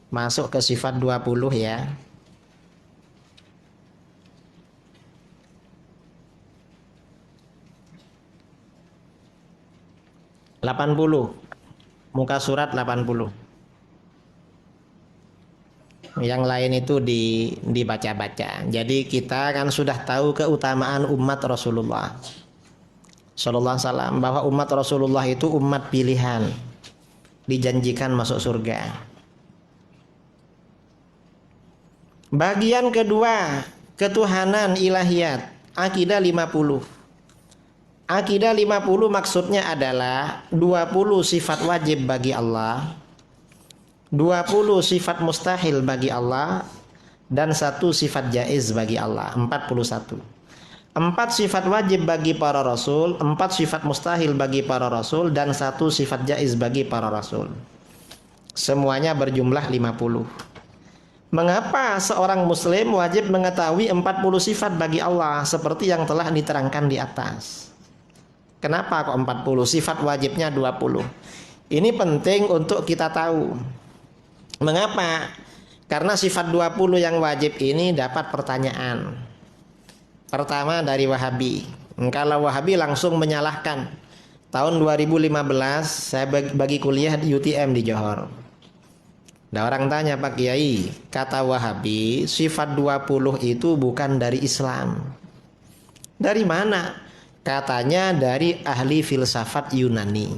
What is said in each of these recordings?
Masuk ke sifat 20 ya. (80). Muka surat 80. Yang lain itu dibaca-baca. Jadi kita kan sudah tahu keutamaan umat Rasulullah Sallallahu Alaihi Wasallam, bahwa umat Rasulullah itu umat pilihan, dijanjikan masuk surga. Bagian kedua, ketuhanan ilahiyat, akidah 50. Akidah 50 maksudnya adalah 20 sifat wajib bagi Allah, 20 sifat mustahil bagi Allah, dan 1 sifat jaiz bagi Allah. 41. 4 sifat wajib bagi para rasul, 4 sifat mustahil bagi para rasul, dan 1 sifat jaiz bagi para rasul. Semuanya berjumlah 50. Mengapa seorang muslim wajib mengetahui 40 sifat bagi Allah seperti yang telah diterangkan di atas? Kenapa kok 40? Sifat wajibnya 20. Ini penting untuk kita tahu. Mengapa? Karena sifat 20 yang wajib ini dapat pertanyaan. Pertama dari Wahabi. Kalau Wahabi langsung menyalahkan. Tahun 2015 saya bagi kuliah di UTM di Johor. Nah, orang tanya, Pak Kiai, kata Wahabi sifat 20 itu bukan dari Islam. Dari mana? Katanya dari ahli filsafat Yunani.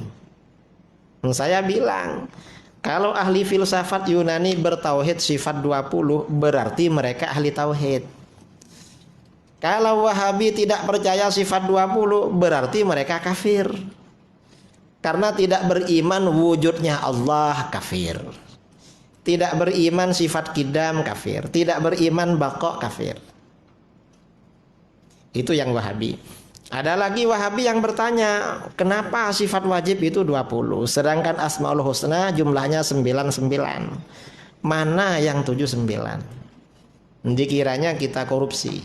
Saya bilang, kalau ahli filsafat Yunani bertauhid sifat 20, berarti mereka ahli tauhid. Kalau Wahabi tidak percaya sifat 20, berarti mereka kafir. Karena tidak beriman wujudnya Allah, kafir. Tidak beriman sifat kidam, kafir. Tidak beriman baqo, kafir. Itu yang Wahabi. Ada lagi Wahabi yang bertanya, kenapa sifat wajib itu 20, sedangkan Asmaul Husna jumlahnya 99. Mana yang 79? Dikiranya kita korupsi.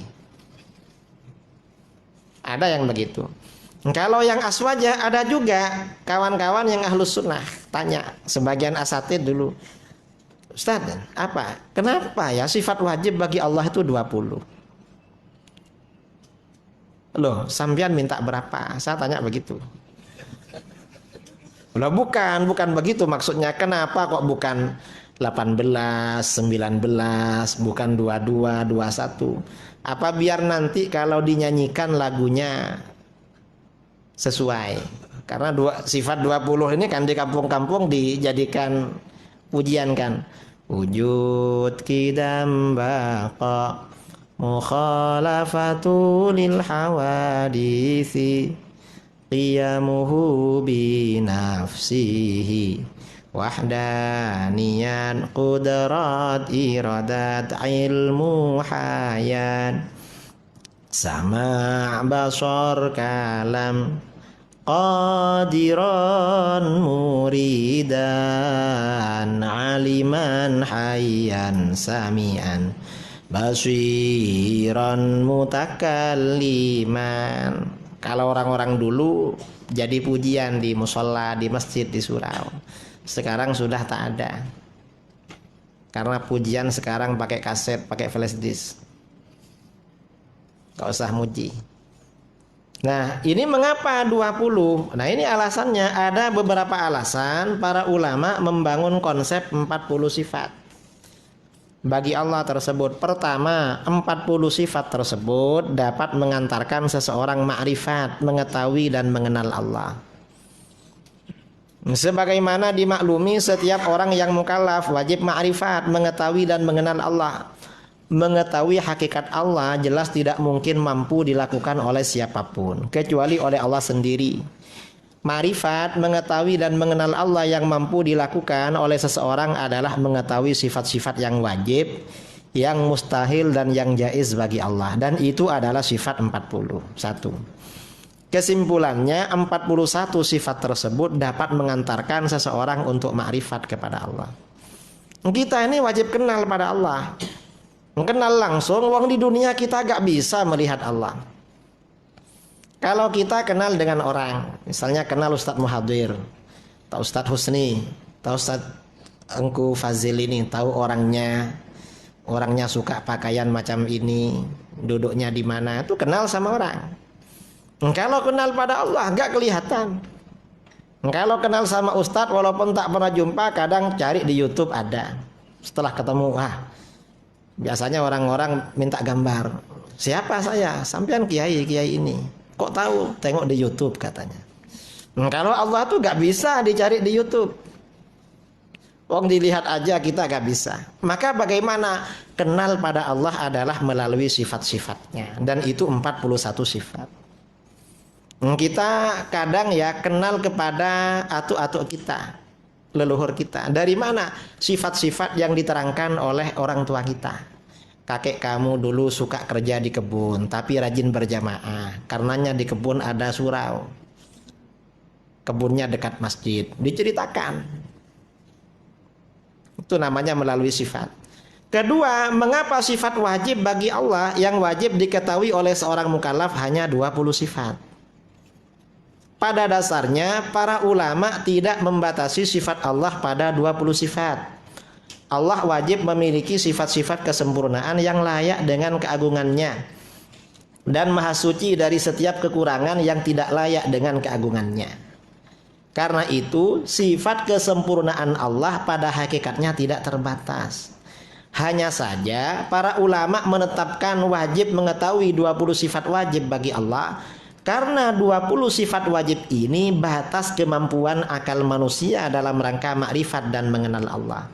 Ada yang begitu. Kalau yang aswaja ada juga kawan-kawan yang ahlus sunnah tanya, sebagian asatid dulu, Ustaz, apa? Kenapa ya sifat wajib bagi Allah itu 20? Loh, sampean minta berapa? Saya tanya begitu. Loh, bukan begitu maksudnya. Kenapa kok bukan 18, 19, bukan 22, 21? Apa biar nanti kalau dinyanyikan lagunya sesuai? Karena sifat 20 ini kan di kampung-kampung dijadikan pujian kan. Wujud kidam baqa mukhalafatu lil hawadisi qiyamuhu bi nafsihi wahdaniyan qudrat iradat ilmu hayat sama basar kalam qadiran muridan aliman hayyan sami'an basiran mutakalliman. Kalau orang-orang dulu jadi pujian di musola, di masjid, di surau. Sekarang sudah tak ada. Karena pujian sekarang pakai kaset, pakai flash disk. Gak usah muji. Nah, ini mengapa 20? Nah, ini alasannya. Ada beberapa alasan para ulama membangun konsep 40 sifat bagi Allah tersebut. Pertama, 40 sifat tersebut dapat mengantarkan seseorang ma'rifat, mengetahui dan mengenal Allah. Sebagaimana dimaklumi, setiap orang yang mukallaf wajib ma'rifat, mengetahui dan mengenal Allah. Mengetahui hakikat Allah jelas tidak mungkin mampu dilakukan oleh siapapun kecuali oleh Allah sendiri. Ma'rifat, mengetahui dan mengenal Allah yang mampu dilakukan oleh seseorang adalah mengetahui sifat-sifat yang wajib, yang mustahil dan yang jaiz bagi Allah. Dan itu adalah sifat 41. Kesimpulannya, 41 sifat tersebut dapat mengantarkan seseorang untuk ma'rifat kepada Allah. Kita ini wajib kenal pada Allah. Kenal langsung, wong di dunia kita gak bisa melihat Allah. Kalau kita kenal dengan orang, misalnya kenal Ustadz Muhadir, atau Ustadz Husni, atau Ustadz Engku Fazil ini tahu orangnya suka pakaian macam ini, duduknya di mana, itu kenal sama orang. Kalau kenal pada Allah nggak kelihatan. Kalau kenal sama ustadz walaupun tak pernah jumpa, kadang cari di YouTube ada. Setelah ketemu, biasanya orang-orang minta gambar. Siapa saya? Sampean kiai ini. Kok tahu? Tengok di YouTube katanya. Kalau Allah tuh nggak bisa dicari di YouTube. Wong dilihat aja kita gak bisa. Maka bagaimana kenal pada Allah adalah melalui sifat-sifatnya. Dan itu 41 sifat. Kita kadang ya kenal kepada atuk-atuk kita, leluhur kita. Dari mana? Sifat-sifat yang diterangkan oleh orang tua kita. Kakek kamu dulu suka kerja di kebun, tapi rajin berjamaah. Karenanya di kebun ada surau. Kebunnya dekat masjid. Diceritakan. Itu namanya melalui sifat. Kedua, mengapa sifat wajib bagi Allah yang wajib diketahui oleh seorang mukallaf hanya 20 sifat? Pada dasarnya para ulama tidak membatasi sifat Allah pada 20 sifat. Allah wajib memiliki sifat-sifat kesempurnaan yang layak dengan keagungannya dan maha suci dari setiap kekurangan yang tidak layak dengan keagungannya. Karena itu sifat kesempurnaan Allah pada hakikatnya tidak terbatas. Hanya saja para ulama menetapkan wajib mengetahui 20 sifat wajib bagi Allah, karena 20 sifat wajib ini batas kemampuan akal manusia dalam rangka makrifat dan mengenal Allah.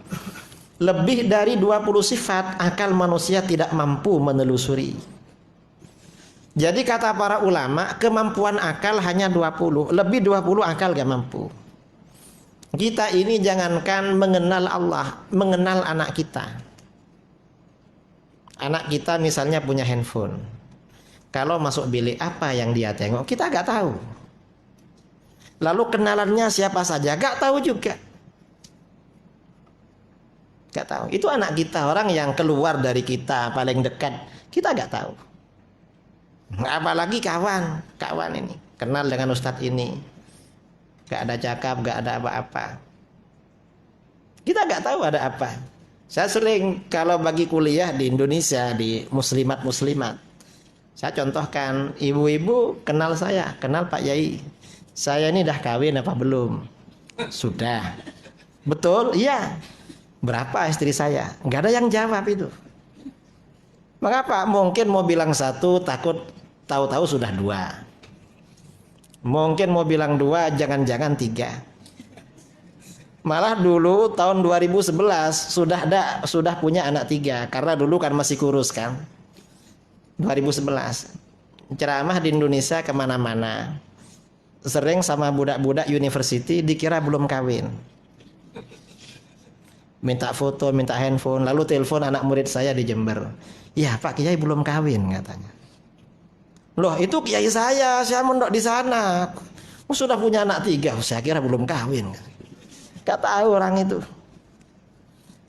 Lebih dari 20 sifat akal manusia tidak mampu menelusuri. Jadi kata para ulama, kemampuan akal hanya 20, lebih 20 akal gak mampu. Kita ini jangankan mengenal Allah, mengenal anak kita. Anak kita misalnya punya handphone. Kalau masuk bilik apa yang dia tengok, kita gak tahu. Lalu kenalannya siapa saja, gak tahu juga. Gak tahu. Itu anak kita, orang yang keluar dari kita paling dekat, kita gak tahu. Apalagi kawan ini kenal dengan ustadz ini, gak ada cakap, gak ada apa-apa, kita gak tahu ada apa. Saya sering kalau bagi kuliah di Indonesia, di muslimat, saya contohkan, ibu-ibu kenal saya, kenal Pak Yai, saya ini dah kawin apa belum? Sudah. Betul? Iya. Berapa istri saya? Gak ada yang jawab itu. Mengapa? Mungkin mau bilang satu, takut tahu-tahu sudah dua. Mungkin mau bilang dua, jangan-jangan tiga. Malah dulu tahun 2011 sudah punya anak tiga, karena dulu kan masih kurus kan. 2011 ceramah di Indonesia kemana-mana, sering sama budak-budak university, dikira belum kawin. Minta foto, minta handphone, lalu telepon anak murid saya di Jember. Ya Pak Kiai belum kawin katanya. Loh itu Kiai saya mondok di sana. Sudah punya anak tiga, saya kira belum kawin. Gak tahu orang itu.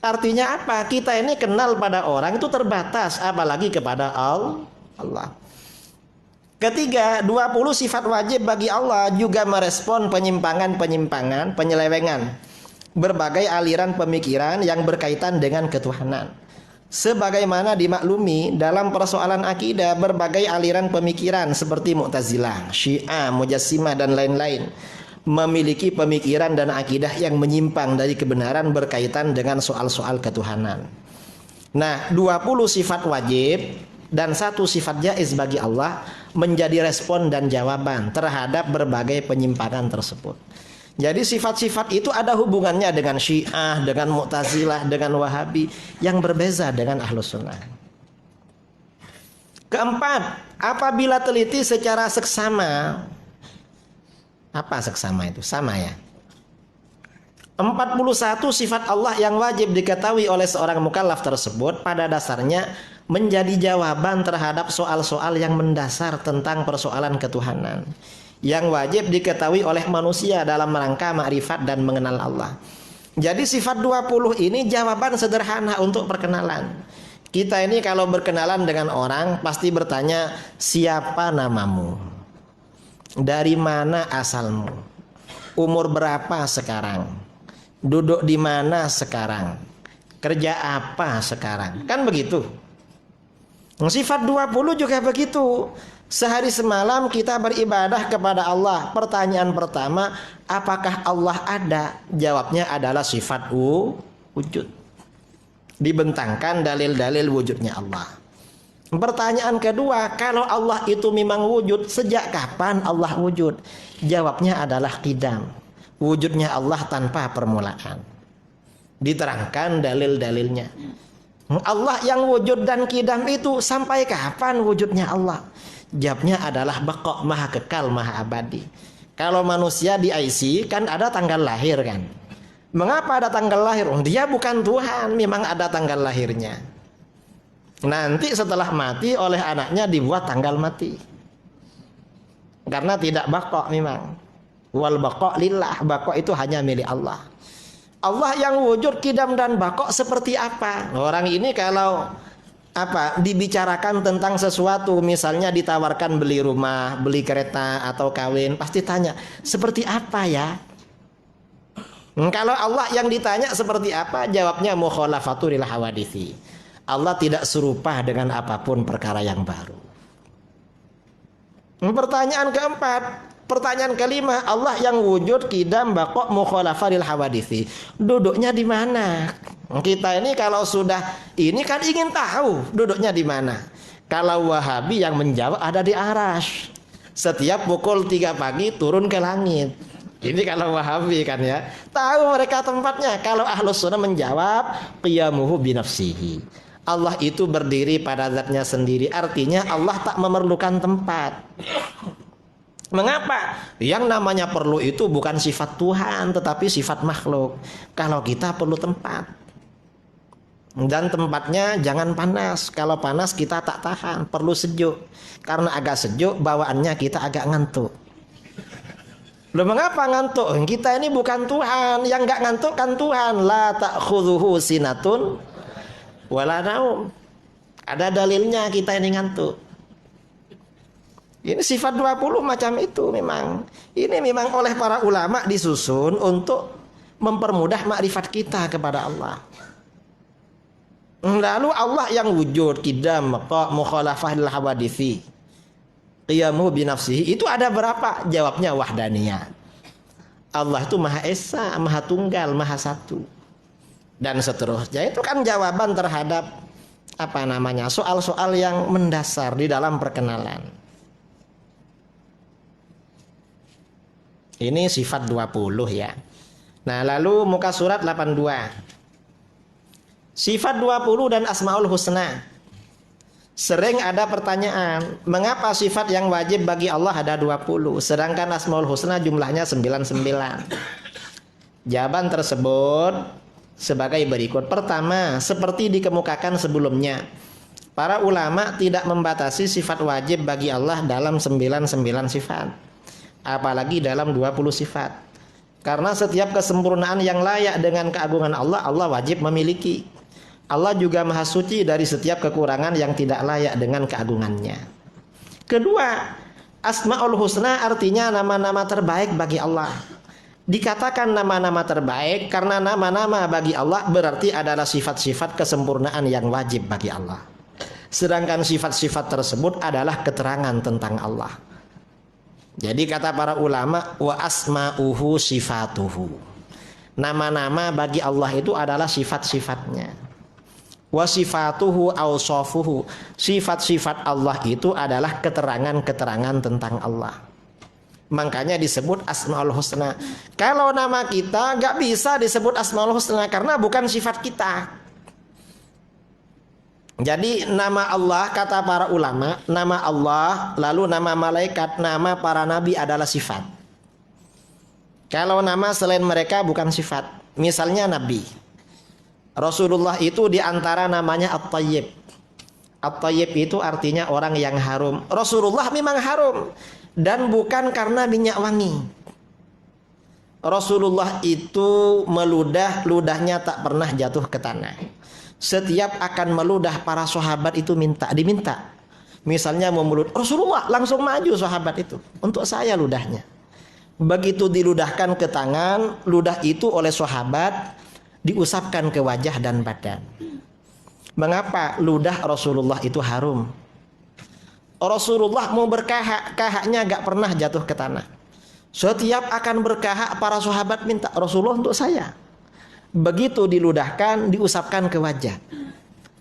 Artinya apa? Kita ini kenal pada orang itu terbatas, apalagi kepada Allah. Ketiga, 20 sifat wajib bagi Allah juga merespon penyimpangan, penyelewengan, berbagai aliran pemikiran yang berkaitan dengan ketuhanan. Sebagaimana dimaklumi dalam persoalan akidah, berbagai aliran pemikiran seperti Mu'tazilah, Syiah, Mujassimah dan lain-lain memiliki pemikiran dan akidah yang menyimpang dari kebenaran berkaitan dengan soal-soal ketuhanan. Nah, 20 sifat wajib dan 1 sifat jaiz bagi Allah menjadi respon dan jawaban terhadap berbagai penyimpangan tersebut. Jadi sifat-sifat itu ada hubungannya dengan Syiah, dengan Mu'tazilah, dengan Wahabi yang berbeza dengan Ahlus Sunnah. Keempat, apabila teliti secara seksama. Apa seksama itu? Sama ya. 41 sifat Allah yang wajib diketahui oleh seorang mukallaf tersebut pada dasarnya menjadi jawaban terhadap soal-soal yang mendasar tentang persoalan ketuhanan yang wajib diketahui oleh manusia dalam rangka makrifat dan mengenal Allah. Jadi sifat 20 ini jawaban sederhana untuk perkenalan. Kita ini kalau berkenalan dengan orang pasti bertanya, siapa namamu? Dari mana asalmu? Umur berapa sekarang? Duduk di mana sekarang? Kerja apa sekarang? Kan begitu. Sifat 20 juga begitu. Sehari semalam kita beribadah kepada Allah. Pertanyaan pertama, apakah Allah ada? Jawabnya adalah sifat wujud. Dibentangkan dalil-dalil wujudnya Allah. Pertanyaan kedua, kalau Allah itu memang wujud, sejak kapan Allah wujud? Jawabnya adalah qidam. Wujudnya Allah tanpa permulaan. Diterangkan dalil-dalilnya. Allah yang wujud dan qidam itu sampai kapan wujudnya Allah? Jawabnya adalah baqa, maha kekal, maha abadi. Kalau manusia di IC kan ada tanggal lahir kan. Mengapa ada tanggal lahir? Dia bukan Tuhan, memang ada tanggal lahirnya. Nanti setelah mati oleh anaknya dibuat tanggal mati. Karena tidak baqa memang. Wal baqa lillah, baqa itu hanya milik Allah. Allah yang wujud, qidam dan baqa seperti apa? Orang ini kalau dibicarakan tentang sesuatu, misalnya ditawarkan beli rumah, beli kereta atau kawin, pasti tanya, seperti apa ya? Kalau Allah yang ditanya seperti apa, jawabnya mukhalafatul hawadithi. Allah tidak serupa dengan apapun perkara yang baru. Pertanyaan keempat, pertanyaan kelima, Allah yang wujud, qidam, baqa, mukhalafatul hawadithi. Duduknya di mana? Kita ini kalau sudah ini kan ingin tahu duduknya di mana. Kalau Wahabi yang menjawab ada di Arash. Setiap pukul 3 pagi turun ke langit. Ini kalau Wahabi kan ya. Tahu mereka tempatnya. Kalau Ahlus Sunnah menjawab qiyamuhu binafsihi. Allah itu berdiri pada zatnya sendiri. Artinya Allah tak memerlukan tempat. Mengapa? Yang namanya perlu itu bukan sifat Tuhan, tetapi sifat makhluk. Kalau kita perlu tempat. Dan tempatnya jangan panas. Kalau panas kita tak tahan, perlu sejuk. Karena agak sejuk bawaannya kita agak ngantuk. Loh, mengapa ngantuk? Kita ini bukan Tuhan. Yang enggak ngantuk kan Tuhan. La ta'khudhuhu sinatun wala naum. Ada dalilnya kita ini ngantuk. Ini sifat 20 macam itu memang. Ini memang oleh para ulama disusun untuk mempermudah makrifat kita kepada Allah. Lalu Allah yang wujud, qidam, baqa, mukhalafah lil hawadithi, qiyamuhu binafsihi, itu ada berapa? Jawabnya wahdaniyah. Allah itu Maha Esa, Maha Tunggal, Maha Satu. Dan seterusnya. Itu kan jawaban terhadap soal-soal yang mendasar di dalam perkenalan. Ini sifat 20 ya. Nah, lalu muka surat 82. Sifat 20 dan Asmaul Husna. Sering ada pertanyaan, mengapa sifat yang wajib bagi Allah ada 20, sedangkan Asmaul Husna jumlahnya 99? Jawaban tersebut sebagai berikut. Pertama, seperti dikemukakan sebelumnya, para ulama tidak membatasi sifat wajib bagi Allah dalam 99 sifat, apalagi dalam 20 sifat. Karena setiap kesempurnaan yang layak dengan keagungan Allah, Allah wajib memiliki. Allah juga maha suci dari setiap kekurangan yang tidak layak dengan keagungannya. Kedua, Asmaul Husna artinya nama-nama terbaik bagi Allah. Dikatakan nama-nama terbaik karena nama-nama bagi Allah berarti adalah sifat-sifat kesempurnaan yang wajib bagi Allah. Sedangkan sifat-sifat tersebut adalah keterangan tentang Allah. Jadi kata para ulama, wa asma'uhu sifatuhu. Nama-nama bagi Allah itu adalah sifat-sifatnya. Wa sifatuhu awsafuhu. Sifat-sifat Allah itu adalah keterangan-keterangan tentang Allah. Makanya disebut Asmaul Husna. Kalau nama kita gak bisa disebut Asmaul Husna karena bukan sifat kita. Jadi nama Allah, kata para ulama, nama Allah, lalu nama malaikat, nama para nabi adalah sifat. Kalau nama selain mereka bukan sifat. Misalnya Nabi Rasulullah itu diantara namanya At-Tayyib. At-Tayyib itu artinya orang yang harum. Rasulullah memang harum, dan bukan karena minyak wangi. Rasulullah itu meludah, ludahnya tak pernah jatuh ke tanah. Setiap akan meludah para sahabat itu diminta. Misalnya mau meludah, Rasulullah langsung maju sahabat itu. Untuk saya ludahnya. Begitu diludahkan ke tangan, ludah itu oleh sahabat diusapkan ke wajah dan badan. Mengapa ludah Rasulullah itu harum? Rasulullah mau berkahak, kahaknya gak pernah jatuh ke tanah. Setiap akan berkahak, para sahabat minta, Rasulullah untuk saya. Begitu diludahkan, diusapkan ke wajah.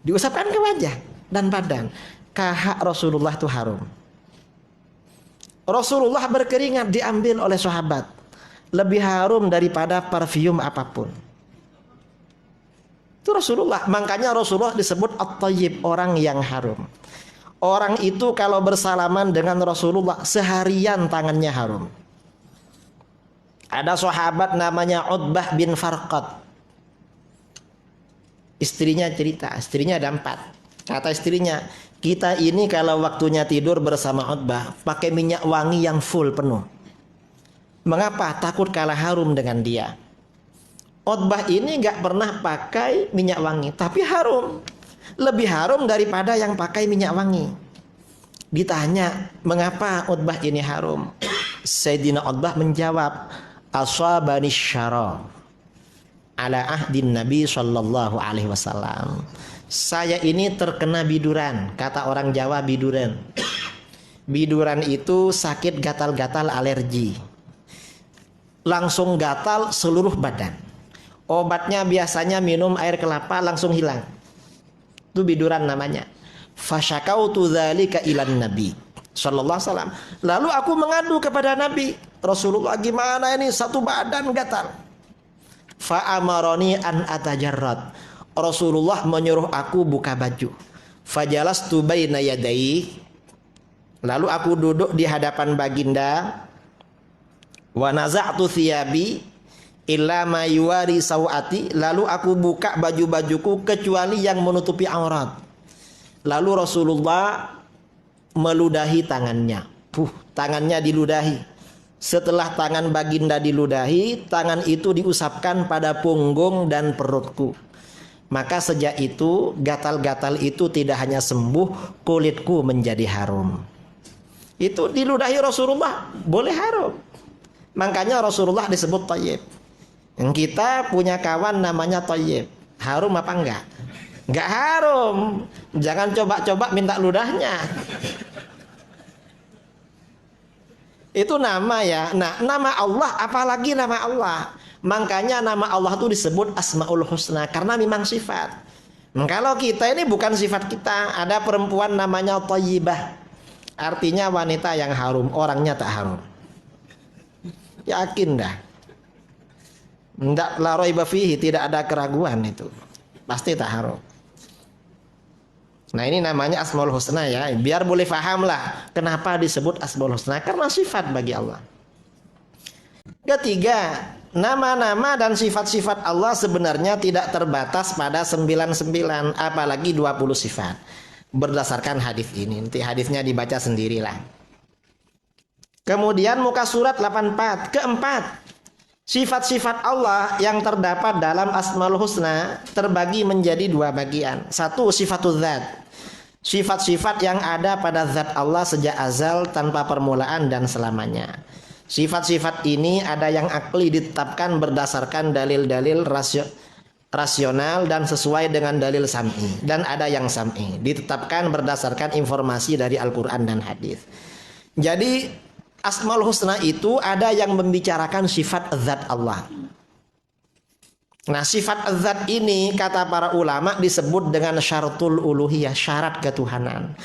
Diusapkan ke wajah dan badan. Kahak Rasulullah itu harum. Rasulullah berkeringat diambil oleh sahabat. Lebih harum daripada parfum apapun. Itu Rasulullah. Makanya Rasulullah disebut at-tayyib, orang yang harum. Orang itu kalau bersalaman dengan Rasulullah seharian tangannya harum. Ada sahabat namanya Utbah bin Farqad. Istrinya cerita, istrinya ada 4. Kata istrinya, kita ini kalau waktunya tidur bersama Utbah pakai minyak wangi yang full penuh. Mengapa? Takut kalah harum dengan dia. Utbah ini gak pernah pakai minyak wangi, tapi harum. Lebih harum daripada yang pakai minyak wangi. Ditanya, mengapa Utbah ini harum? Sayyidina Utbah menjawab, asabani syara ala ahdin Nabi sallallahu alaihi wasallam. Saya ini terkena biduran. Kata orang Jawa biduran. Biduran itu sakit gatal-gatal alergi. Langsung gatal seluruh badan. Obatnya biasanya minum air kelapa langsung hilang. Itu biduran namanya. Fasyakautu dzalika ilan Nabi sallallahu alaihi wasallam. Lalu aku mengadu kepada Nabi, Rasulullah, gimana ini satu badan gatal. Fa amaroni an atajarrad. Rasulullah menyuruh aku buka baju. Fajalastu baina yadai. Lalu aku duduk di hadapan baginda. Wa naza'tu thiyabi illa ma yuwari sawati. Lalu aku buka baju-bajuku kecuali yang menutupi aurat. Lalu Rasulullah meludahi tangannya. Tangannya diludahi. Setelah tangan baginda diludahi, tangan itu diusapkan pada punggung dan perutku. Maka sejak itu gatal-gatal itu tidak hanya sembuh, kulitku menjadi harum. Itu diludahi Rasulullah boleh harum. Makanya Rasulullah disebut thayyib. Yang kita punya kawan namanya thayyib. Harum apa enggak? Enggak harum. Jangan coba-coba minta ludahnya. Itu nama ya. Nah, nama Allah apalagi nama Allah. Makanya nama Allah itu disebut Asmaul Husna karena memang sifat. Kalau kita ini bukan sifat kita. Ada perempuan namanya Thayyibah. Artinya wanita yang harum, orangnya tak harum. Yakin dah. Enggak la raiba fihi, tidak ada keraguan itu. Pasti tak harum. Nah, ini namanya Asmaul Husna ya. Biar boleh paham lah kenapa disebut Asmaul Husna, karena sifat bagi Allah. Ketiga, nama-nama dan sifat-sifat Allah sebenarnya tidak terbatas pada 99, apalagi 20 sifat. Berdasarkan hadis ini. Nanti hadisnya dibaca sendirilah. Kemudian muka surat 84. Keempat, sifat-sifat Allah yang terdapat dalam Asmaul Husna terbagi menjadi 2 bagian. Satu, sifatul zat. Sifat-sifat yang ada pada zat Allah sejak azal tanpa permulaan dan selamanya. Sifat-sifat ini ada yang akli ditetapkan berdasarkan dalil-dalil rasional dan sesuai dengan dalil sam'i. Dan ada yang sam'i, ditetapkan berdasarkan informasi dari Al-Quran dan hadis. Jadi Asmaul Husna itu ada yang membicarakan sifat zat Allah. Nah, sifat zat ini kata para ulama disebut dengan syaratul uluhiyah, syarat ketuhanan.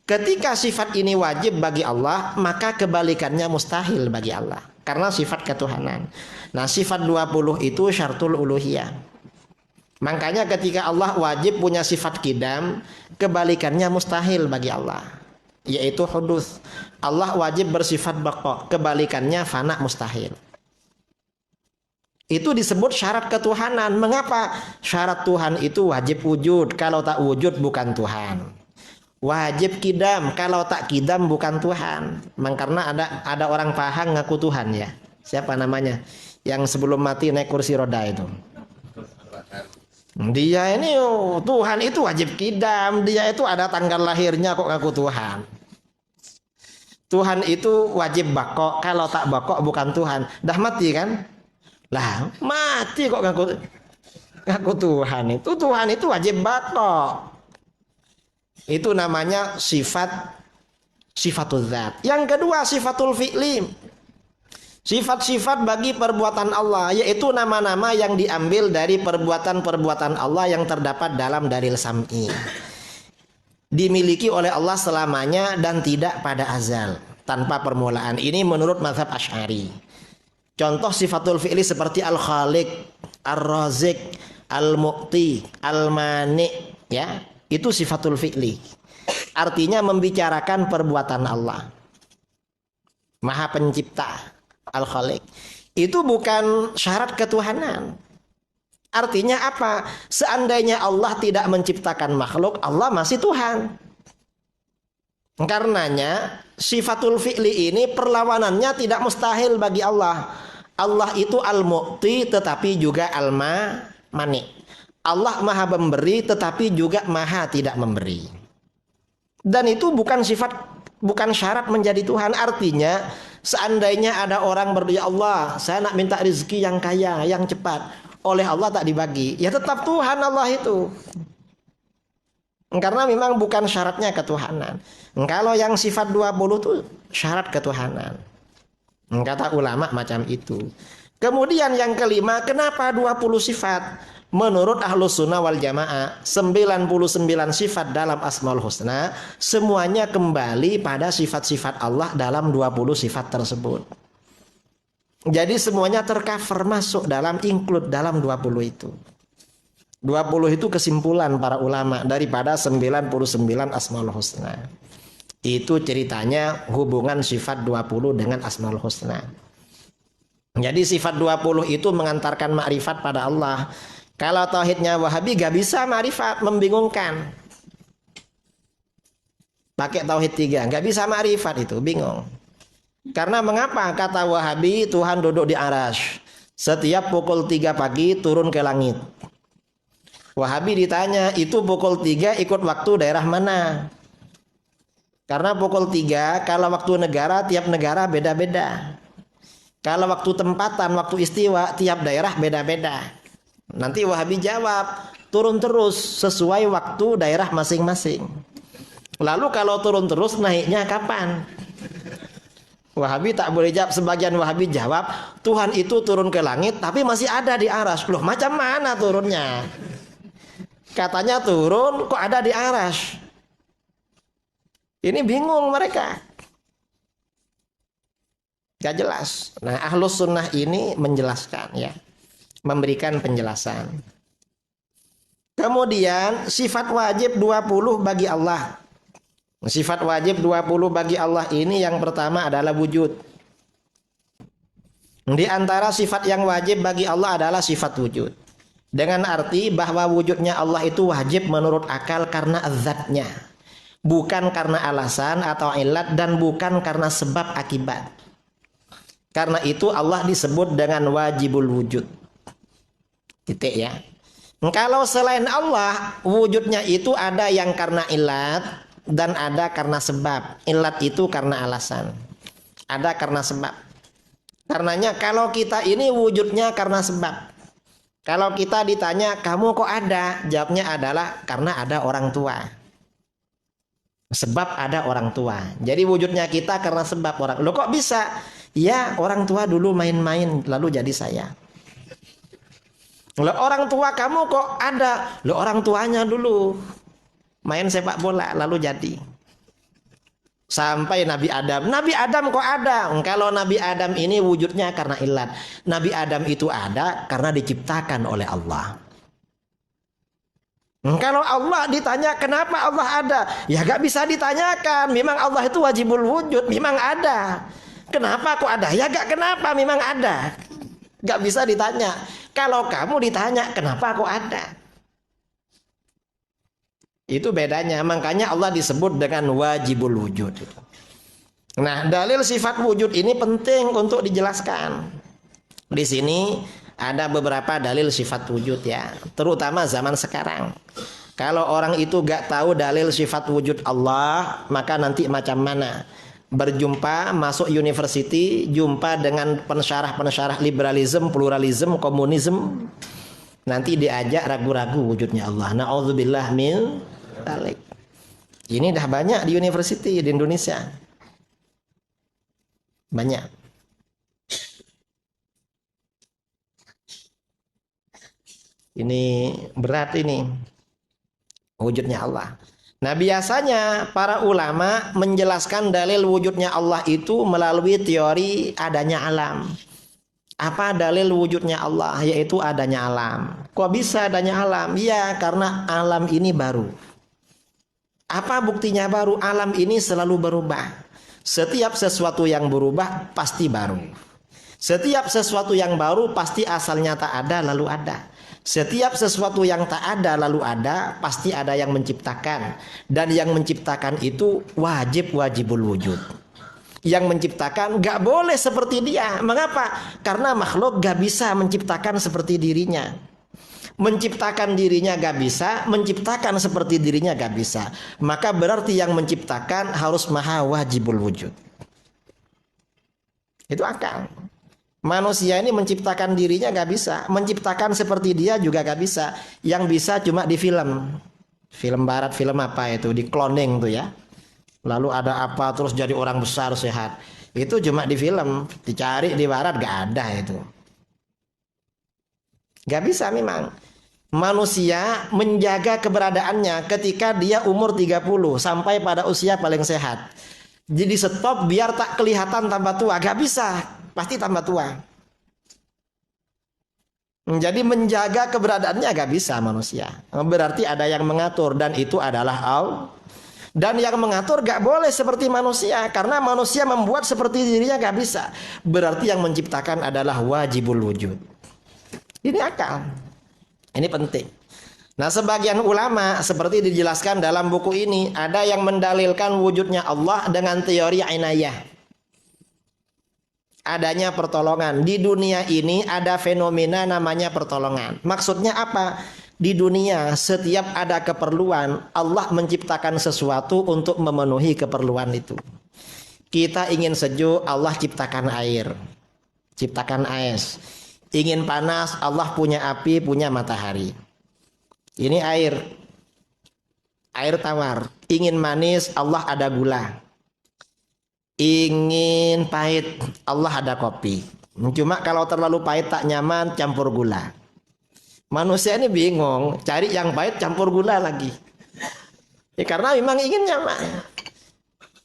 Ketika sifat ini wajib bagi Allah, maka kebalikannya mustahil bagi Allah karena sifat ketuhanan. Nah, sifat 20 itu syaratul uluhiyah. Makanya ketika Allah wajib punya sifat qidam, kebalikannya mustahil bagi Allah, yaitu hudus. Allah wajib bersifat baqa, kebalikannya fana, mustahil. Itu disebut syarat ketuhanan. Mengapa? Syarat Tuhan itu wajib wujud, kalau tak wujud bukan Tuhan. Wajib kidam, kalau tak kidam bukan Tuhan. Karena ada orang Pahang ngaku Tuhan ya. Siapa namanya? Yang sebelum mati naik kursi roda itu. Dia ini Tuhan itu wajib kidam. Dia itu ada tanggal lahirnya kok ngaku Tuhan. Tuhan itu wajib bakok, kalau tak bakok bukan Tuhan. Dah mati kan? Lah, mati kok ngaku Tuhan itu. Tuhan itu wajib bakok. Itu namanya sifatul zat. Yang kedua sifatul fi'li. Sifat-sifat bagi perbuatan Allah, yaitu nama-nama yang diambil dari perbuatan-perbuatan Allah yang terdapat dalam dalil sam'i. Dimiliki oleh Allah selamanya dan tidak pada azal, tanpa permulaan. Ini menurut mazhab Asy'ari. Contoh sifatul fi'li seperti al-khaliq, ar-razik, al-mu'ti, al-mani, ya. Itu sifatul fi'li. Artinya membicarakan perbuatan Allah. Maha pencipta, al-khaliq. Itu bukan syarat ketuhanan. Artinya apa? Seandainya Allah tidak menciptakan makhluk, Allah masih Tuhan. Karenanya sifatul fi'li ini perlawanannya tidak mustahil bagi Allah. Allah itu al-mu'ti tetapi juga al-mani. Allah maha memberi tetapi juga maha tidak memberi. Dan itu bukan syarat menjadi Tuhan. Artinya seandainya ada orang berdoa, Allah, saya nak minta rezeki yang kaya, yang cepat. Oleh Allah tak dibagi, ya tetap Tuhan Allah itu. Karena memang bukan syaratnya ketuhanan. Kalau yang sifat 20 itu syarat ketuhanan. Kata ulama macam itu. Kemudian yang kelima, kenapa 20 sifat? Menurut Ahlus Sunnah wal Jamaah, 99 sifat dalam Asmaul Husna semuanya kembali pada sifat-sifat Allah dalam 20 sifat tersebut. Jadi semuanya tercover, masuk dalam, include dalam 20 itu. 20 itu kesimpulan para ulama daripada 99 Asmaul Husna. Itu ceritanya hubungan sifat 20 dengan Asmaul Husna. Jadi sifat 20 itu mengantarkan makrifat pada Allah. Kalau tauhidnya Wahabi gak bisa makrifat, membingungkan. Pakai tauhid 3, gak bisa makrifat, itu bingung. Karena mengapa? Kata Wahabi, Tuhan duduk di arasy. Setiap pukul 3 pagi turun ke langit. Wahabi ditanya, itu pukul 3 ikut waktu daerah mana? Karena pukul 3 kalau waktu negara, tiap negara beda-beda. Kalau waktu tempatan, waktu istiwa, tiap daerah beda-beda. Nanti Wahabi jawab, turun terus sesuai waktu daerah masing-masing. Lalu kalau turun terus, naiknya kapan? Wahabi tak boleh jawab. Sebagian Wahabi jawab, Tuhan itu turun ke langit tapi masih ada di arasy. Loh, macam mana turunnya? Katanya turun kok ada di arasy. Ini bingung mereka, gak jelas. Nah, Ahlus Sunnah ini menjelaskan, ya, memberikan penjelasan. Kemudian sifat wajib 20 bagi Allah. Sifat wajib 20 bagi Allah ini yang pertama adalah wujud. Di antara sifat yang wajib bagi Allah adalah sifat wujud. Dengan arti bahwa wujudnya Allah itu wajib menurut akal karena zatnya. Bukan karena alasan atau ilat dan bukan karena sebab akibat. Karena itu Allah disebut dengan wajibul wujud. Titik, ya. Kalau selain Allah, wujudnya itu ada yang karena ilat dan ada karena sebab. Ilat itu karena alasan, ada karena sebab. Karenanya kalau kita ini wujudnya karena sebab. Kalau kita ditanya, kamu kok ada? Jawabnya adalah karena ada orang tua. Sebab ada orang tua. Jadi wujudnya kita karena sebab orang. Loh, kok bisa? Ya, orang tua dulu main-main lalu jadi saya. Loh, orang tua kamu kok ada? Loh, orang tuanya dulu main sepak bola lalu jadi. Sampai Nabi Adam. Nabi Adam kok ada? Kalau Nabi Adam ini wujudnya karena ilat. Nabi Adam itu ada karena diciptakan oleh Allah. Kalau Allah ditanya kenapa Allah ada? Ya gak bisa ditanyakan. Memang Allah itu wajibul wujud. Memang ada. Kenapa kok ada? Ya gak kenapa, memang ada. Gak bisa ditanya. Kalau kamu ditanya kenapa kok ada? Itu bedanya. Makanya Allah disebut dengan wajibul wujud. Nah, dalil sifat wujud ini penting untuk dijelaskan. Di sini ada beberapa dalil sifat wujud, ya, terutama zaman sekarang. Kalau orang itu gak tahu dalil sifat wujud Allah, maka nanti macam mana? berjumpa, masuk university, jumpa dengan pensyarah-pensyarah liberalisme, pluralisme, komunisme, nanti diajak ragu-ragu wujudnya Allah. Na'udzubillah min dzalik. Ini dah banyak di university di Indonesia. Banyak. Ini berat ini wujudnya Allah. Nah, biasanya para ulama menjelaskan dalil wujudnya Allah itu melalui teori adanya alam. Apa dalil wujudnya Allah? Yaitu adanya alam. Kok bisa adanya alam? Ya, karena alam ini baru. Apa buktinya baru? Alam ini selalu berubah. Setiap sesuatu yang berubah pasti baru. Setiap sesuatu yang baru pasti asalnya tak ada lalu ada. Setiap sesuatu yang tak ada lalu ada, pasti ada yang menciptakan. Dan yang menciptakan itu wajibul wujud. Yang menciptakan gak boleh seperti dia. Mengapa? Karena makhluk gak bisa menciptakan seperti dirinya. Menciptakan dirinya gak bisa, menciptakan seperti dirinya gak bisa. Maka berarti yang menciptakan harus maha wajibul wujud. Itu akal. Manusia ini menciptakan dirinya gak bisa, menciptakan seperti dia juga gak bisa. Yang bisa cuma di film. Film barat, film apa itu, di cloning tuh ya. Lalu ada apa terus jadi orang besar sehat. Itu cuma di film, dicari di barat gak ada itu. Gak bisa memang. Manusia menjaga keberadaannya ketika dia umur 30 sampai pada usia paling sehat. Jadi stop biar tak kelihatan tambah tua, gak bisa. Pasti tambah tua. Jadi menjaga keberadaannya gak bisa manusia. Berarti ada yang mengatur dan itu adalah Allah. Dan yang mengatur gak boleh seperti manusia. Karena manusia membuat seperti dirinya gak bisa. Berarti yang menciptakan adalah wajibul wujud. Ini akal. Ini penting. Nah, sebagian ulama seperti dijelaskan dalam buku ini, ada yang mendalilkan wujudnya Allah dengan teori inayah. Adanya pertolongan. Di dunia ini ada fenomena namanya pertolongan. Maksudnya apa? Di dunia setiap ada keperluan, Allah menciptakan sesuatu untuk memenuhi keperluan itu. Kita ingin sejuk, Allah ciptakan air, ciptakan es. Ingin panas, Allah punya api, punya matahari. Ini air tawar. Ingin manis, Allah ada gula. Ingin pahit, Allah ada kopi. Cuma kalau terlalu pahit tak nyaman, campur gula. Manusia ini bingung, cari yang pahit campur gula lagi. Ya, karena memang ingin nyaman.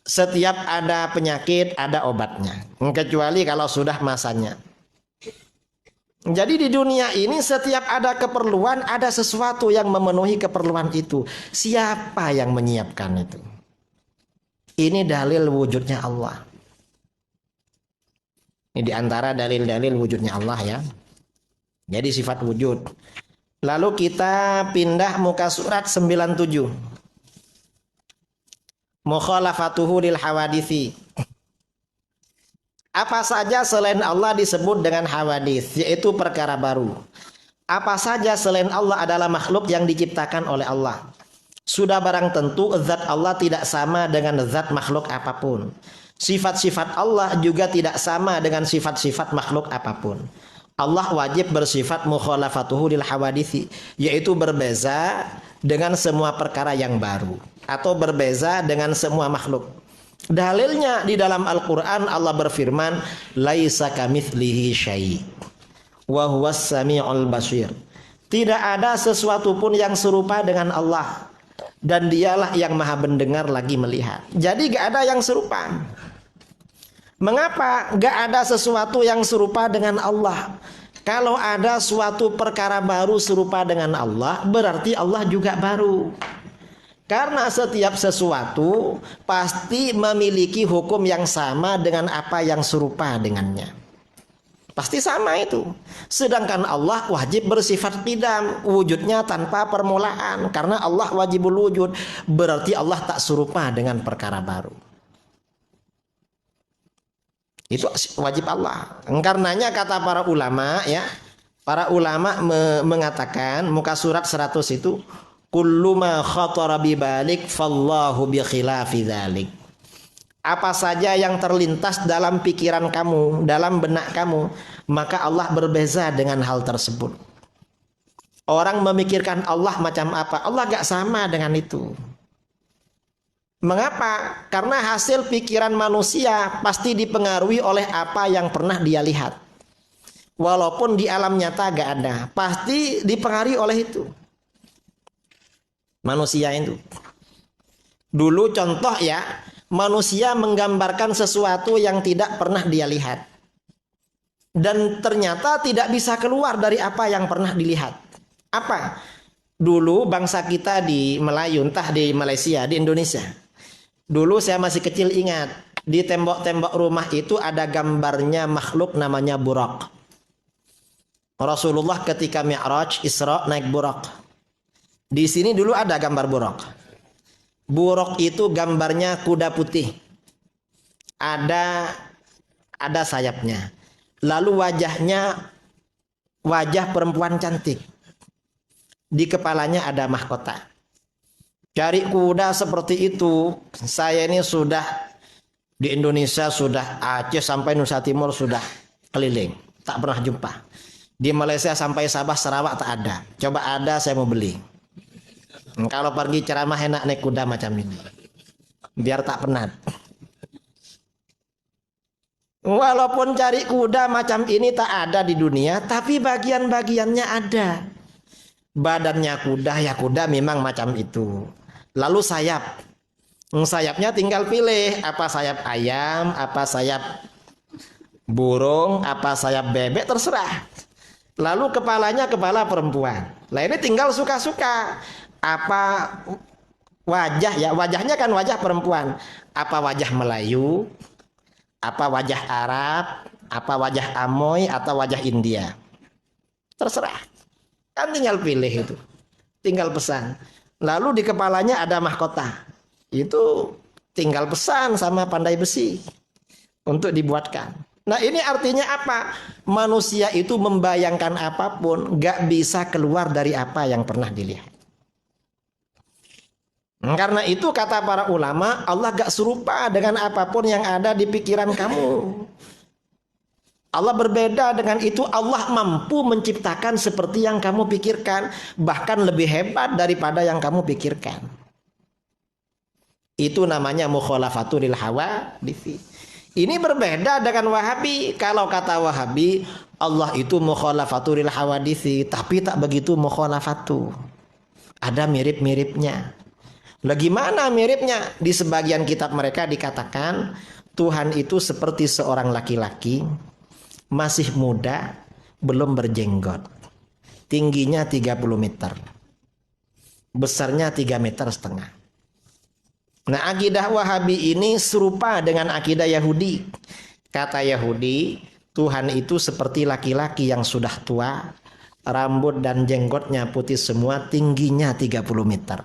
Setiap ada penyakit ada obatnya, kecuali kalau sudah masanya. Jadi di dunia ini setiap ada keperluan, ada sesuatu yang memenuhi keperluan itu. Siapa yang menyiapkan itu? Ini dalil wujudnya Allah. Ini diantara dalil-dalil wujudnya Allah ya. Jadi sifat wujud. Lalu kita pindah muka surat 97. Mukhalafatuhu lil hawadithi. Apa saja selain Allah disebut dengan hawadith, yaitu perkara baru. Apa saja selain Allah adalah makhluk yang diciptakan oleh Allah. Sudah barang tentu zat Allah tidak sama dengan zat makhluk apapun. Sifat-sifat Allah juga tidak sama dengan sifat-sifat makhluk apapun. Allah wajib bersifat mukhalafatuhu lil hawadithi, yaitu berbeza dengan semua perkara yang baru atau berbeza dengan semua makhluk. Dalilnya di dalam Al-Qur'an Allah berfirman, laisa kamitslihi syai' wa huwas samiul basir. Tidak ada sesuatu pun yang serupa dengan Allah. Dan dialah yang maha mendengar lagi melihat. Jadi gak ada yang serupa. Mengapa gak ada sesuatu yang serupa dengan Allah? Kalau ada suatu perkara baru serupa dengan Allah, berarti Allah juga baru. Karena setiap sesuatu pasti memiliki hukum yang sama dengan apa yang serupa dengannya. Pasti sama itu. Sedangkan Allah wajib bersifat qidam, wujudnya tanpa permulaan. Karena Allah wajibul wujud, berarti Allah tak serupa dengan perkara baru. Itu wajib Allah. Karenanya kata para ulama ya, para ulama mengatakan muka surat 100 itu kullu ma khatara bi balik fallahu bi khilafi dzalik. apa saja yang terlintas dalam pikiran kamu, dalam benak kamu, maka Allah berbeza dengan hal tersebut. Orang memikirkan Allah macam apa, Allah gak sama dengan itu. Mengapa? Karena hasil pikiran manusia pasti dipengaruhi oleh apa yang pernah dia lihat. Walaupun di alam nyata gak ada, pasti dipengaruhi oleh itu. Manusia itu. Dulu contoh ya, manusia menggambarkan sesuatu yang tidak pernah dia lihat. Dan ternyata tidak bisa keluar dari apa yang pernah dilihat. Apa? Dulu bangsa kita di Melayu, entah di Malaysia, di Indonesia. Dulu saya masih kecil ingat, di tembok-tembok rumah itu ada gambarnya makhluk namanya Buraq. Rasulullah ketika Mi'raj, Isra naik Buraq. Di sini dulu ada gambar Buraq. Buraq itu gambarnya kuda putih. Ada sayapnya. Lalu wajah perempuan cantik. Di kepalanya ada mahkota. Cari kuda seperti itu, saya ini sudah di Indonesia, sudah Aceh sampai Nusa Timur sudah keliling, tak pernah jumpa. Di Malaysia sampai Sabah Sarawak tak ada. Coba ada saya mau beli. Kalau pergi ceramah enak naik kuda macam ini, biar tak penat. Walaupun cari kuda macam ini tak ada di dunia, tapi bagian-bagiannya ada. Badannya kuda, ya kuda memang macam itu. Lalu sayap. Sayapnya tinggal pilih, apa sayap ayam, apa sayap burung, apa sayap bebek, terserah. Lalu kepalanya kepala perempuan. Lah ini tinggal suka-suka. Apa wajah ya, wajahnya kan wajah perempuan. Apa wajah Melayu, apa wajah Arab, apa wajah Amoy, atau wajah India. Terserah. Kan tinggal pilih itu. Tinggal pesan. Lalu di kepalanya ada mahkota. Itu tinggal pesan sama pandai besi untuk dibuatkan. Nah ini artinya apa? Manusia itu membayangkan apapun gak bisa keluar dari apa yang pernah dilihat. Karena itu kata para ulama, Allah gak serupa dengan apapun yang ada di pikiran kamu. Allah berbeda dengan itu. Allah mampu menciptakan seperti yang kamu pikirkan, bahkan lebih hebat daripada yang kamu pikirkan. Itu namanya mukhalafatul hawadits. Ini berbeda dengan Wahabi. Kalau kata Wahabi, Allah itu mukhalafatul hawadits, tapi tak begitu mukhalafatu. Ada mirip-miripnya. Lah gimana miripnya? Di sebagian kitab mereka dikatakan Tuhan itu seperti seorang laki-laki, masih muda, belum berjenggot. Tingginya 30 meter. Besarnya 3,5 meter. Nah, akidah Wahabi ini serupa dengan akidah Yahudi. Kata Yahudi, Tuhan itu seperti laki-laki yang sudah tua, rambut dan jenggotnya putih semua, tingginya 30 meter.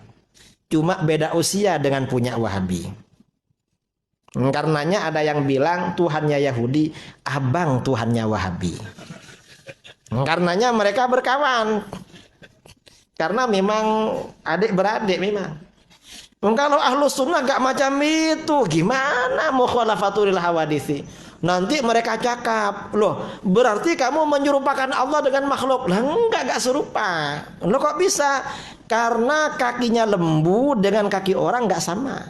Cuma beda usia dengan punya Wahabi. Karenanya ada yang bilang Tuhannya Yahudi, abang Tuhannya Wahabi. Karenanya mereka berkawan. Karena memang adik beradik memang. Kalau Ahlus Sunnah gak macam itu, gimana mukhalafatul hawadits? Nanti mereka cakap, loh berarti kamu menyerupakan Allah dengan makhluk. Lah enggak serupa. Loh kok bisa? Karena kakinya lembu dengan kaki orang gak sama.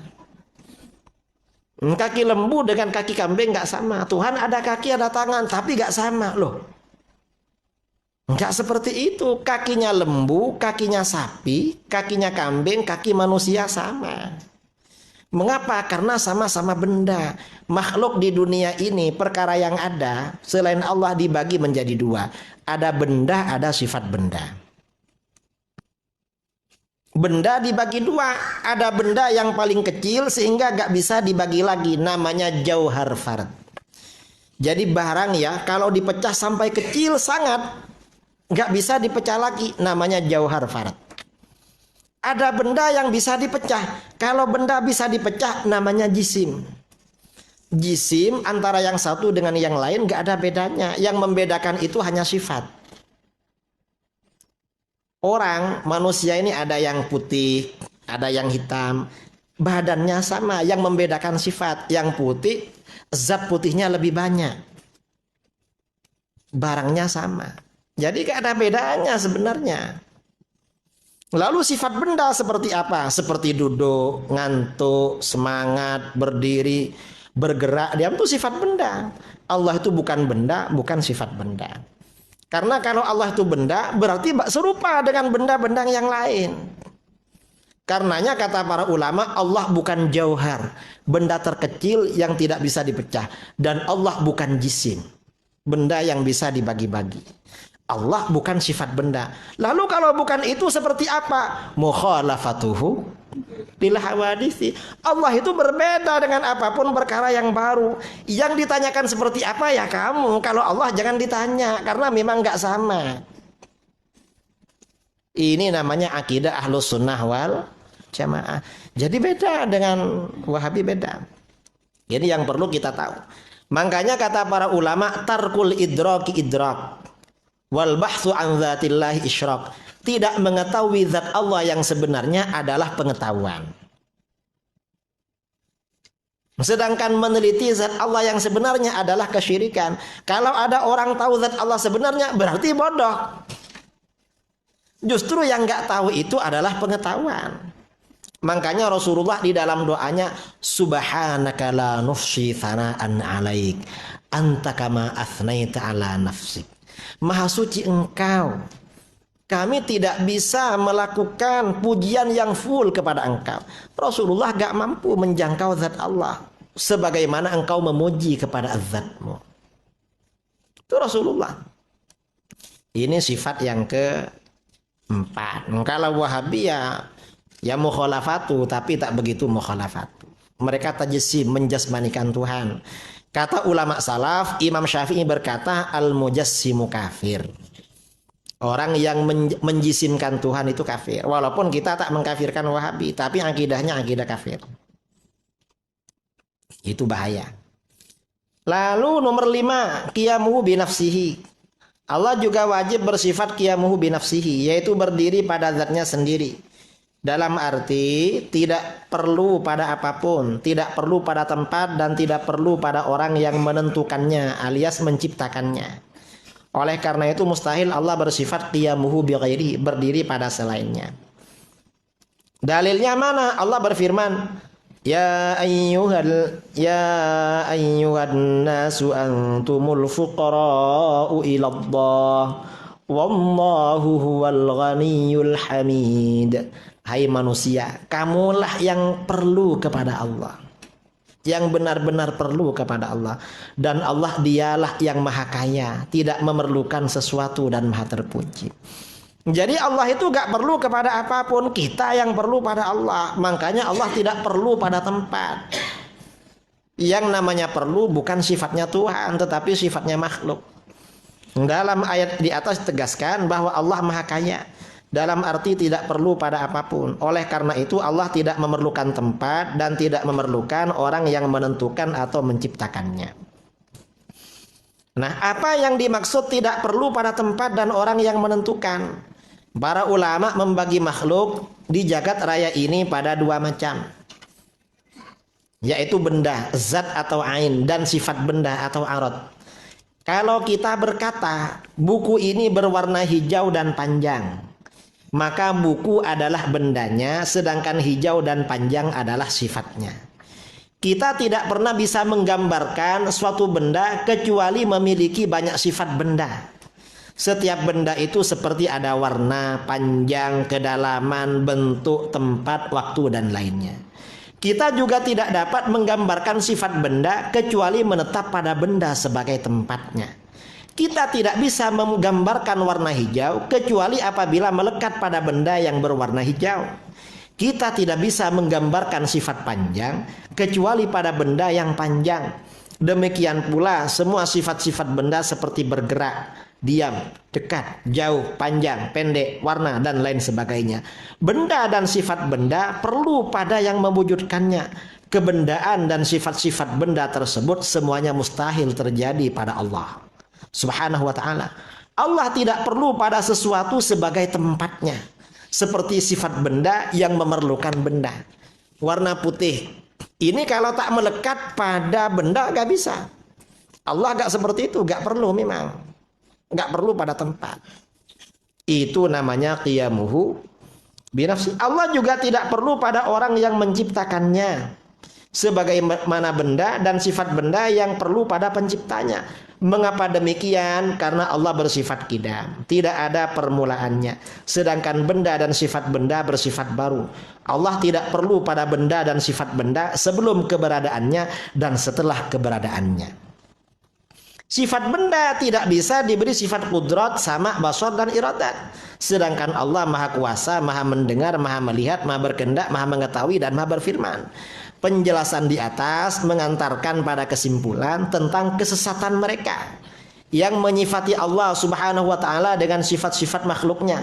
Kaki lembu dengan kaki kambing gak sama. Tuhan ada kaki ada tangan tapi gak sama loh. Gak seperti itu. Kakinya lembu, kakinya sapi, kakinya kambing, kaki manusia sama. Mengapa? Karena sama-sama benda. Makhluk di dunia ini, perkara yang ada selain Allah dibagi menjadi dua. Ada benda, ada sifat benda. Benda dibagi dua. Ada benda yang paling kecil sehingga gak bisa dibagi lagi, namanya jauhar fard. Jadi barang ya kalau dipecah sampai kecil sangat gak bisa dipecah lagi, namanya jauhar fard. Ada benda yang bisa dipecah. Kalau benda bisa dipecah namanya jisim. Jisim antara yang satu dengan yang lain gak ada bedanya. Yang membedakan itu hanya sifat. Orang, manusia ini ada yang putih, ada yang hitam. badannya sama, yang membedakan sifat. Yang putih, zat putihnya lebih banyak, barangnya sama. Jadi gak ada bedanya sebenarnya. Lalu sifat benda seperti apa? Seperti duduk, ngantuk, semangat, berdiri, bergerak, diam itu sifat benda. Allah itu bukan benda, bukan sifat benda. Karena kalau Allah itu benda, berarti serupa dengan benda-benda yang lain. Karenanya kata para ulama, Allah bukan jauhar, benda terkecil yang tidak bisa dipecah. Dan Allah bukan jisim, benda yang bisa dibagi-bagi. Allah bukan sifat benda. Lalu kalau bukan itu seperti apa? Mukhalafatuhu lil hawadisi. Allah itu berbeda dengan apapun perkara yang baru. Yang ditanyakan seperti apa ya kamu. Kalau Allah jangan ditanya, karena memang nggak sama. Ini namanya akidah Ahlus Sunnah wal Jamaah. Jadi beda dengan Wahabi, beda. Ini yang perlu kita tahu. Makanya kata para ulama, tarkul idraki idrak, wal bahtsu an dzatillahi isyrak. Tidak mengetahui zat Allah yang sebenarnya adalah pengetahuan. Sedangkan meneliti zat Allah yang sebenarnya adalah kesyirikan. Kalau ada orang tahu zat Allah sebenarnya, berarti bodoh. Justru yang nggak tahu itu adalah pengetahuan. Makanya Rasulullah di dalam doanya, subhanaka la nufsi thana'an 'alaik anta kama athnaita 'ala nafsik. Maha suci engkau, kami tidak bisa melakukan pujian yang full kepada engkau. Rasulullah gak mampu menjangkau zat Allah sebagaimana engkau memuji kepada zatmu. Itu Rasulullah. Ini sifat yang keempat. Kalau Wahabi ya mukhalafatu, tapi tak begitu mukhalafatu. Mereka tajsim, menjasmanikan Tuhan. Kata ulama salaf, Imam Syafi'i berkata, al-mujassimu kafir. Orang yang menjisimkan Tuhan itu kafir. Walaupun kita tak mengkafirkan Wahabi, tapi akidahnya akidah kafir. Itu bahaya. Lalu nomor 5, qiyamuhu binafsihi. Allah juga wajib bersifat qiyamuhu binafsihi, yaitu berdiri pada zatnya sendiri. Dalam arti tidak perlu pada apapun, tidak perlu pada tempat, dan tidak perlu pada orang yang menentukannya alias menciptakannya. Oleh karena itu mustahil Allah bersifat qiyamuhu bi ghairi, berdiri pada selainnya. Dalilnya mana? Allah berfirman, Ya ayyuhan nasu antumul fuqara'u ilallah wallahu huwal ghaniyyul hamid. Hai manusia, kamulah yang perlu kepada Allah, yang benar-benar perlu kepada Allah. Dan Allah dialah yang maha kaya, tidak memerlukan sesuatu dan maha terpuji. Jadi Allah itu gak perlu kepada apapun, kita yang perlu pada Allah. Makanya Allah tidak perlu pada tempat. Yang namanya perlu bukan sifatnya Tuhan, tetapi sifatnya makhluk. Dalam ayat di atas tegaskan bahwa Allah maha kaya, dalam arti tidak perlu pada apapun. Oleh karena itu Allah tidak memerlukan tempat dan tidak memerlukan orang yang menentukan atau menciptakannya. Nah, apa yang dimaksud tidak perlu pada tempat dan orang yang menentukan? Para ulama membagi makhluk di jagat raya ini pada dua macam, yaitu benda, zat atau ain, dan sifat benda atau arad. Kalau kita berkata buku ini berwarna hijau dan panjang, maka buku adalah bendanya, sedangkan hijau dan panjang adalah sifatnya. Kita tidak pernah bisa menggambarkan suatu benda kecuali memiliki banyak sifat benda. Setiap benda itu seperti ada warna, panjang, kedalaman, bentuk, tempat, waktu, dan lainnya. Kita juga tidak dapat menggambarkan sifat benda kecuali menetap pada benda sebagai tempatnya. Kita tidak bisa menggambarkan warna hijau kecuali apabila melekat pada benda yang berwarna hijau. Kita tidak bisa menggambarkan sifat panjang kecuali pada benda yang panjang. Demikian pula semua sifat-sifat benda seperti bergerak, diam, dekat, jauh, panjang, pendek, warna, dan lain sebagainya. Benda dan sifat benda perlu pada yang mewujudkannya. Kebendaan dan sifat-sifat benda tersebut semuanya mustahil terjadi pada Allah Subhanahu wa ta'ala. Allah tidak perlu pada sesuatu sebagai tempatnya, seperti sifat benda yang memerlukan benda. warna putih. Ini kalau tak melekat pada benda gak bisa. Allah gak seperti itu, gak perlu memang. Gak perlu pada tempat. Itu namanya qiyamuhu binafsi. Allah juga tidak perlu pada orang yang menciptakannya. Sebagaimana benda dan sifat benda yang perlu pada penciptanya. Mengapa demikian? Karena Allah bersifat qidam, tidak ada permulaannya. Sedangkan benda dan sifat benda bersifat baru. Allah tidak perlu pada benda dan sifat benda sebelum keberadaannya dan setelah keberadaannya. Sifat benda tidak bisa diberi sifat qudrat, sama, basar, dan iradat. Sedangkan Allah maha kuasa, maha mendengar, maha melihat, maha berkehendak, maha mengetahui, dan maha berfirman. Penjelasan di atas mengantarkan pada kesimpulan tentang kesesatan mereka yang menyifati Allah subhanahu wa ta'ala dengan sifat-sifat makhluknya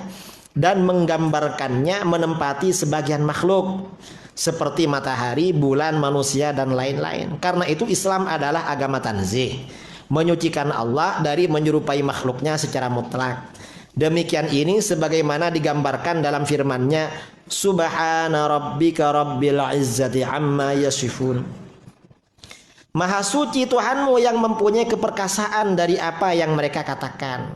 dan menggambarkannya menempati sebagian makhluk seperti matahari, bulan, manusia, dan lain-lain. Karena itu Islam adalah agama tanzih, menyucikan Allah dari menyerupai makhluknya secara mutlak. Demikian ini sebagaimana digambarkan dalam firman-Nya, Subhana rabbika rabbil izzati amma yasifun. Maha suci Tuhanmu yang mempunyai keperkasaan dari apa yang mereka katakan.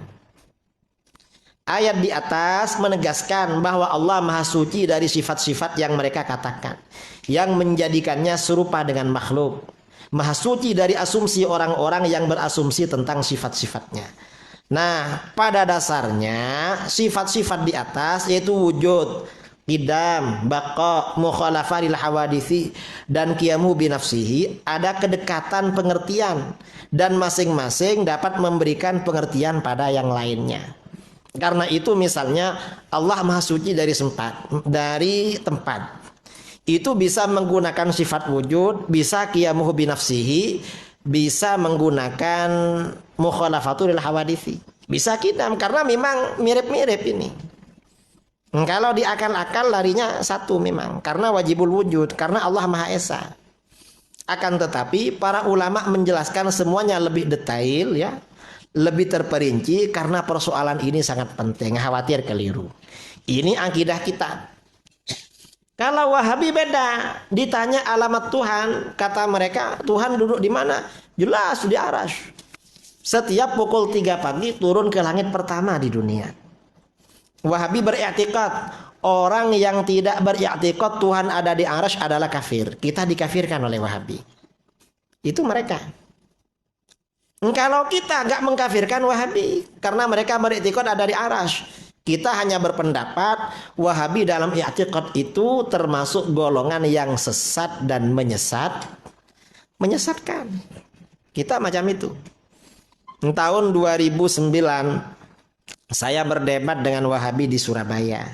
Ayat di atas menegaskan bahwa Allah maha suci dari sifat-sifat yang mereka katakan, yang menjadikannya serupa dengan makhluk. Maha suci dari asumsi orang-orang yang berasumsi tentang sifat-sifatnya. Nah, pada dasarnya sifat-sifat di atas yaitu wujud, qidam, baqa, mukhalafah lil hawaditsi, dan qiyamu binafsihi ada kedekatan pengertian dan masing-masing dapat memberikan pengertian pada yang lainnya. Karena itu misalnya Allah maha suci dari tempat. Itu bisa menggunakan sifat wujud, bisa qiyamuhu binafsihi, bisa menggunakan mukhalafatul hawaditsi, bisa qidam, karena memang mirip-mirip ini. Kalau di akal-akal larinya satu memang, karena wajibul wujud, karena Allah Maha Esa. Akan tetapi para ulama menjelaskan semuanya lebih detail ya, lebih terperinci karena persoalan ini sangat penting, khawatir keliru. Ini akidah kita. Kalau Wahabi beda, ditanya alamat Tuhan, kata mereka Tuhan duduk di mana? Jelas di arsy. Setiap pukul 3 pagi turun ke langit pertama di dunia. Wahabi beriktikad orang yang tidak beriktikad Tuhan ada di arsy adalah kafir. Kita dikafirkan oleh Wahabi. Itu mereka. Kalau kita nggak mengkafirkan Wahabi karena mereka beriktikad ada di arsy. Kita hanya berpendapat Wahabi dalam i'tiqad itu termasuk golongan yang sesat dan menyesatkan. Kita macam itu. Tahun 2009 saya berdebat dengan Wahabi di Surabaya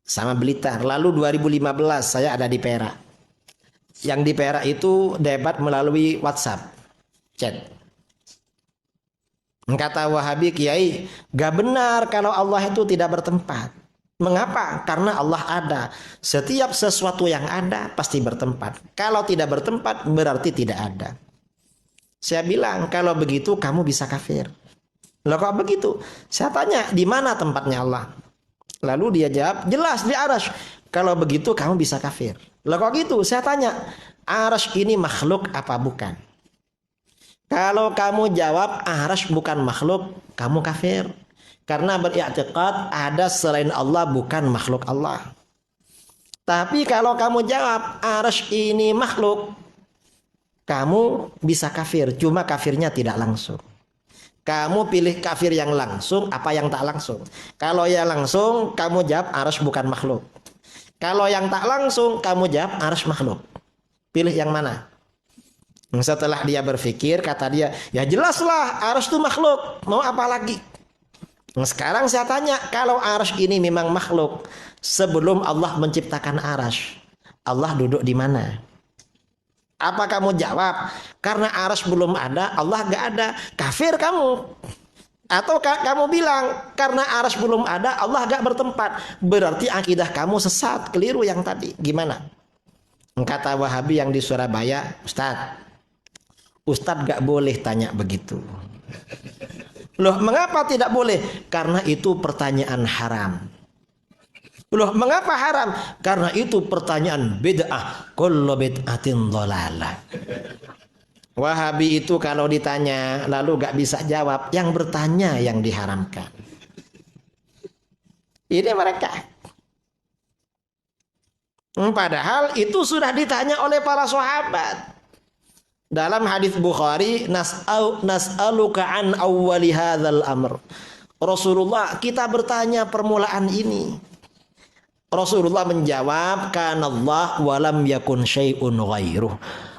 sama Blitar. Lalu 2015 saya ada di Perak. Yang di Perak itu debat melalui WhatsApp, chat. Kata Wahabi, Kiai, gak benar kalau Allah itu tidak bertempat. Mengapa? Karena Allah ada. Setiap sesuatu yang ada pasti bertempat. Kalau tidak bertempat berarti tidak ada. Saya bilang, kalau begitu kamu bisa kafir. Loh kok begitu? Saya tanya, di mana tempatnya Allah? Lalu dia jawab, jelas di arsy. Kalau begitu kamu bisa kafir. Loh kok gitu? Saya tanya, arsy ini makhluk apa bukan? Kalau kamu jawab arsy bukan makhluk, kamu kafir. Karena beriktikad ada selain Allah bukan makhluk Allah. Tapi kalau kamu jawab arsy ini makhluk, kamu bisa kafir. Cuma kafirnya tidak langsung. Kamu pilih kafir yang langsung apa yang tak langsung. Kalau yang langsung kamu jawab arsy bukan makhluk. Kalau yang tak langsung kamu jawab arsy makhluk. Pilih yang mana? Setelah dia berpikir, kata dia, ya jelaslah arsy itu makhluk, mau apa lagi? Sekarang saya tanya, kalau arsy ini memang makhluk, sebelum Allah menciptakan arsy, Allah duduk di mana? Apa kamu jawab, karena arsy belum ada, Allah gak ada, kafir kamu? Atau kamu bilang, karena arsy belum ada, Allah gak bertempat, berarti akidah kamu sesat, keliru yang tadi, gimana? Kata Wahabi yang di Surabaya, Ustadz gak boleh tanya begitu. Loh, mengapa tidak boleh? Karena itu pertanyaan haram. Loh, mengapa haram? Karena itu pertanyaan bid'ah. Kullu bid'atin dhalalah. Wahabi itu kalau ditanya lalu gak bisa jawab, yang bertanya yang diharamkan. Ini mereka. Padahal itu sudah ditanya oleh para sahabat. Dalam hadis Bukhari, nas'aluka an awwali hadzal amr. Rasulullah, kita bertanya permulaan ini. Rasulullah menjawab, kanallah walam yakun syai'un ghairuh.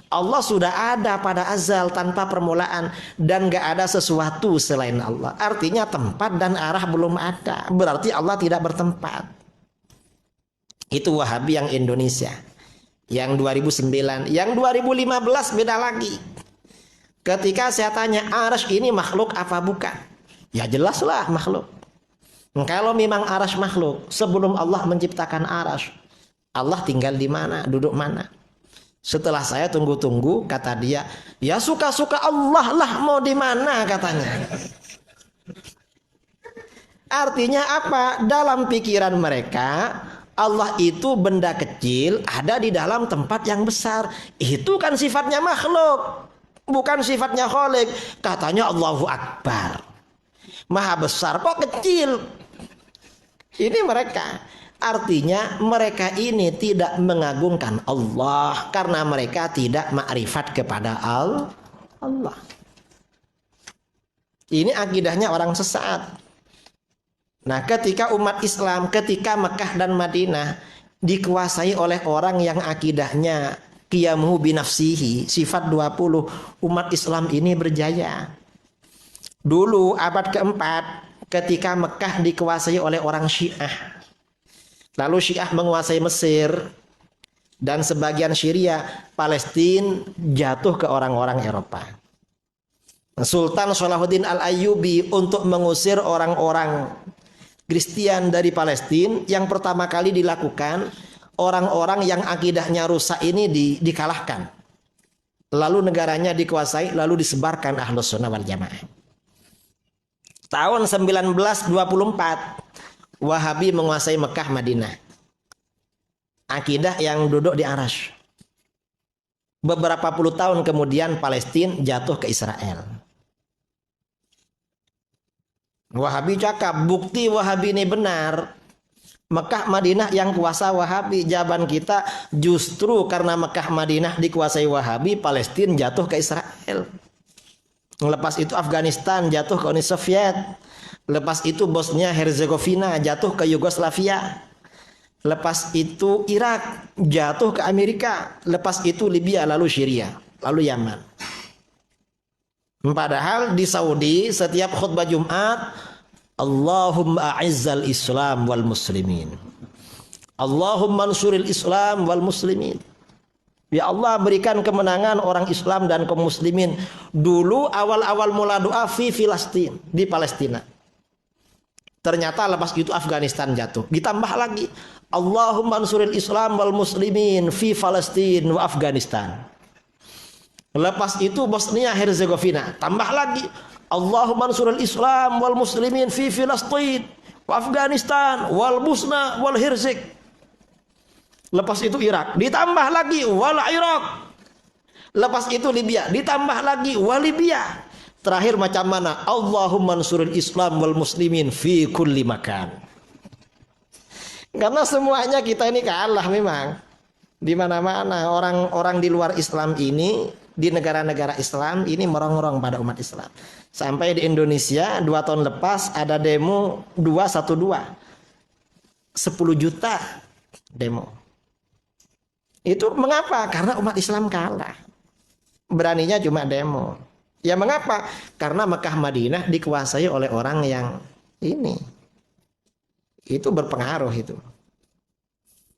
Allah sudah ada pada azal tanpa permulaan dan gak ada sesuatu selain Allah. Artinya tempat dan arah belum ada. Berarti Allah tidak bertempat. Itu Wahabi yang Indonesia. Yang 2009, yang 2015 beda lagi. Ketika saya tanya, arasy ini makhluk apa bukan? Ya jelaslah makhluk. Kalau memang arasy makhluk, sebelum Allah menciptakan arasy, Allah tinggal di mana, duduk mana? Setelah saya tunggu-tunggu, kata dia, ya suka-suka Allah lah mau di mana katanya. Artinya apa? Dalam pikiran mereka, Allah itu benda kecil ada di dalam tempat yang besar. Itu kan sifatnya makhluk, bukan sifatnya khalik. Katanya Allahu Akbar, Maha besar kok kecil. Ini mereka. Artinya mereka ini tidak mengagungkan Allah karena mereka tidak makrifat kepada Allah. Ini akidahnya orang sesat. Nah, ketika umat Islam, ketika Mekah dan Madinah dikuasai oleh orang yang akidahnya qiyamuhu binafsihi, sifat 20, umat Islam ini berjaya. Dulu abad keempat, ketika Mekah dikuasai oleh orang Syiah, lalu Syiah menguasai Mesir dan sebagian Syria, Palestina jatuh ke orang-orang Eropa. Sultan Salahuddin Al-Ayyubi untuk mengusir orang-orang Kristen dari Palestina, yang pertama kali dilakukan, orang-orang yang akidahnya rusak ini dikalahkan. Lalu negaranya dikuasai, lalu disebarkan Ahlus Sunnah wal Jamaah. Tahun 1924, Wahabi menguasai Mekah Madinah. Akidah yang duduk di arasy. Beberapa puluh tahun kemudian Palestina jatuh ke Israel. Wahabi cakap, bukti Wahabi ini benar. Mekah Madinah yang kuasa Wahabi. Jawaban kita, justru karena Mekah Madinah dikuasai Wahabi, Palestina jatuh ke Israel. Lepas itu Afghanistan jatuh ke Uni Soviet. Lepas itu Bosnia Herzegovina jatuh ke Yugoslavia. Lepas itu Irak jatuh ke Amerika. Lepas itu Libya, lalu Syria, lalu Yaman. Padahal di Saudi setiap khutbah Jumat, Allahumma a'izzal Islam wal muslimin, Allahumma ansuril Islam wal muslimin. Ya Allah, berikan kemenangan orang Islam dan kaum muslimin. Dulu awal-awal mula doa fi Filastin, di Palestina. Ternyata lepas itu Afghanistan jatuh. Ditambah lagi, Allahumma ansuril Islam wal muslimin fi Palestina wa Afghanistan. Lepas itu Bosnia Herzegovina. Tambah lagi, Allahumma ansuril Islam wal muslimin fi Filastin wa Afghanistan wal Bosna wal Herzeg. Lepas itu Irak, ditambah lagi wal Irak. Lepas itu Libya, ditambah lagi wal Libya. Terakhir macam mana? Allahumma ansuril Islam wal muslimin fi kulli makan. Karena semuanya kita ini kalah memang. Di mana-mana orang-orang di luar Islam ini, di negara-negara Islam ini merongrong pada umat Islam. Sampai di Indonesia 2 tahun lepas ada demo 212. 10 juta demo. Itu mengapa? Karena umat Islam kalah. Beraninya cuma demo. Ya mengapa? Karena Mekah Madinah dikuasai oleh orang yang ini. Itu berpengaruh itu.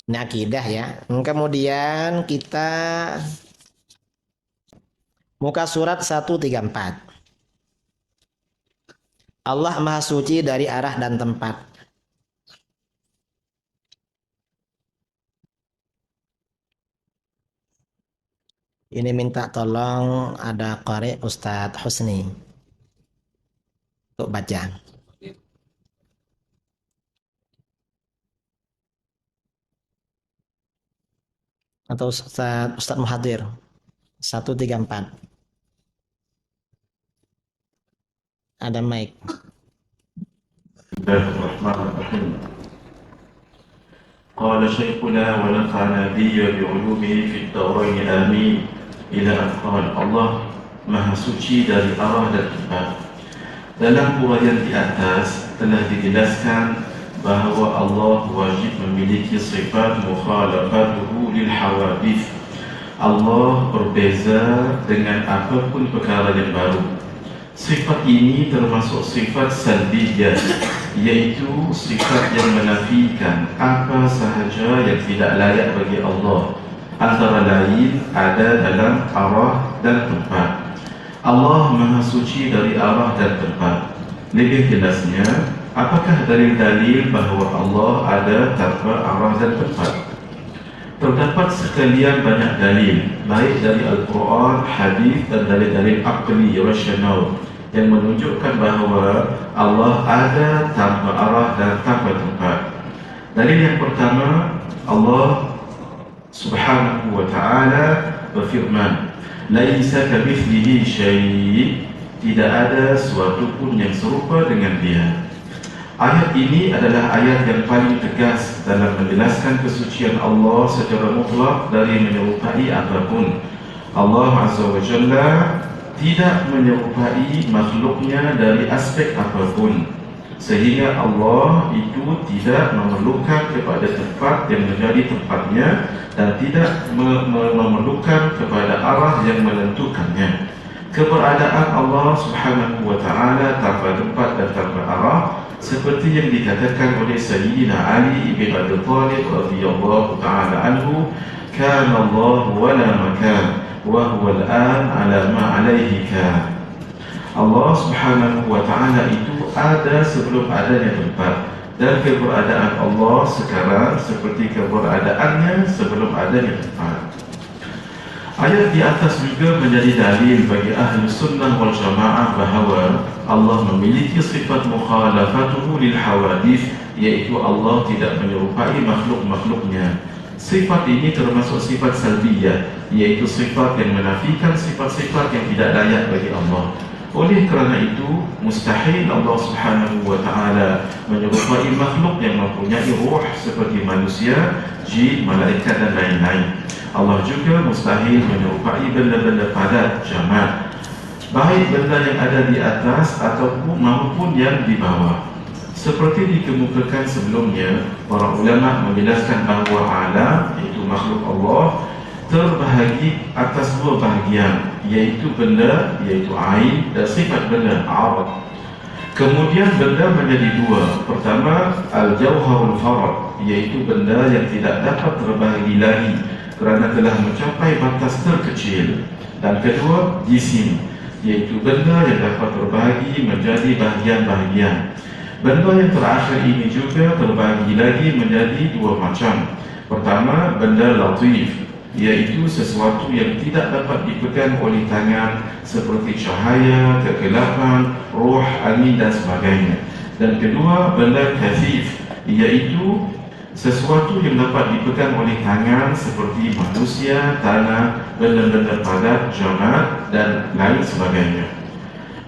Ini akidah ya. Kemudian kita muka surat 134. Allah Maha Suci dari arah dan tempat. Ini minta tolong ada qari Ustadz Husni untuk baca. atau Ustaz Muhadir 134. Ada mic. Bismillahirrahmanirrahim. Qala syekhuna wa nafa'ana bihi bi'ulumihi fid dharain amin. Ila an qala Allah Maha Suci dari arah dan tempat. Dalam uraian di atas telah dijelaskan bahawa Allah wajib memiliki sifat mukhalafatuhu lil hawadith. Allah berbeza dengan apapun perkara yang baru. Sifat ini termasuk sifat salbiyah, yaitu sifat yang menafikan apa sahaja yang tidak layak bagi Allah, antara lain ada dalam arah dan tempat. Allah Maha Suci dari arah dan tempat. Lebih jelasnya, apakah dalil-dalil bahawa Allah ada tanpa arah dan tempat? Terdapat sekalian banyak dalil, baik dari Al-Quran, hadis dan dalil-dalil aqli, rasional, yang menunjukkan bahawa Allah ada tanpa arah dan tanpa tempat. Dalil yang pertama, Allah Subhanahu wa ta'ala berfirman, "Laisa kamitslihi syai'," tidak ada suatu pun yang serupa dengan Dia. Ayat ini adalah ayat yang paling tegas dalam menjelaskan kesucian Allah secara mutlak dari menyerupai apapun. Allah Azza wa Jalla tidak menyerupai makhluknya dari aspek apapun, sehingga Allah itu tidak memerlukan kepada tempat yang menjadi tempatnya dan tidak memerlukan kepada arah yang menentukannya. Keberadaan Allah Subhanahu wa ta'ala tanpa tempat dan tanpa arah, seperti yang dikatakan oleh Sayyidina Ali bin Abi Thalib radhiyallahu ta'ala anhu, "Kana Allah wa la makan wa huwa al-an ala ma alayhi kan." Allah Subhanahu wa ta'ala itu ada sebelum adanya tempat, dan keberadaan Allah sekarang seperti keberadaannya sebelum adanya tempat. Ayat di atas juga menjadi dalil bagi ahli sunnah wal jamaah bahawa Allah memiliki sifat mukhalafatuhu lil hawadith, yaitu Allah tidak menyerupai makhluk-makhluknya. Sifat ini termasuk sifat salbiyah, yaitu sifat yang menafikan sifat-sifat yang tidak layak bagi Allah. Oleh kerana itu, mustahil Allah Subhanahu wa ta'ala menyerupai makhluk yang mempunyai ruh seperti manusia, jin, malaikat dan lain-lain. Allah juga mustahil menyerupai benda-benda padat, jamat, baik benda yang ada di atas ataupun maupun yang di bawah. Seperti dikemukakan sebelumnya, para ulama menjelaskan bahawa alam, iaitu makhluk Allah, terbahagi atas dua bahagian, iaitu benda, iaitu ain, dan sifat benda, arad. Kemudian benda menjadi dua. Pertama, al-jawharul farad, iaitu benda yang tidak dapat terbahagi lagi kerana telah mencapai batas terkecil. Dan kedua, jisim, iaitu benda yang dapat terbahagi menjadi bahagian-bahagian. Benda yang terakhir ini juga terbahagi lagi menjadi dua macam. Pertama, benda latif, iaitu sesuatu yang tidak dapat dipegang oleh tangan, seperti cahaya, kegelapan, roh, angin dan sebagainya. Dan kedua, benda kathif, iaitu sesuatu yang dapat dipegang oleh tangan, seperti manusia, tanah, benda-benda padat, jamat dan lain sebagainya.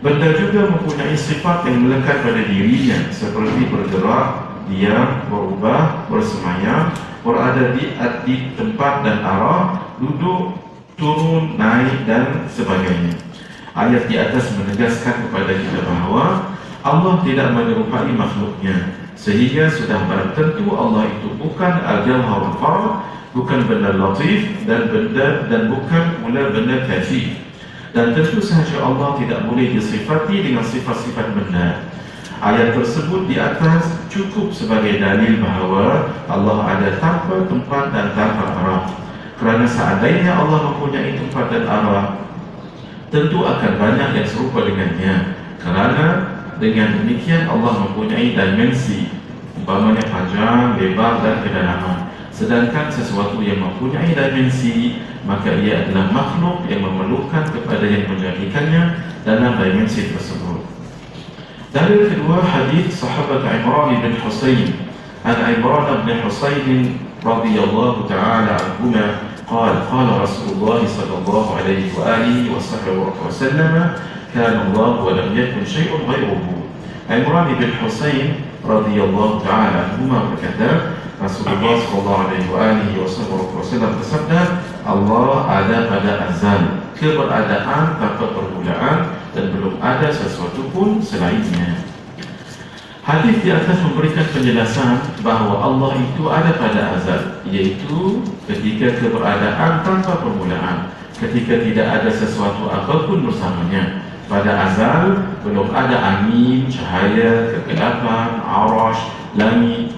Benda juga mempunyai sifat yang melekat pada dirinya, seperti bergerak, diam, berubah, bersemayam, berada di tempat dan arah, duduk, turun, naik dan sebagainya. Ayat di atas menegaskan kepada kita bahawa Allah tidak menyerupai makhluknya, sehingga sudah barang tentu Allah itu bukan al-jawharul farad, bukan benda latif dan bukan pula benda kathif. Dan tentu sahaja Allah tidak boleh disifati dengan sifat-sifat benda. Ayat tersebut di atas cukup sebagai dalil bahawa Allah ada tanpa tempat dan tanpa arah. Kerana seandainya Allah mempunyai tempat dan arah, tentu akan banyak yang serupa dengannya. Kerana dengan demikian Allah mempunyai dimensi, umpamanya panjang, lebar dan kedalaman. Sedangkan sesuatu yang mempunyai dimensi, maka ia adalah makhluk yang memerlukan kepada yang menjadikannya dalam dimensi tersebut. Dalil kedua, hadis sahabat Imran bin Husain. An Imran bin Husain radhiyallahu ta'ala anhuma قال رسول الله صلى الله عليه وآله وسلم كان الله ولم يكن شيء غيره. Imran bin Husain radhiyallahu ta'ala anhuma berkata, Rasulullah sallallahu alaihi wasallam bersabda, Allah ada pada azal, keberadaan tanpa permulaan, dan belum ada sesuatu pun selainnya. Hadis di atas memberikan penjelasan bahawa Allah itu ada pada azal, iaitu ketika keberadaan tanpa permulaan, ketika tidak ada sesuatu apapun bersamanya. Pada azal belum ada angin, cahaya, kegelapan, arash, langit,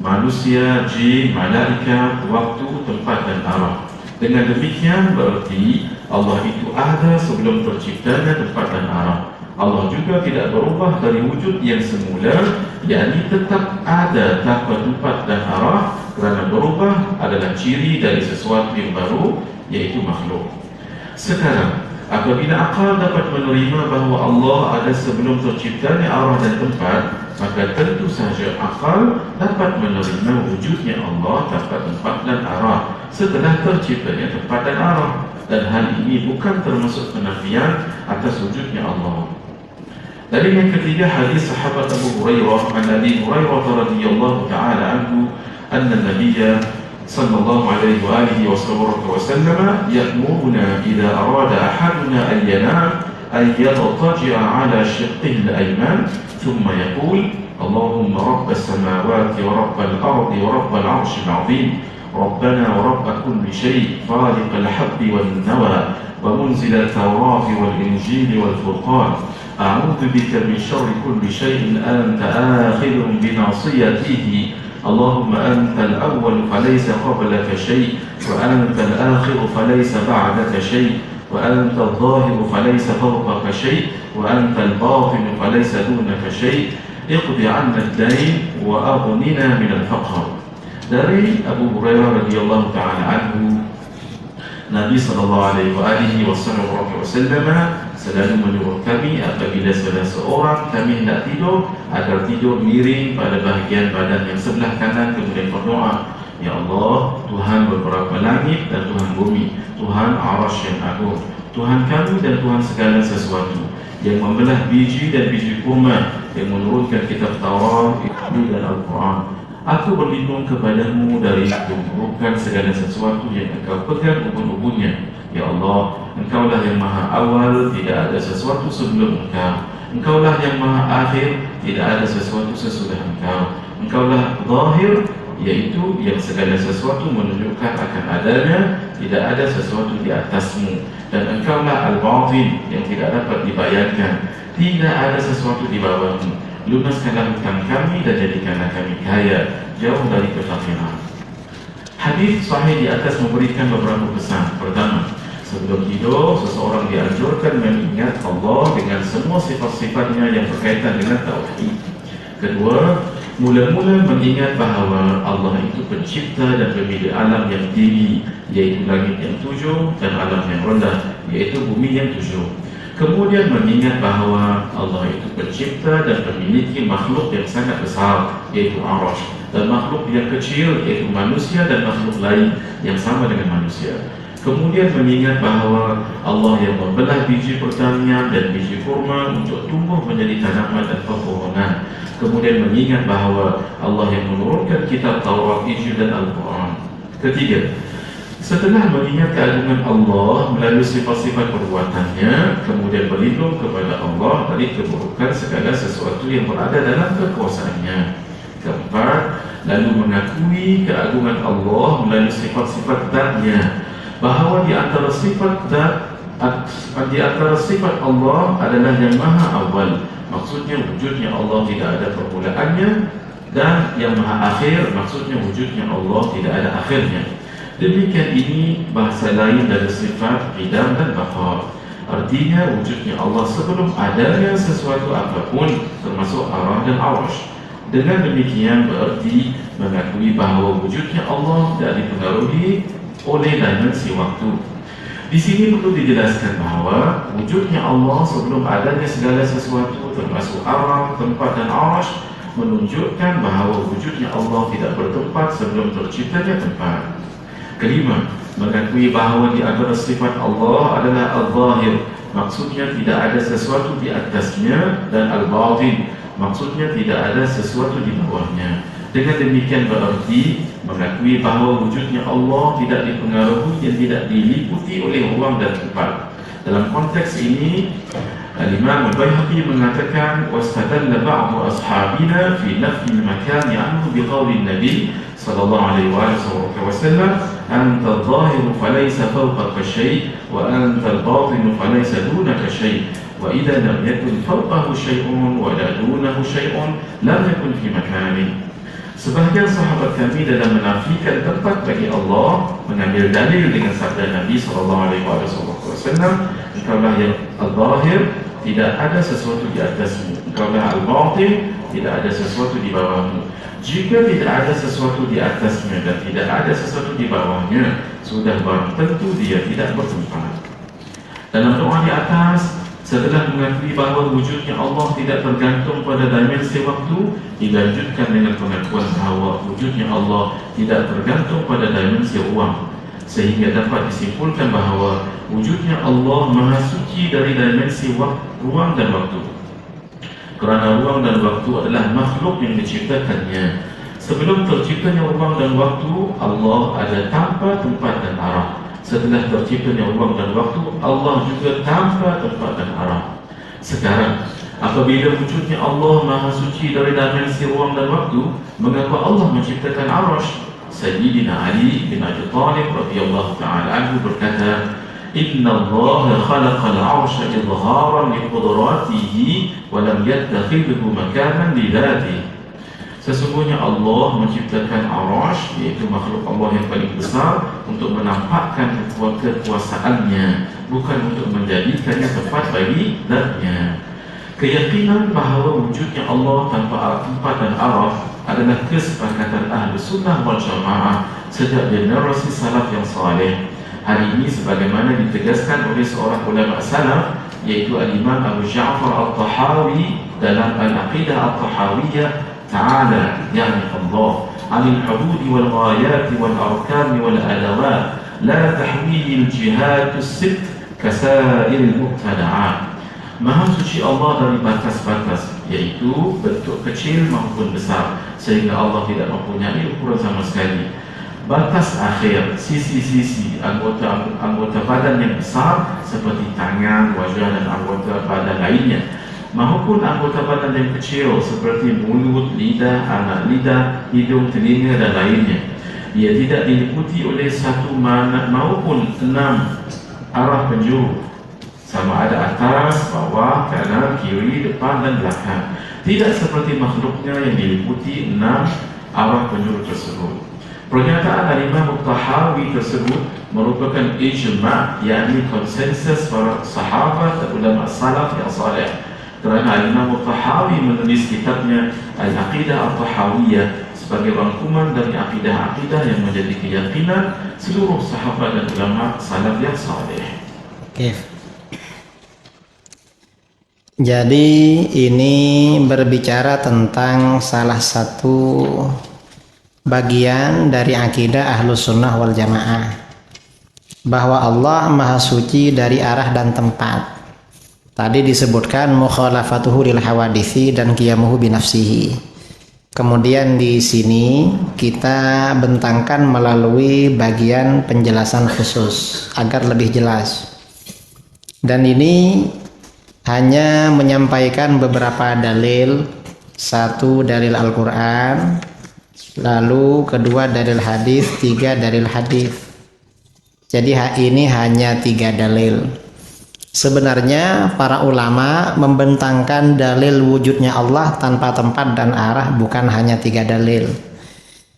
manusia, jin, malaikat, waktu, tempat dan arah. Dengan demikian berarti Allah itu ada sebelum terciptanya tempat dan arah. Allah juga tidak berubah dari wujud yang semula, yakni tetap ada tanpa tempat dan arah, kerana berubah adalah ciri dari sesuatu yang baru, yaitu makhluk. Sekarang, apabila akal dapat menerima bahawa Allah ada sebelum terciptanya arah dan tempat, maka tentu saja akal dapat menerima wujudnya Allah tanpa tempat dan arah setelah terciptanya tempat dan arah. Dan hal ini bukan termasuk penafian atas wujudnya Allah. Dari yang ketiga, hadis sahabat Abu Hurairah an Abi Hurairah radhiyallahu ta'ala anhu anna Nabiyya sallallahu alaihi wa alihi wasallam ya'muruna idza arada ahaduna an yanam ay yadtaji'a ala shiqqihi al-ayman thumma yaqul Allahumma rabbas samawati wa rabbal ardi wa rabbal 'arshil 'azim rabbana wa rabb kulli shay' faliqal habbi wan nawa wa munzilal tawrati wal injili wal furqan أعوذ بك من شر كل شيء أنت آخذ بناصيته اللهم أنت الأول فليس قبلك شيء وأنت الآخر فليس بعدك شيء وأنت الظاهر فليس فوقك شيء وأنت الباطن فليس دونك شيء اقض عنا الدين وأغننا من الفقر. Dari Abu Hurairah radhiyallahu ta'ala anhu, Nabi sallallahu alaihi wasallam selalu menyuruh kami apabila salah seorang kami hendak tidur, agar tidur miring pada bahagian badan yang sebelah kanan, kemudian berdoa, Ya Allah, Tuhan beberapa langit dan Tuhan bumi, Tuhan arash yang agung, Tuhan kami dan Tuhan segala sesuatu, yang membelah biji dan biji kurma, yang menurunkan kitab Taurat, Injil dan Al-Quran. Aku berlindung kepadamu dari keburukan segala sesuatu yang engkau pegang ubun-ubunnya. Ya Allah, Engkaulah yang maha awal, tidak ada sesuatu sebelum Engkau. Engkaulah yang maha akhir, tidak ada sesuatu sesudah Engkau. Engkaulah zahir, yaitu yang segala sesuatu menunjukkan akan adanya, tidak ada sesuatu di atasmu. Dan Engkaulah al-batin, yang tidak dapat dibayangkan, tidak ada sesuatu di bawahmu. Lunaskanlah hutang kami dan jadikanlah kami kaya, jauh dari kefakiran. Hadis sahih di atas memberikan beberapa pesan. Pertama, sebelum tidur, seseorang dianjurkan mengingat Allah dengan semua sifat-sifatnya yang berkaitan dengan tauhid. Kedua, mula-mula mengingat bahawa Allah itu pencipta dan pemilik alam yang tinggi, yaitu langit yang 7 dan alam yang rendah, yaitu bumi yang 7. Kemudian mengingat bahawa Allah itu pencipta dan memiliki makhluk yang sangat besar, yaitu arash, dan makhluk yang kecil, yaitu manusia dan makhluk lain yang sama dengan manusia. Kemudian mengingat bahawa Allah yang membelah biji pertanian dan biji kurma untuk tumbuh menjadi tanaman dan pepohonan. Kemudian mengingat bahawa Allah yang menurunkan kitab Taurat, Injil dan Al-Quran. Ketiga, setelah mengingat keagungan Allah melalui sifat-sifat perbuatannya, kemudian berlindung kepada Allah dari keburukan segala sesuatu yang berada dalam kekuasaannya. Keempat, lalu mengakui keagungan Allah melalui sifat-sifat zatnya, bahawa di antara sifat Allah adalah yang maha awal, maksudnya wujudnya Allah tidak ada permulaannya, dan yang maha akhir, maksudnya wujudnya Allah tidak ada akhirnya. Demikian ini bahasa lain dari sifat qidam dan baqa. Artinya wujudnya Allah sebelum adanya sesuatu apapun, termasuk arah dan arash. Dengan demikian berarti mengakui bahawa wujudnya Allah tidak dipengaruhi oleh dimensi waktu. Di sini perlu dijelaskan bahawa wujudnya Allah sebelum adanya segala sesuatu, termasuk arah, tempat dan arash, menunjukkan bahawa wujudnya Allah tidak bertempat sebelum terciptanya tempat. Kelima, mengakui bahawa di antara sifat Allah adalah al-zahir, maksudnya tidak ada sesuatu di atasnya, dan al-batin, maksudnya tidak ada sesuatu di bawahnya. Dengan demikian berarti mengakui bahawa wujudnya Allah tidak dipengaruhi dan tidak diliputi oleh ruang dan tempat. Dalam konteks ini, Al-Imam Al-Baihaqi mengatakan wastadalla ba'du ashabina fi nafyi al-makan anhu biqawli Nabi sallallahu alaihi wasallam anta adh-dhahiru falaysa fawqaka shay' wa anta al-batinu falaysa dunaka shay' wa idza lam yakun fawqahu shay'un wa la dunahu shay'un lam yakun fi makani. Sebahagian sahabat kami dalam menafikan tempat bagi Allah mengambil dalil dengan sabda Nabi SAW, engkaulah yang al-zahir, tidak ada sesuatu di atasmu, engkaulah al-batin, tidak ada sesuatu di bawahmu. Jika tidak ada sesuatu di atasnya dan tidak ada sesuatu di bawahnya, sudah barang tentu dia tidak bertempat. Dalam doa di atas, setelah mengakui bahawa wujudnya Allah tidak tergantung pada dimensi waktu, dilanjutkan dengan pengakuan bahawa wujudnya Allah tidak tergantung pada dimensi ruang, sehingga dapat disimpulkan bahawa wujudnya Allah maha suci dari dimensi ruang dan waktu. Kerana ruang dan waktu adalah makhluk yang diciptakannya. Sebelum terciptanya ruang dan waktu, Allah ada tanpa tempat dan arah. Setelah terciptanya ruang dan waktu, Allah juga tanpa tempat dan arah. Sekarang, apabila wujudnya Allah maha suci dari dimensi ruang dan waktu, mengapa Allah menciptakan Arasy? Sayyidina Ali bin Abi Thalib radhiyallahu ta'ala anhu berkata, Inna Allah khalaqal arsha izharan li qudratihi wa lam yattakhidhu makanan li dhatihi. Sesungguhnya Allah menciptakan Arasy, yaitu makhluk Allah yang paling besar, untuk menampakkan kekuasaannya, bukan untuk menjadikannya tempat bagi zatnya. Keyakinan bahawa wujudnya Allah tanpa tempat dan arah adalah kesepakatan Ahlus Sunnah wal Jamaah sejak generasi salaf yang saleh. Hari ini sebagaimana ditegaskan oleh seorang ulama salaf, yaitu Al-Imam Abu Ja'far At-Tahawi dalam Al-Aqidah At-Tahawiyah تعالى يعني الله عن الحدود والغايات والأركان والأدوات لا تحويه الجهات الست كسائر المبتدعات. Maha suci Allah dari batas-batas, yaitu bentuk kecil maupun besar, sehingga Allah tidak mempunyai ukuran sama sekali. Batas akhir, sisi-sisi anggota badan yang besar seperti tangan, wajah dan anggota badan lainnya, maupun anggota badan yang kecil seperti mulut, lidah, anak lidah, hidung, telinga dan lainnya. Ia tidak diliputi oleh satu maupun 6 arah penjuru, sama ada atas, bawah, kanan, kiri, depan dan belakang. Tidak seperti makhluknya yang diliputi 6 arah penjuru tersebut. Pernyataan Al-Imam At-Tahawi tersebut merupakan ijma', yakni konsensus para sahabat dan ulama salaf yang saleh. Kerana Al-Imam At-Tahawi menulis kitabnya Al-Aqidah At-Tahawiyah sebagai rangkuman dari akidah-akidah yang menjadi keyakinan seluruh sahabat dan ulama salaf yang saleh. Oke. Jadi ini berbicara tentang salah satu bagian dari akidah Ahlus Sunnah wal Jamaah, bahwa Allah maha suci dari arah dan tempat. Tadi disebutkan mukhalafatuhu lil hawadithi dan qiyamuhu binafsihi. Kemudian di sini kita bentangkan melalui bagian penjelasan khusus agar lebih jelas. Dan ini hanya menyampaikan beberapa dalil. Satu, dalil Al-Quran, lalu kedua dalil hadis, 3 dalil hadis. Jadi ini hanya 3 dalil. Sebenarnya para ulama membentangkan dalil wujudnya Allah tanpa tempat dan arah bukan hanya 3 dalil.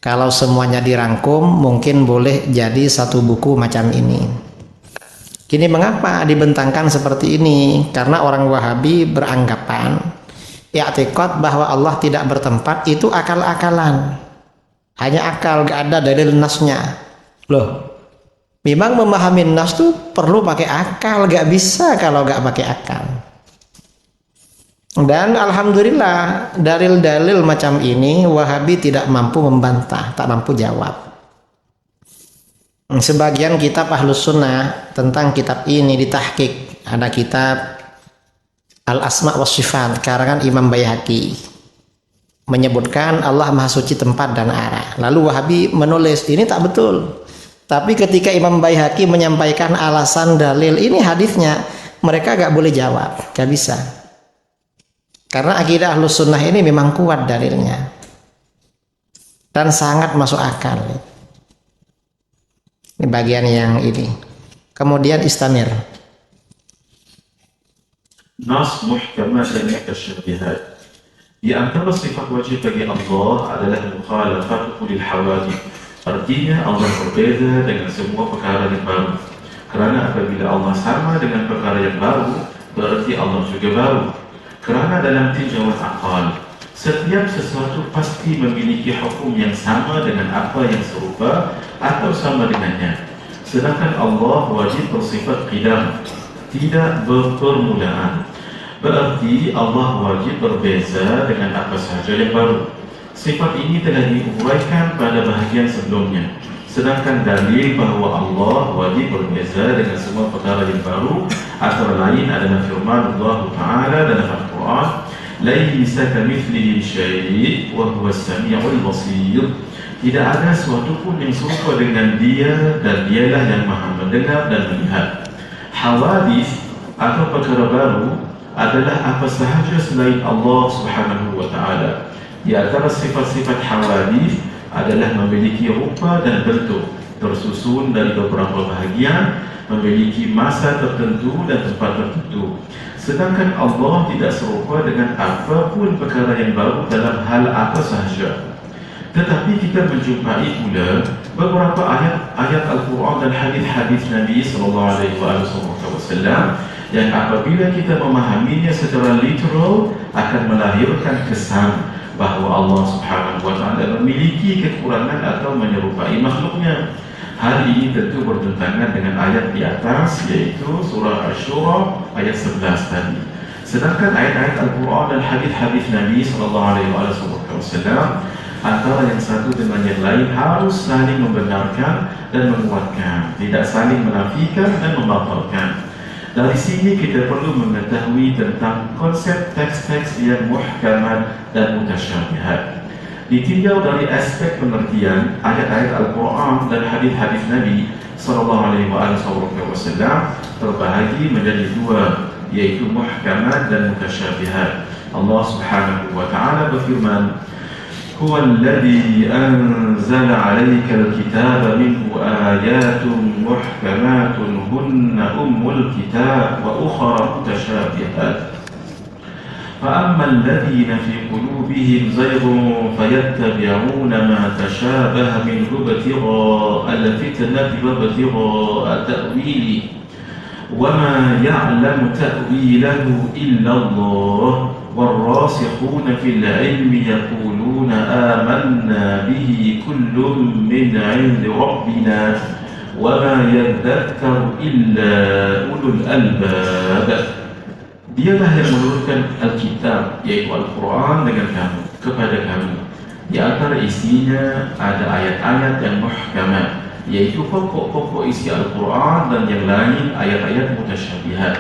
Kalau semuanya dirangkum mungkin boleh jadi satu buku macam ini. Kini mengapa dibentangkan seperti ini? Karena orang Wahabi beranggapan i'tiqad bahwa Allah tidak bertempat itu akal-akalan. Hanya akal, gak ada dalil nasnya. Loh, memang memahami nas itu perlu pakai akal, gak bisa kalau gak pakai akal. Dan alhamdulillah dalil-dalil macam ini Wahabi tidak mampu membantah, tak mampu jawab. Sebagian kitab Ahlus Sunnah tentang kitab ini ditahqiq. Ada kitab Al-Asma wa Sifat karangan Imam Baihaqi, menyebutkan Allah Maha Suci tempat dan arah. Lalu Wahabi menulis ini tak betul. Tapi ketika Imam Baihaqi menyampaikan alasan dalil ini hadisnya, mereka gak boleh jawab, gak bisa. Karena akidah Ahlus Sunnah ini memang kuat dalilnya dan sangat masuk akal. Ini bagian yang ini. Kemudian istamir. Nas muhkamat dan mutasyabihat. Di antara sifat wajib bagi Allah adalah mukhalafatuhu lil hawadith. Artinya Allah berbeza dengan semua perkara yang baru. Kerana apabila Allah sama dengan perkara yang baru, berarti Allah juga baru. Kerana dalam tinjauan akal, setiap sesuatu pasti memiliki hukum yang sama dengan apa yang serupa atau sama dengannya. Sedangkan Allah wajib bersifat qidam, tidak berpermulaan. Berarti Allah wajib berbeza dengan apa sahaja yang baru. Sifat ini telah diuraikan pada bahagian sebelumnya. Sedangkan dalil bahawa Allah wajib berbeza dengan semua perkara yang baru antara lain adalah firman Allah Ta'ala dalam Al-Quran, Laisa kamithlihi syai' wa huwas sami'ul basir. Tidak ada sesuatu pun yang serupa dengan dia dan dialah yang maha mendengar dan melihat. Hawadith atau perkara baru adalah apa sahaja selain Allah Subhanahu wa Ta'ala. Di antara sifat-sifat hawadith adalah memiliki rupa dan bentuk tersusun dari beberapa bahagian, memiliki masa tertentu dan tempat tertentu. Sedangkan Allah tidak serupa dengan apapun perkara yang baru dalam hal apa sahaja. Tetapi kita menjumpai pula beberapa ayat Al-Quran dan hadis-hadis Nabi SAW yang apabila kita memahaminya secara literal akan melahirkan kesan bahawa Allah Subhanahu wa Ta'ala memiliki kekurangan atau menyerupai makhluknya. Hal ini tentu bertentangan dengan ayat di atas, yaitu surah Asy-Syura ayat 11 tadi. Sedangkan ayat-ayat Al-Quran dan hadis-hadis Nabi SAW antara yang satu dengan yang lain harus saling membenarkan dan menguatkan, tidak saling menafikan dan membatalkan. Dari sini kita perlu mengetahui tentang konsep teks-teks yang muhkamat dan mutasyabihat. Ditinjau dari aspek pengertian ayat-ayat Al-Quran dan hadis-hadis Nabi SAW terbahagi menjadi dua, yaitu muhkamat dan mutasyabihat. Allah Subhanahu wa Ta'ala berfirman, هو الذي أنزل عليك الكتاب منه آيات محكمات هن أم الكتاب وأخرى متشابهات فأما الذين في قلوبهم زيغ فيتبعون ما تشابه منه ابتغاء الفتنة وابتغاء تأويله وما يعلم تأويله إلا الله والراسخون في العلم يقولون آمنا به كل من عند ربنا وما يذكر إلا أولو الألباب. Dialah yang menurunkan Alkitab, yaitu Al-Quran dengan kamu, kepada kamu. Di antara isinya ada ayat-ayat yang muhkamat, yaitu pokok-pokok isi Al-Quran, dan yang lain ayat-ayat mutasyabihat.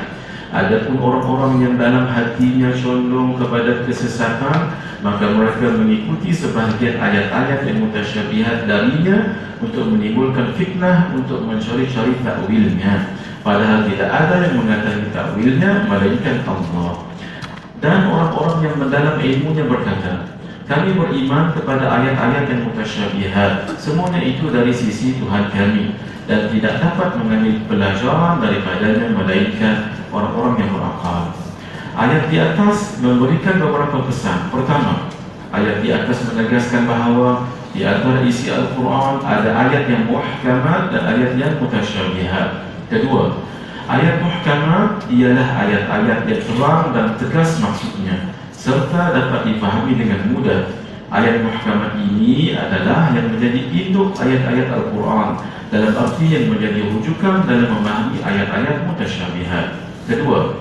Adapun orang-orang yang dalam hatinya condong kepada kesesatan, maka mereka mengikuti sebahagian ayat-ayat yang mutasyabihat darinya untuk menimbulkan fitnah, untuk mencari-cari takwilnya. Padahal tidak ada yang mengetahui takwilnya melainkan Allah. Dan orang-orang yang mendalam ilmunya berkata, kami beriman kepada ayat-ayat yang mutasyabihat, semuanya itu dari sisi Tuhan kami, dan tidak dapat mengambil pelajaran daripadanya melainkan orang-orang yang berakal. Ayat di atas memberikan beberapa pesan. Pertama, ayat di atas menegaskan bahawa di antara isi Al-Quran ada ayat yang muhkamat dan ayat yang mutasyabihat. Kedua, ayat muhkamat ialah ayat-ayat yang terang dan tegas maksudnya, serta dapat dipahami dengan mudah. Ayat muhkamat ini adalah yang menjadi induk ayat-ayat Al-Quran, dalam arti yang menjadi rujukan dalam memahami ayat-ayat mutasyabihat. Kedua,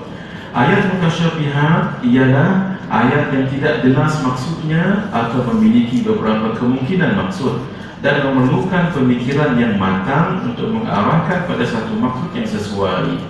ayat mutasyabihat ialah ayat yang tidak jelas maksudnya atau memiliki beberapa kemungkinan maksud dan memerlukan pemikiran yang matang untuk mengarahkan pada satu maksud yang sesuai.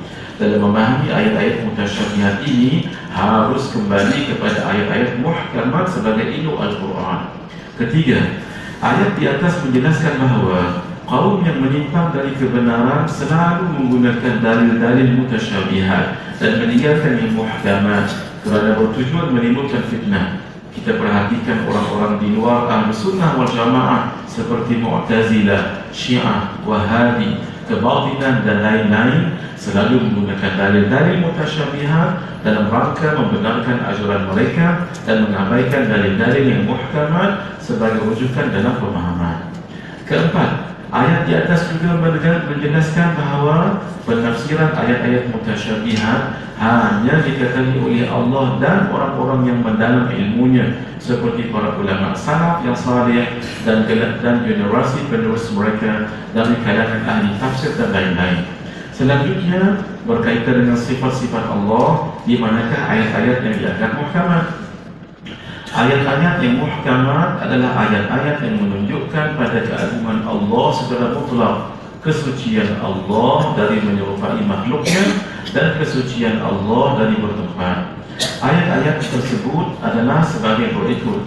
Dalam memahami ayat-ayat mutasyabihat ini harus kembali kepada ayat-ayat muhkamat sebagai induk Al-Quran. Ketiga, ayat di atas menjelaskan bahawa kaum yang menyimpang dari kebenaran selalu menggunakan dalil-dalil mutasyabihat dan meninggalkan yang muhkamat kerana bertujuan menimbulkan fitnah. Kita perhatikan orang-orang di luar Ahlus Sunnah wal Jamaah seperti Mu'tazilah, Syiah, Wahabi, Kebatinan dan lain-lain selalu menggunakan dalil-dalil mutasyabihat dalam rangka membenarkan ajaran mereka dan mengabaikan dalil-dalil yang muhkamat sebagai rujukan dalam pemahaman. Keempat, ayat di atas juga menjelaskan bahawa penafsiran ayat-ayat mutasyabihat hanya diketahui oleh Allah dan orang-orang yang mendalam ilmunya seperti para ulama salaf yang saleh dan generasi penerus mereka dari kalangan ahli tafsir dan lain-lain. Selanjutnya berkaitan dengan sifat-sifat Allah, di manakah ayat-ayat yang dianggap muhkamat. Ayat-ayat yang muhkamat adalah ayat-ayat yang menunjukkan pada keagungan Allah secara mutlak, kesucian Allah dari menyerupai makhluknya dan kesucian Allah dari bertempat. Ayat-ayat tersebut adalah sebagai berikut: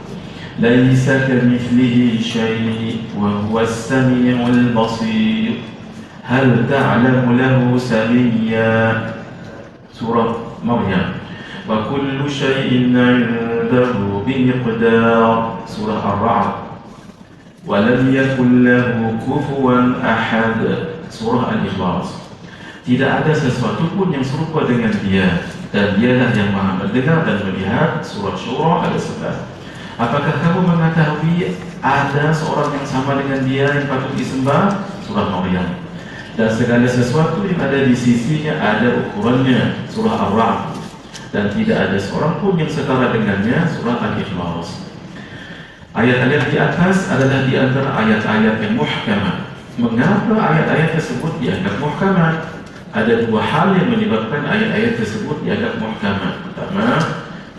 Laisa kamitslihi syai' wa huwas sami'ul basir. Hal ta'lamu lahu samiyya. Surah Maryam. Wa kullu syai'in 'indahu bimiqdar. Surah Ar-Ra'd. Wa lam yakul lahu kufuwan ahad. Surah Al-Ikhlas. Tidak ada sesuatu pun yang serupa dengan dia, dan dialah yang maha mendengar dan melihat. Surah Syura ayat 11. Apakah kamu mengetahui ada seorang yang sama dengan dia yang patut disembah? Surah Maryam. Dan segala sesuatu yang ada di sisinya ada ukurannya. Surah Ar-Ra'd. Dan tidak ada seorang pun yang setara dengannya. Surah Al-Ikhlas. Ayat-ayat di atas adalah di antara ayat-ayat yang muhkamat. Mengapa ayat-ayat tersebut dianggap muhkamat? Ada dua hal yang menyebabkan ayat-ayat tersebut dianggap muhkamat. Pertama,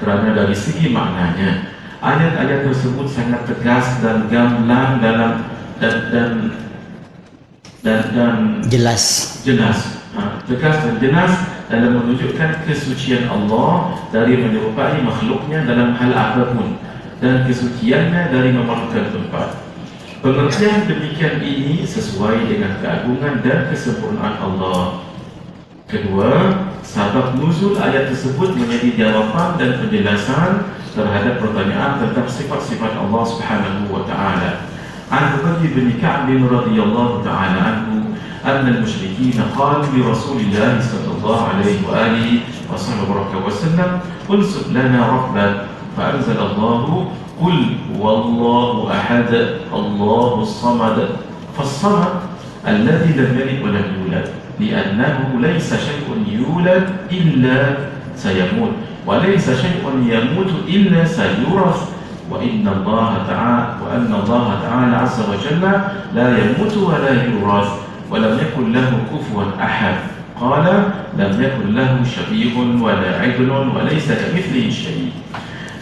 kerana dari segi maknanya, ayat-ayat tersebut sangat tegas dan gamblang dalam dan jelas. Tegas dan jelas dalam menunjukkan kesucian Allah dari menyerupai makhluknya dalam hal apapun dan kesuciannya dari memerlukan tempat. Pengertian demikian ini sesuai dengan keagungan dan kesempurnaan Allah. Kedua, sabab nuzul ayat tersebut menjadi jawapan dan penjelasan terhadap pertanyaan tentang sifat-sifat Allah Subhanahu wa taala. An Ubay bin Ka'b radhiyallahu taala anhu anna al-musyrikin qalu li Rasulillah sallallahu alaihi wa alihi wa sallam unsub lana rabbak fa anzala Allah qul huwallahu ahad Allahu samad fas-samad alladhi lam yalid wa lam yulad لأنه ليس شيء يولد إلا سيموت وليس شيء يموت إلا سيورث وأن الله تعالى عز وجل لا يموت ولا يورث ولم يكن له كفوا أحد قال لم يكن له شبيه ولا عدل وليس كمثله شيء.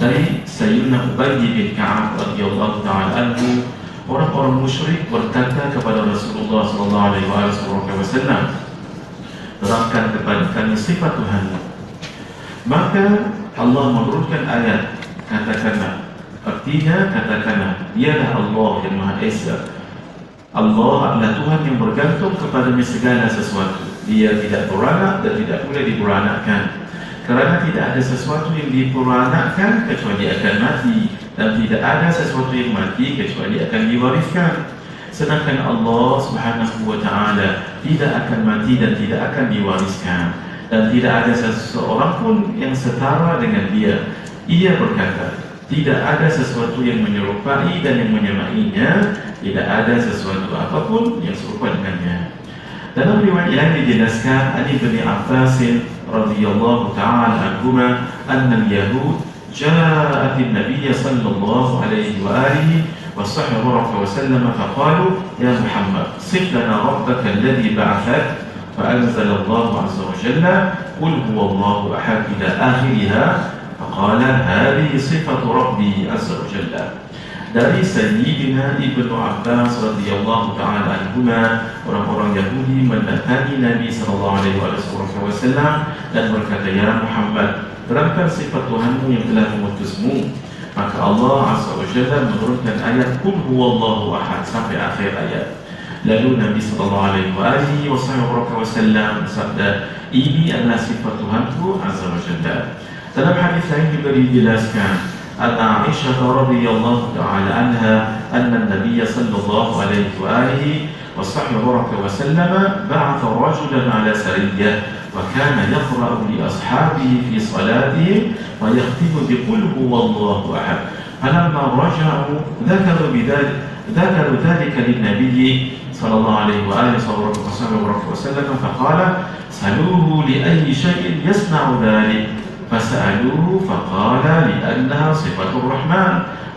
Dari Sayyidina Ubay bin Ka'ab radhiyallahu ta'ala anhu, orang-orang musyrik berkata kepada Rasulullah sallallahu alaihi wasallam, terangkan kepada kami sifat Tuhan. Maka Allah menurunkan ayat, katakanlah, artinya katakanlah, dialah Allah yang Maha Esa. Allah adalah Tuhan yang bergantung kepadanya segala sesuatu. Dia tidak beranak dan tidak boleh diberanakkan. Kerana tidak ada sesuatu yang diberanakkan kecuali akan mati, dan tidak ada sesuatu yang mati kecuali akan diwariskan. Sedangkan Allah Subhanahu wa ta'ala tidak akan mati dan tidak akan diwariskan, dan tidak ada seseorang pun yang setara dengan dia. Ia berkata, tidak ada sesuatu yang menyerupai dan yang menyamainya, tidak ada sesuatu apapun yang serupa dengannya. Dalam riwayat yang dijelaskan Ali bin Abbas radhiyallahu ta'ala anhuma anna al-yahud ja'at an-nabiy sallallahu alaihi wa alihi وصحبه وسلم فقالوا يا محمد صف لنا ربك الذي بعثك فأنزل الله عز وجل قل هو الله أحد إلى آخرها فقال هذه صفة ربي عز وجل. Dari Sayyidina Ibnu Abbas radhiyallahu ta'ala anhuma, orang-orang Yahudi mendatangi Nabi sallallahu alaihi wasallam dan berkata, ya Muhammad, terangkan sifat Tuhanmu yang telah mengutusmu. Maka Allah azza wa jalla menurunkan ayat Qul huwallahu ahad sampai akhir ayat. Lalu Nabi sallallahu alaihi wasallam bersabda, ini adalah sifat Tuhanku azza wa jalla. Dalam hadis lain juga dijelaskan أن عائشة رضي الله تعالى عنها أن النبي صلى الله عليه وآله وصحبه وسلم بعث رجلا على سرية وكان يقرأ لأصحابه في صلاتهم ويختم بقل هو الله أحد. فلما رجعوا ذكروا ذلك للنبي صلى الله عليه وآله وسلم فقال سألوه لأي شيء يصنع ذلك فسألوه فقال لأنها صفة الرحمن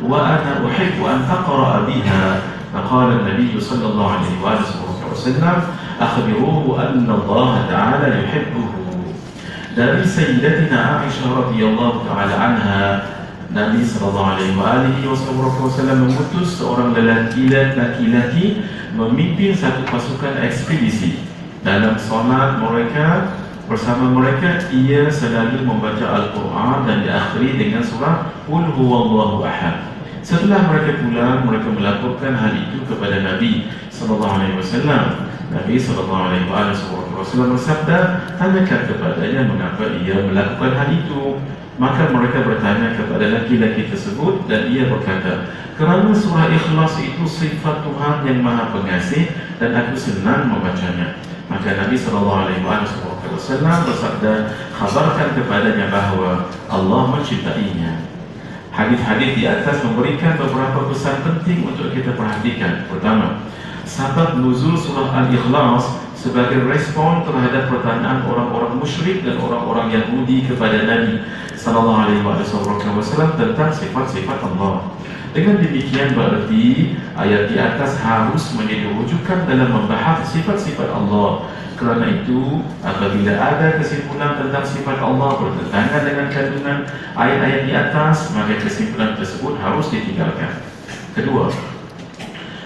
وأنا أحب أن أقرأ بها. فقال النبي صلى الله عليه وسلم أخبروه أن الله تعالى يحبه. Dari Sayyidatina Aisyah radhiyallahu ta'ala anha, Nabi sallallahu alaihi wasallam mengutus seorang lelaki memimpin satu pasukan ekspedisi. Dalam solat mereka, bersama mereka, ia selalu membaca Al-Quran dan diakhiri dengan surah Qul huwallahu ahad. Setelah mereka pulang, mereka melaporkan hal itu kepada Nabi sallallahu alaihi wasallam. Nabi sallallahu alaihi wasallam bersabda, tanyakan kepadanya mengapa ia melakukan hal itu. Maka mereka bertanya kepada laki-laki tersebut dan ia berkata, kerana surah Ikhlas itu sifat Tuhan yang Maha Pengasih dan aku senang membacanya. Maka Nabi SAW bersabda, khabarkan kepadanya bahawa Allah mencintainya. Hadis-hadis di atas memberikan beberapa pesan penting untuk kita perhatikan. Pertama, sabab nuzul surah Al-Ikhlas sebagai respon terhadap pertanyaan orang-orang musyrik dan orang-orang Yahudi kepada Nabi SAW tentang sifat-sifat Allah. Dengan demikian berarti ayat di atas harus menjadi rujukan dalam membahas sifat-sifat Allah. Kerana itu, apabila ada kesimpulan tentang sifat Allah bertentangan dengan kandungan ayat-ayat di atas, maka kesimpulan tersebut harus ditinggalkan. Kedua,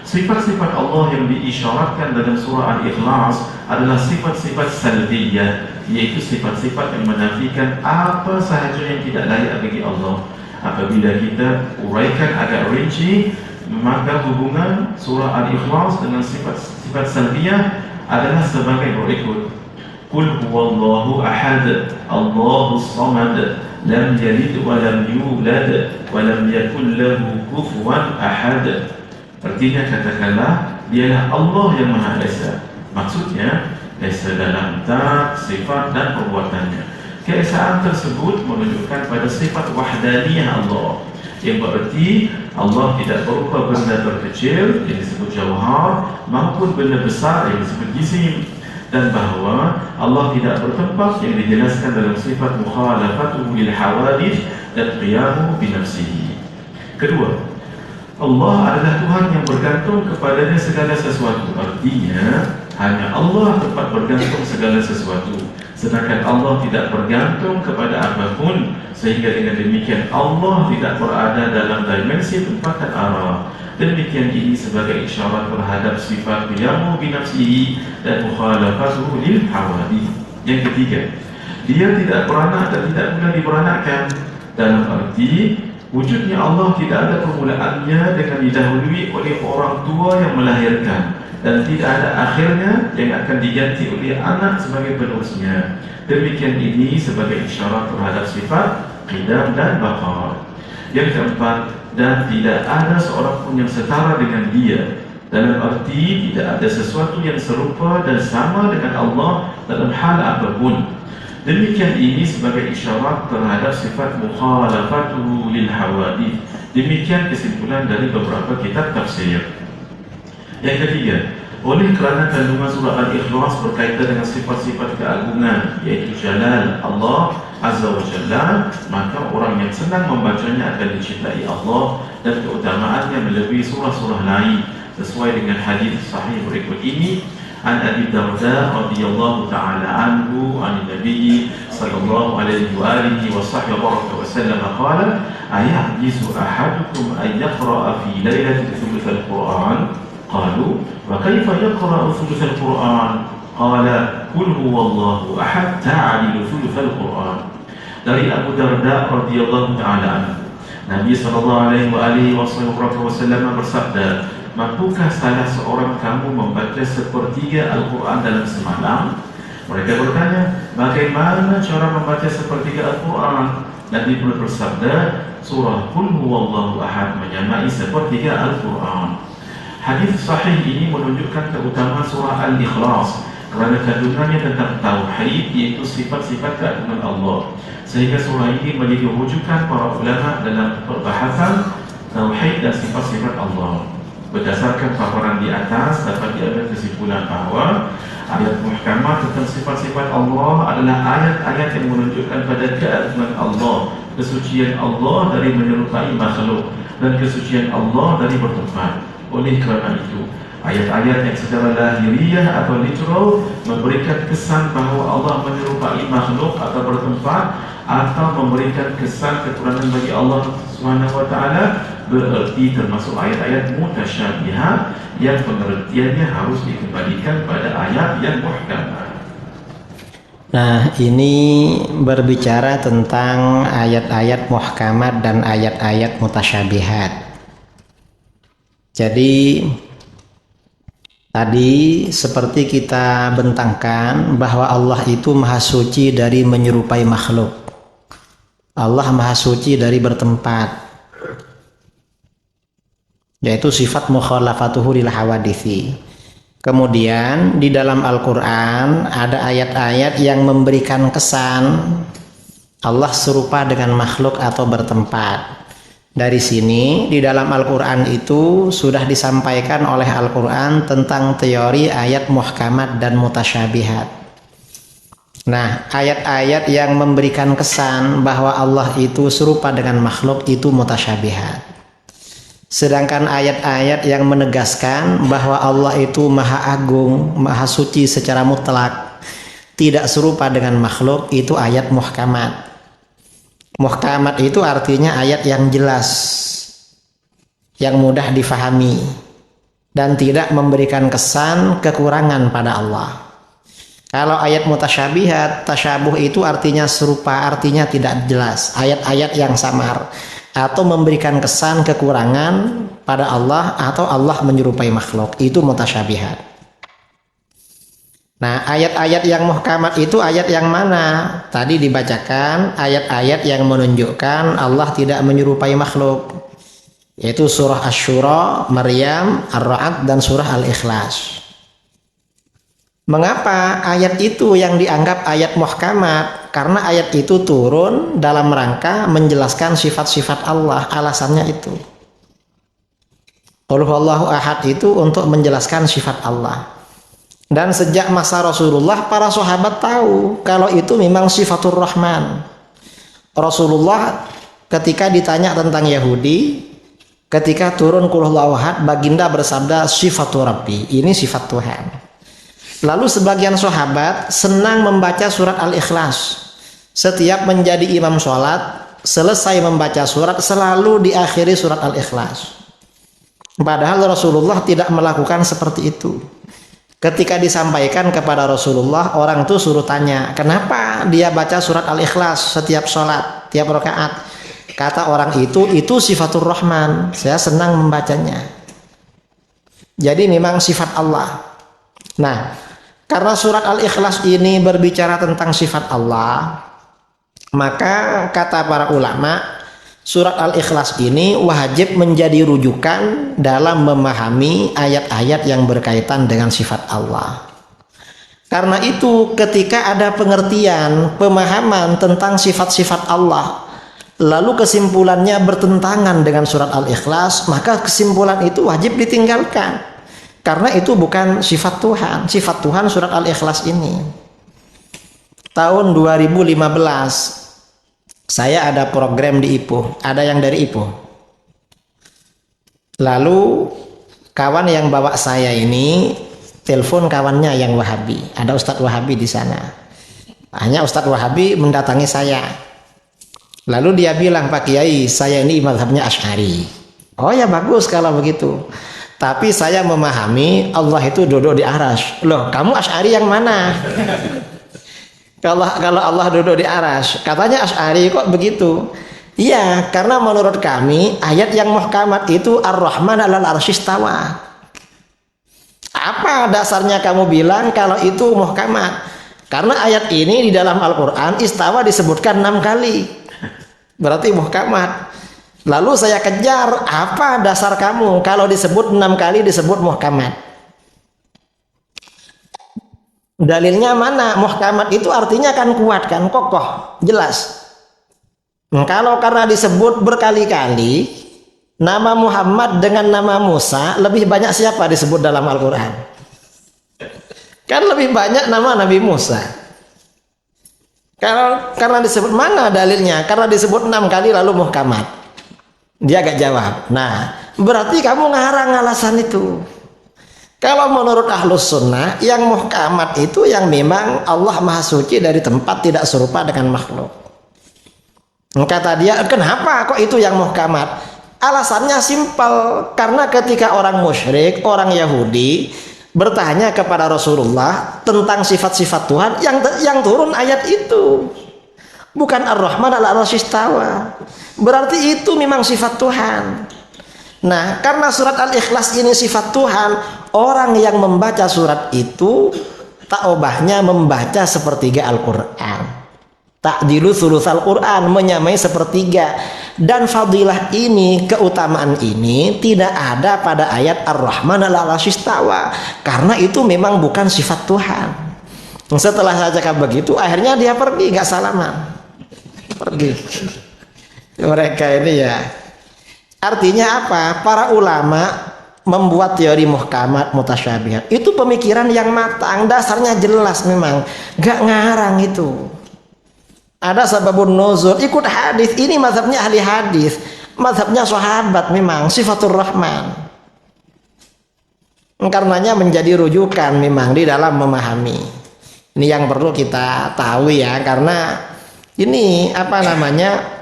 sifat-sifat Allah yang diisyaratkan dalam surah Al-Ikhlas adalah sifat-sifat salbiyah, yaitu sifat-sifat yang menafikan apa sahaja yang tidak layak bagi Allah. Apabila kita uraikan agak rinci, maka hubungan surah Al-Ikhlas dengan sifat-sifat salbiyah adalah sebagai berikut. Qul huwallahu ahad, Allahus samad, lam yalid wa lam yulad wa lam yakul lahu kufuwan ahad. Artinya, katakanlah, dialah Allah yang Maha Esa. Maksudnya, esa dalam zat, sifat dan perbuatannya. Keesaan tersebut menunjukkan pada sifat wahdaniyah Allah, yang berarti Allah tidak berupa benda terkecil yang disebut jawhar maupun benda besar yang disebut jisim, dan bahawa Allah tidak bertempat yang dijelaskan dalam sifat mukhalafatuhu lil hawadith dan qiyamuhu binafsihi. Kedua, Allah adalah Tuhan yang bergantung kepadanya segala sesuatu. Artinya, hanya Allah tempat bergantung segala sesuatu, sedangkan Allah tidak bergantung kepada apapun, sehingga dengan demikian Allah tidak berada dalam dimensi tempat dan arah. Demikian ini sebagai isyarat terhadap sifat qiyamuhu binafsihi dan mukhalafatuhu lil hawadith. Yang ketiga, dia tidak beranak dan tidak pula diberanakkan, dalam arti wujudnya Allah tidak ada permulaannya dengan didahului oleh orang tua yang melahirkan, dan tidak ada akhirnya yang akan diganti oleh anak sebagai penerusnya. Demikian ini sebagai isyarat terhadap sifat qidam dan baqa. Yang keempat, dan tidak ada seorang pun yang setara dengan dia, dalam arti tidak ada sesuatu yang serupa dan sama dengan Allah dalam hal apapun. Demikian ini sebagai isyarat terhadap sifat mukhalafatuhu lil hawadith. Demikian kesimpulan dari beberapa kitab tafsir. Yang ketiga, oleh kerana kandungan surah Al-Ikhlas berkaitan dengan sifat-sifat keagungan, yaitu jalal Allah Azza wa Jalla, maka orang yang senang membacanya akan dicintai Allah dan keutamaannya melebihi surah-surah lain, sesuai dengan hadis sahih berikut ini. An Abi Darda radhiyallahu ta'ala anhu an Nabi صلى الله عليه وآله وصحبه وسلم قال أيعجز أحدكم أن يقرأ في ليلة ثلث القرآن قالوا وكيف يقرأ ثلث القرآن قال قل هو الله أحد تعدل ثلث القرآن. Dari Abu Darda radhiyallahu ta'ala anhu, Nabi sallallahu alaihi wasallam bersabda, "Mampukah salah seorang kamu membaca sepertiga Al-Quran dalam semalam?" Mereka bertanya, "Bagaimana cara membaca sepertiga Al-Quran?" Nabi pun bersabda, "Surah Qul Huwallahu Ahad menyamai sepertiga Al-Quran." Hadis sahih ini menunjukkan keutamaan surah Al-Ikhlas kerana kandungannya tentang tauhid, yaitu sifat-sifat keagungan Allah. Sehingga surah ini menjadi rujukan para ulama dalam perbahasan tauhid dan sifat-sifat Allah. Berdasarkan paparan di atas, dapat diambil kesimpulan bahawa ayat muhkamah tentang sifat-sifat Allah adalah ayat-ayat yang menunjukkan pada keagungan Allah, kesucian Allah dari menyerupai makhluk, dan kesucian Allah dari bertempat. Oleh kerana itu, ayat-ayat yang secara lahiriah atau literal memberikan kesan bahawa Allah menyerupai makhluk atau bertempat, atau memberikan kesan kekurangan bagi Allah SWT, bererti termasuk ayat-ayat mutasyabihat yang pengertiannya harus dikembalikan pada ayat yang muhkamah. Nah, ini berbicara tentang ayat-ayat muhkamat dan ayat-ayat mutasyabihat. Jadi tadi seperti kita bentangkan bahwa Allah itu maha suci dari menyerupai makhluk. Allah maha suci dari bertempat, yaitu sifat mukhalafatuhu lil hawadithi. Kemudian di dalam Al-Quran ada ayat-ayat yang memberikan kesan Allah serupa dengan makhluk atau bertempat. Dari sini di dalam Al-Quran itu sudah disampaikan oleh Al-Quran tentang teori ayat muhkamat dan mutasyabihat. Nah, ayat-ayat yang memberikan kesan bahwa Allah itu serupa dengan makhluk itu mutasyabihat. Sedangkan ayat-ayat yang menegaskan bahwa Allah itu maha agung, maha suci secara mutlak, tidak serupa dengan makhluk, itu ayat muhkamat. Muhkamat itu artinya ayat yang jelas, yang mudah difahami, dan tidak memberikan kesan kekurangan pada Allah. Kalau ayat mutasyabihat, tasyabuh itu artinya serupa, artinya tidak jelas, ayat-ayat yang samar, atau memberikan kesan kekurangan pada Allah, atau Allah menyerupai makhluk, itu mutasyabihat. Nah, ayat-ayat yang muhkamat itu ayat yang mana? Tadi dibacakan ayat-ayat yang menunjukkan Allah tidak menyerupai makhluk, yaitu surah Asy-Syura, Maryam, Ar-Ra'd, dan surah Al-Ikhlas. Mengapa ayat itu yang dianggap ayat muhkamat? Karena ayat itu turun dalam rangka menjelaskan sifat-sifat Allah. Alasannya itu, Qul Huwallahu Ahad itu untuk menjelaskan sifat Allah. Dan sejak masa Rasulullah, para sahabat tahu kalau itu memang sifatur Rahman. Rasulullah ketika ditanya tentang Yahudi, ketika turun Qul Huwallahu Ahad, baginda bersabda sifatur Rabbi, ini sifat Tuhan. Lalu sebagian sahabat senang membaca surat Al-Ikhlas. Setiap menjadi imam sholat, selesai membaca surat selalu diakhiri surat Al-Ikhlas. Padahal Rasulullah tidak melakukan seperti itu. Ketika disampaikan kepada Rasulullah, orang itu suruh tanya, kenapa dia baca surat Al-Ikhlas setiap sholat, tiap rakaat? Kata orang itu sifatur Rahman, saya senang membacanya. Jadi memang sifat Allah. Nah, karena surat Al-Ikhlas ini berbicara tentang sifat Allah, maka kata para ulama, surat Al-Ikhlas ini wajib menjadi rujukan dalam memahami ayat-ayat yang berkaitan dengan sifat Allah. Karena itu ketika ada pengertian, pemahaman tentang sifat-sifat Allah, lalu kesimpulannya bertentangan dengan surat Al-Ikhlas, maka kesimpulan itu wajib ditinggalkan. Karena itu bukan sifat Tuhan. Sifat Tuhan surat Al-Ikhlas ini. Tahun 2015 saya ada program di Ipoh. Ada yang dari Ipoh. Lalu kawan yang bawa saya ini telepon kawannya yang Wahabi. Ada Ustadz Wahabi di sana. Hanya Ustadz Wahabi mendatangi saya. Lalu dia bilang, Pak Kiai, saya ini mazhabnya Asy'ari. Oh ya bagus kalau begitu. Tapi saya memahami Allah itu duduk di arasy. Loh, kamu Asy'ari yang mana? Kalau Allah duduk di arasy, katanya Asy'ari kok begitu? Iya, karena menurut kami ayat yang muhkamat itu Ar-Rahman 'alal 'arsy istawa. Apa dasarnya kamu bilang kalau itu muhkamat? Karena ayat ini di dalam Al-Qur'an istawa disebutkan 6 kali. Berarti muhkamat. Lalu saya kejar, apa dasar kamu kalau disebut 6 kali disebut muhkamat? Dalilnya mana? Muhkamat itu artinya kan kuat, kan kokoh, jelas. Kalau karena disebut berkali-kali nama Muhammad dengan nama Musa, lebih banyak siapa disebut dalam Al-Quran? Kan lebih banyak nama Nabi Musa. Kalau karena disebut, mana dalilnya? Karena disebut 6 kali lalu muhkamat. Dia gak jawab. Nah, berarti kamu ngarang alasan itu. Kalau menurut Ahlus Sunnah, yang muhkamat itu yang memang Allah Maha Suci dari tempat tidak serupa dengan makhluk. Kata dia, kenapa kok itu yang muhkamat? Alasannya simpel, karena ketika orang musyrik, orang Yahudi bertanya kepada Rasulullah tentang sifat-sifat Tuhan, yang turun ayat itu. Bukan Ar-Rahman 'alal 'arsy istawa. Berarti itu memang sifat Tuhan. Nah, karena surat Al-Ikhlas ini sifat Tuhan, orang yang membaca surat itu tak obahnya membaca sepertiga Al-Quran. Ta'dilu thulutsal Quran, menyamai sepertiga. Dan fadilah ini, keutamaan ini tidak ada pada ayat Ar-Rahman 'alal 'arsy istawa, karena itu memang bukan sifat Tuhan. Setelah saya cakap begitu, akhirnya dia pergi, gak salaman. Pergi. Mereka ini ya, artinya apa? Para ulama membuat teori muhkamat mutasyabihat itu pemikiran yang matang, dasarnya jelas, memang gak ngarang itu. Ada sababun nuzul, ikut hadis. Ini mazhabnya ahli hadis, mazhabnya sahabat, memang sifatur rahman. Karenanya menjadi rujukan memang di dalam memahami. Ini yang perlu kita tahu ya, karena ini apa namanya,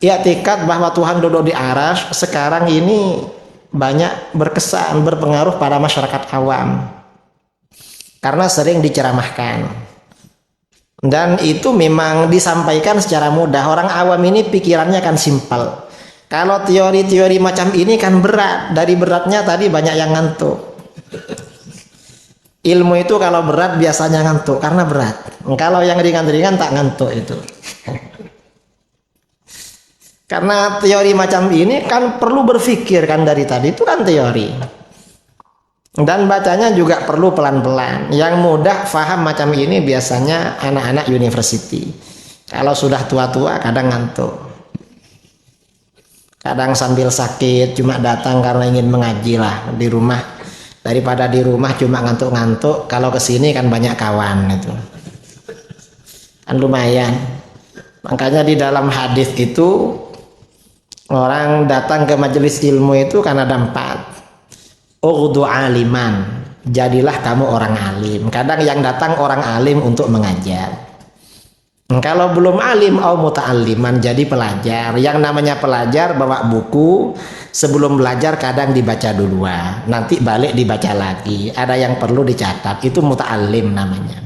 i'tikad bahwa Tuhan duduk di arasy sekarang ini banyak berkesan, berpengaruh pada masyarakat awam karena sering diceramahkan, dan itu memang disampaikan secara mudah. Orang awam ini pikirannya kan simpel. Kalau teori-teori macam ini kan berat, dari beratnya tadi banyak yang ngantuk. Ilmu itu kalau berat biasanya ngantuk karena berat. Kalau yang ringan-ringan tak ngantuk itu. Karena teori macam ini kan perlu berpikir kan, dari tadi itu kan teori. Dan bacanya juga perlu pelan-pelan. Yang mudah faham macam ini biasanya anak-anak university. Kalau sudah tua-tua kadang ngantuk. Kadang sambil sakit cuma datang karena ingin mengaji lah di rumah. Daripada di rumah cuma ngantuk-ngantuk, kalau kesini kan banyak kawan itu. Kan lumayan. Makanya di dalam hadis itu orang datang ke majelis ilmu itu karena ada 4. Ughdu aliman, jadilah kamu orang alim. Kadang yang datang orang alim untuk mengajar. Kalau belum alim, au muta'alliman, jadi pelajar. Yang namanya pelajar bawa buku, sebelum belajar kadang dibaca duluan, nanti balik dibaca lagi. Ada yang perlu dicatat, itu muta'allim namanya.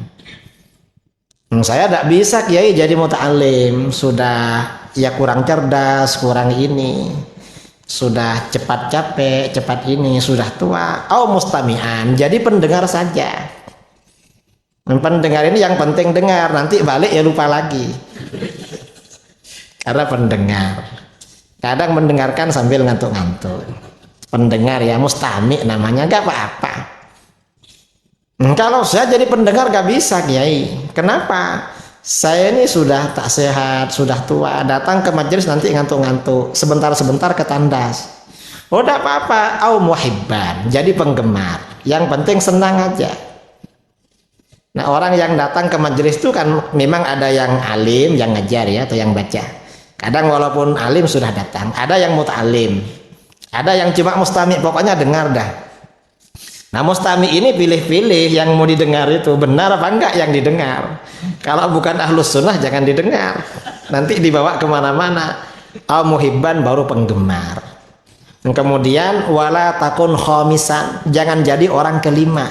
Saya tidak bisa kiai jadi muta'allim, sudah ya kurang cerdas, kurang ini, sudah cepat capek, cepat ini, sudah tua. Au mustami'an, jadi pendengar saja. Pendengar ini yang penting dengar, nanti balik ya lupa lagi. Karena pendengar kadang mendengarkan sambil ngantuk-ngantuk. Pendengar ya, mustami namanya, gak apa-apa. Kalau saya jadi pendengar gak bisa kiai. Kenapa? Saya ini sudah tak sehat, sudah tua, datang ke majelis nanti ngantuk-ngantuk, sebentar-sebentar ketandas. Oh gak apa-apa, au muhibban, jadi penggemar. Yang penting senang aja. Nah, orang yang datang ke majelis itu kan memang ada yang alim, yang ngajar ya, atau yang baca. Kadang walaupun alim sudah datang, ada yang muta'alim, ada yang cuma mustami', pokoknya dengar dah. Nah mustami ini pilih-pilih yang mau didengar itu benar apa enggak yang didengar. Kalau bukan ahlus sunnah jangan didengar, nanti dibawa kemana-mana. Al muhibban baru penggemar. Kemudian wala takun khomisan, jangan jadi orang kelima.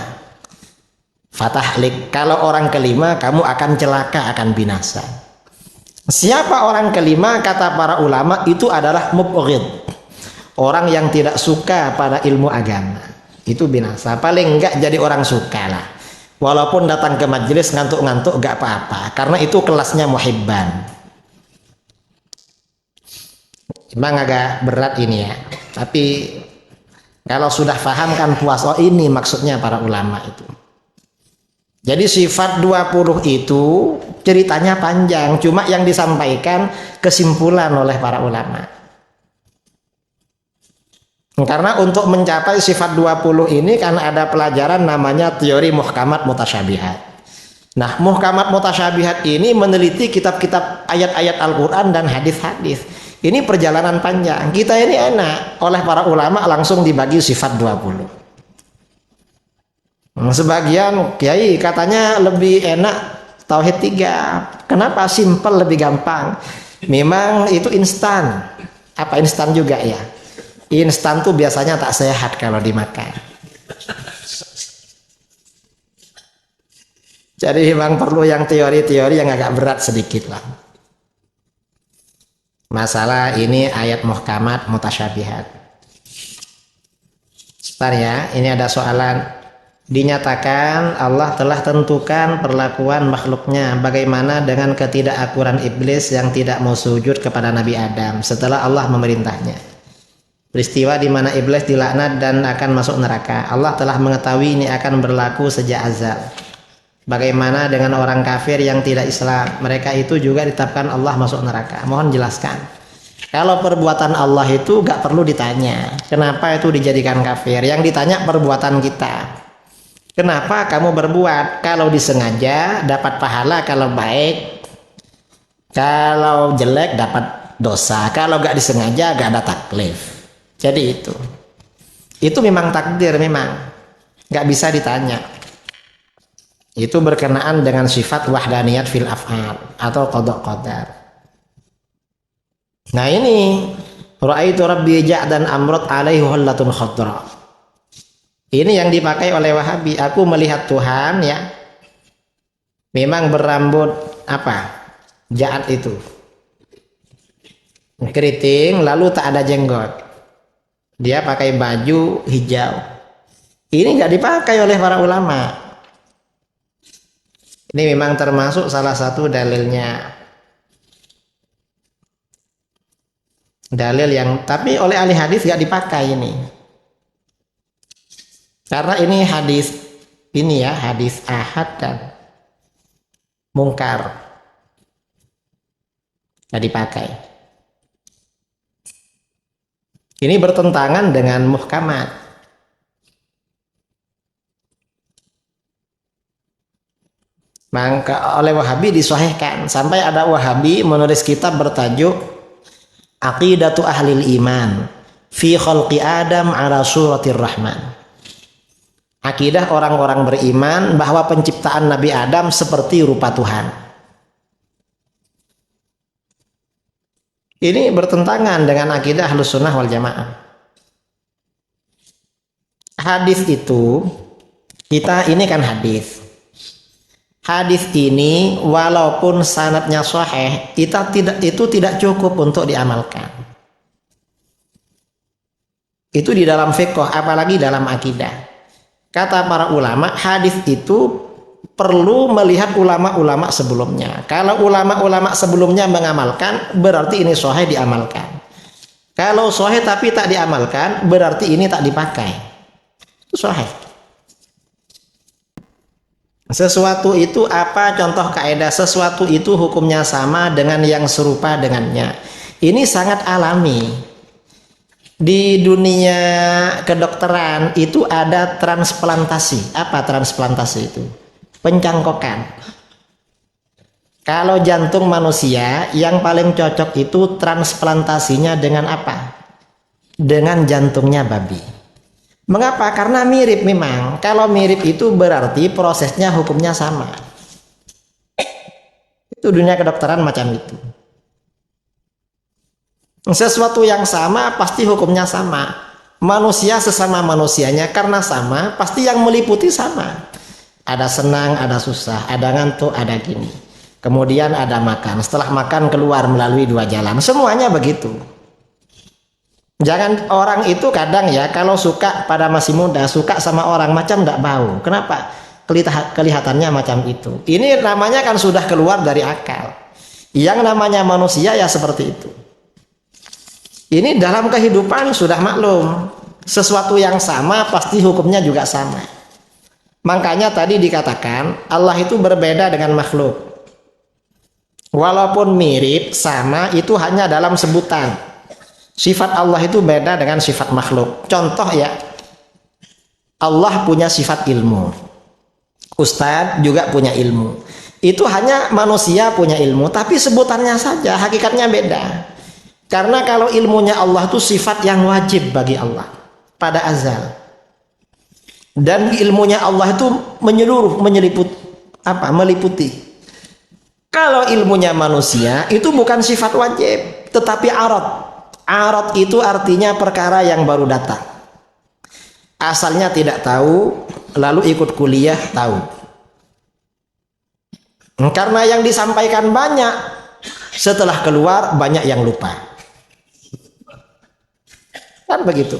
Fatahlik, kalau orang kelima kamu akan celaka, akan binasa. Siapa orang kelima? Kata para ulama itu adalah mubghid, orang yang tidak suka pada ilmu agama. Itu binasa. Paling enggak jadi orang suka lah, walaupun datang ke majelis ngantuk-ngantuk enggak apa-apa, karena itu kelasnya muhibban. Memang agak berat ini ya, tapi kalau sudah paham kan puas. Oh ini maksudnya para ulama itu. Jadi sifat 20 itu ceritanya panjang, cuma yang disampaikan kesimpulan oleh para ulama. Karena untuk mencapai sifat 20 ini kan ada pelajaran namanya teori muhkamat mutasyabihat. Nah, muhkamat mutasyabihat ini meneliti kitab-kitab ayat-ayat Al-Quran dan hadis-hadis. Ini perjalanan panjang. Kita ini enak, oleh para ulama langsung dibagi sifat 20. Sebagian kiai katanya lebih enak tauhid 3. Kenapa? Simple, lebih gampang. Memang itu instan. Apa instan juga ya? Instan tuh biasanya tak sehat kalau dimakan. Jadi memang perlu yang teori-teori yang agak berat sedikit lah. Masalah ini ayat muhkamat mutasyabihat. Sebentar ya, ini ada soalan. Dinyatakan Allah telah tentukan perlakuan makhluknya. Bagaimana dengan ketidakakuran iblis yang tidak mau sujud kepada Nabi Adam setelah Allah memerintahnya? Peristiwa di mana iblis dilaknat dan akan masuk neraka. Allah telah mengetahui ini akan berlaku sejak azal. Bagaimana dengan orang kafir yang tidak Islam? Mereka itu juga ditetapkan Allah masuk neraka. Mohon jelaskan. Kalau perbuatan Allah itu gak perlu ditanya kenapa itu dijadikan kafir. Yang ditanya perbuatan kita. Kenapa kamu berbuat? Kalau disengaja dapat pahala, kalau baik. Kalau jelek dapat dosa. Kalau gak disengaja gak ada taklif. Jadi itu memang takdir, memang nggak bisa ditanya. Itu berkenaan dengan sifat wahdaniyat fil af'al atau qada qadar. Nah ini ra'aitu rabbi ja'dan amrat alaihi hullatun khadra. Ini yang dipakai oleh Wahabi. Aku melihat Tuhan ya, memang berambut apa? Ja'ad itu keriting, lalu tak ada jenggot. Dia pakai baju hijau. Ini nggak dipakai oleh para ulama. Ini memang termasuk salah satu dalilnya. Dalil yang, tapi oleh ahli hadis nggak dipakai ini. Karena ini hadis, ini ya hadis ahad dan mungkar. Nggak dipakai. Ini bertentangan dengan muhkamat. Maka oleh Wahabi disahihkan. Sampai ada Wahabi menulis kitab bertajuk Aqidatu Ahlil Iman fi Khalqi Adam ala Suratir Rahman. Akidah orang-orang beriman bahwa penciptaan Nabi Adam seperti rupa Tuhan. Ini bertentangan dengan akidah Ahlus Sunnah wal Jamaah. Hadis itu, kita ini kan hadis. Hadis ini walaupun sanadnya sahih, itu tidak cukup untuk diamalkan. Itu di dalam fiqh, apalagi dalam akidah. Kata para ulama, hadis itu perlu melihat ulama-ulama sebelumnya. Kalau ulama-ulama sebelumnya mengamalkan, berarti ini sahih diamalkan. Kalau sahih tapi tak diamalkan, berarti ini tak dipakai. Itu sahih. Sesuatu itu apa? Contoh kaidah, sesuatu itu hukumnya sama dengan yang serupa dengannya. Ini sangat alami. Di dunia kedokteran itu ada transplantasi. Apa transplantasi itu? Pencangkokan. Kalau jantung manusia yang paling cocok itu transplantasinya dengan apa? Dengan jantungnya babi. Mengapa? Karena mirip memang. Kalau mirip itu berarti prosesnya hukumnya sama. Itu dunia kedokteran macam itu. Sesuatu yang sama pasti hukumnya sama. Manusia sesama manusianya karena sama, pasti yang meliputi sama. Ada senang, ada susah, ada ngantuk, ada gini. Kemudian ada makan. Setelah makan keluar melalui dua jalan. Semuanya begitu. Jangan orang itu kadang ya kalau suka pada masih muda, suka sama orang macam tidak bau. Kenapa? Kelihatannya macam itu. Ini namanya kan sudah keluar dari akal. Yang namanya manusia ya seperti itu. Ini dalam kehidupan sudah maklum. Sesuatu yang sama pasti hukumnya juga sama. Makanya tadi dikatakan Allah itu berbeda dengan makhluk. Walaupun mirip, sama itu hanya dalam sebutan. Sifat Allah itu beda dengan sifat makhluk. Contoh ya, Allah punya sifat ilmu. Ustadz juga punya ilmu. Itu hanya manusia punya ilmu, tapi sebutannya saja, hakikatnya beda. Karena kalau ilmunya Allah itu sifat yang wajib bagi Allah pada azal. Dan ilmunya Allah itu menyeluruh, meliputi. Kalau ilmunya manusia itu bukan sifat wajib, tetapi arad. Arad itu artinya perkara yang baru datang. Asalnya tidak tahu, lalu ikut kuliah tahu. Karena yang disampaikan banyak, setelah keluar banyak yang lupa. Kan begitu.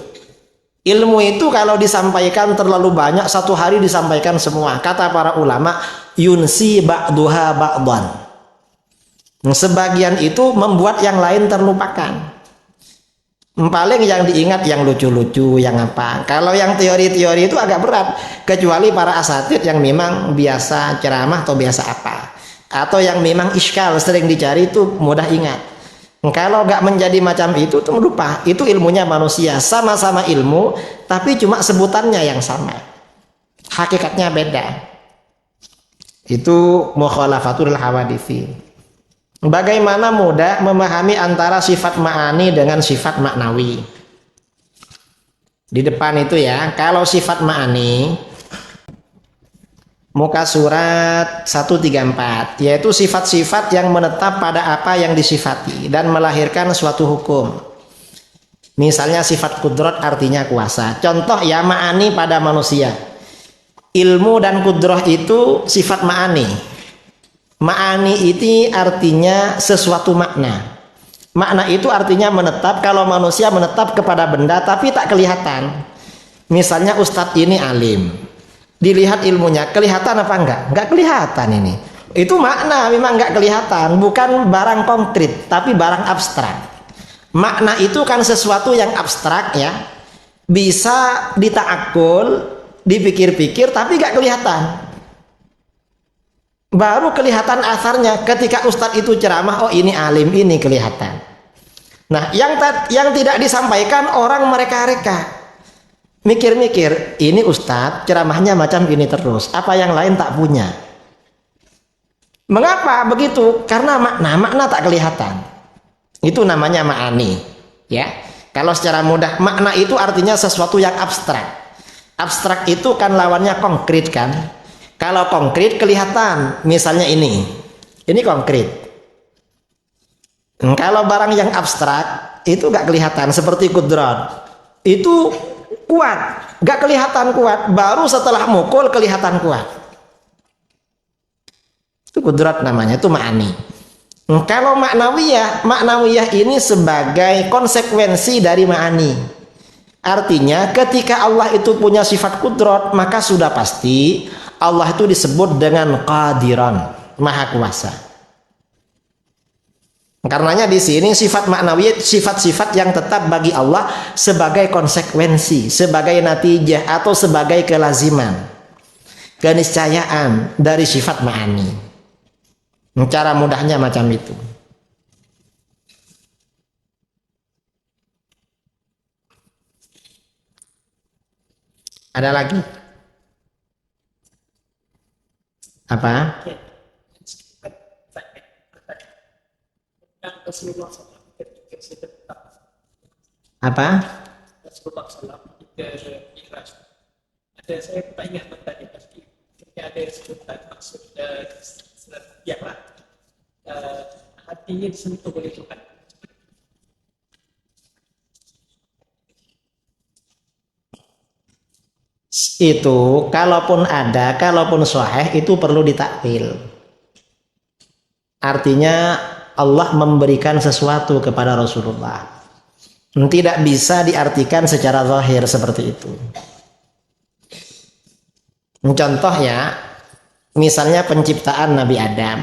Ilmu itu kalau disampaikan terlalu banyak, satu hari disampaikan semua. Kata para ulama, yunsi ba'duha ba'dan. Sebagian itu membuat yang lain terlupakan. Paling yang diingat yang lucu-lucu, yang apa. Kalau yang teori-teori itu agak berat, kecuali para asatid yang memang biasa ceramah atau biasa apa, atau yang memang iskal sering dicari itu mudah ingat. Kalau nggak menjadi macam itu tuh lupa. Itu ilmunya manusia, sama-sama ilmu, tapi cuma sebutannya yang sama, hakikatnya beda. Itu mukhalafatul hawaditsi. Bagaimana mudah memahami antara sifat ma'ani dengan sifat maknawi. Di depan itu ya, kalau sifat ma'ani, muka surat 134, yaitu sifat-sifat yang menetap pada apa yang disifati dan melahirkan suatu hukum. Misalnya sifat kudrat artinya kuasa. Contoh ya, ma'ani pada manusia. Ilmu dan kudrah itu sifat ma'ani. Ma'ani itu artinya sesuatu makna. Makna itu artinya menetap. Kalau manusia menetap kepada benda tapi tak kelihatan. Misalnya ustadz ini alim, dilihat ilmunya, kelihatan apa enggak? Enggak kelihatan ini. Itu makna memang enggak kelihatan, bukan barang konkret tapi barang abstrak. Makna itu kan sesuatu yang abstrak ya, bisa dita'akul, dipikir-pikir tapi enggak kelihatan. Baru kelihatan asarnya ketika ustadz itu ceramah, oh ini alim, ini kelihatan. Nah, yang tidak disampaikan orang mereka-reka. Mikir-mikir, ini ustadz ceramahnya macam ini terus, apa yang lain tak punya. Mengapa begitu? Karena makna tak kelihatan. Itu namanya ma'ani, ya. Kalau secara mudah, makna itu artinya sesuatu yang abstrak. Abstrak itu kan lawannya konkret kan? Kalau konkret kelihatan, misalnya ini konkret. Kalau barang yang abstrak itu nggak kelihatan, seperti kudrat, itu kuat, nggak kelihatan kuat, baru setelah mukul kelihatan kuat. Itu kudrat namanya, itu ma'ani. Kalau maknawiyah ini sebagai konsekuensi dari ma'ani. Artinya ketika Allah itu punya sifat kudrat, maka sudah pasti Allah itu disebut dengan qadiran, maha kuasa. Karenanya di sini sifat maknawiyah, sifat-sifat yang tetap bagi Allah sebagai konsekuensi, sebagai natijah atau sebagai kelaziman, keniscayaan dari sifat ma'ani. Cara mudahnya macam itu. Ada lagi? Apa? Apa? ke Mi'raj. Saya tak ingat tadi pasti ada sebutan maksud biarlah hatinya disentuh oleh Tuhan. Itu kalaupun ada, kalaupun sahih itu perlu ditakwil. Artinya Allah memberikan sesuatu kepada Rasulullah. Tidak bisa diartikan secara zahir seperti itu. Contohnya, misalnya penciptaan Nabi Adam.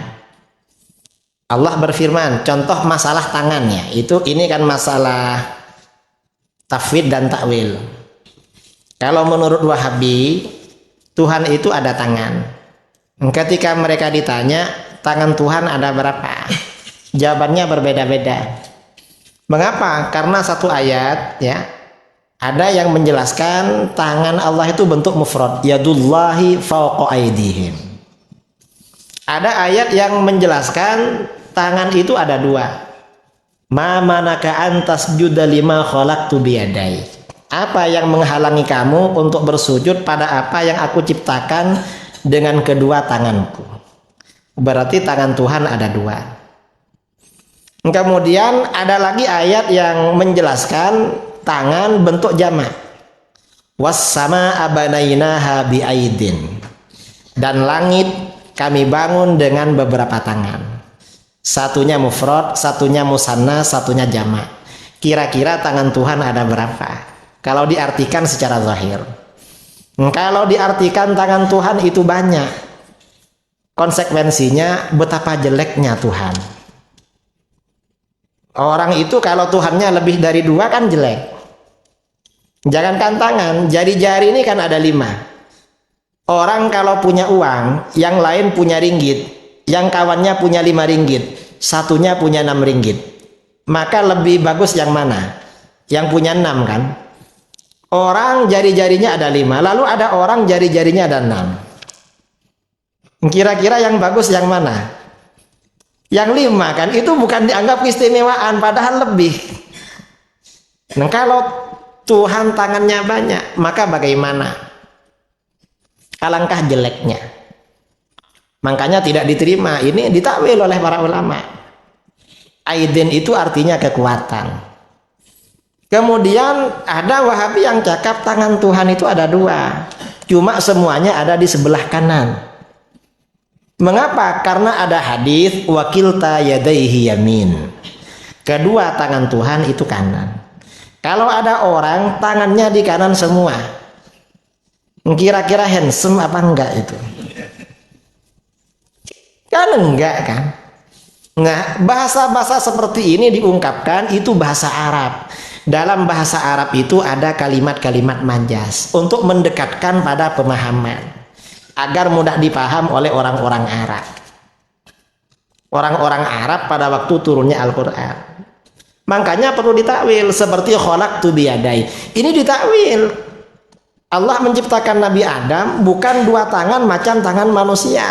Allah berfirman, contoh masalah tangannya. Ini kan masalah tafwid dan takwil. Kalau menurut Wahabi, Tuhan itu ada tangan. Ketika mereka ditanya, tangan Tuhan ada berapa? Jawabannya berbeda-beda. Mengapa? Karena satu ayat ya, ada yang menjelaskan tangan Allah itu bentuk mufrad, yadullahi fawqa aydihim. Ada ayat yang menjelaskan tangan itu ada dua. Ma manaka antas juda lima khalaqtu biyadai. Apa yang menghalangi kamu untuk bersujud pada apa yang aku ciptakan dengan kedua tanganku? Berarti tangan Tuhan ada dua. Kemudian ada lagi ayat yang menjelaskan tangan bentuk jamak. Was sama abanainaha biaidin. Dan langit kami bangun dengan beberapa tangan. Satunya mufrad, satunya musanna, satunya jamak. Kira-kira tangan Tuhan ada berapa? Kalau diartikan secara zahir. Kalau diartikan tangan Tuhan itu banyak. Konsekuensinya betapa jeleknya Tuhan. Orang itu kalau Tuhannya lebih dari dua kan jelek. Jangankan tangan, jari-jari ini kan ada 5. Orang kalau punya uang, yang lain punya ringgit, yang kawannya punya 5 ringgit, satunya punya 6 ringgit. Maka lebih bagus yang mana? Yang punya 6 kan? Orang jari-jarinya ada 5, lalu ada orang jari-jarinya ada 6. Kira-kira yang bagus yang mana? Yang 5 kan? Itu bukan dianggap keistimewaan, padahal lebih. Nah, kalau Tuhan tangannya banyak, maka bagaimana? Alangkah jeleknya. Makanya tidak diterima. Ini ditakwil oleh para ulama. Aidin itu artinya kekuatan. Kemudian ada Wahabi yang cakap tangan Tuhan itu ada 2. Cuma semuanya ada di sebelah kanan. Mengapa? Karena ada hadis wakilta yadaihi yamin. Kedua tangan Tuhan itu kanan. Kalau ada orang tangannya di kanan semua, kira-kira handsome apa enggak itu? Kan enggak kan? Nah, bahasa-bahasa seperti ini diungkapkan itu bahasa Arab. Dalam bahasa Arab itu ada kalimat-kalimat majas untuk mendekatkan pada pemahaman agar mudah dipaham oleh orang-orang Arab. Orang-orang Arab pada waktu turunnya Al-Quran. Makanya perlu ditakwil seperti khalaqtu biyadai. Ini ditakwil. Allah menciptakan Nabi Adam bukan 2 tangan macam tangan manusia.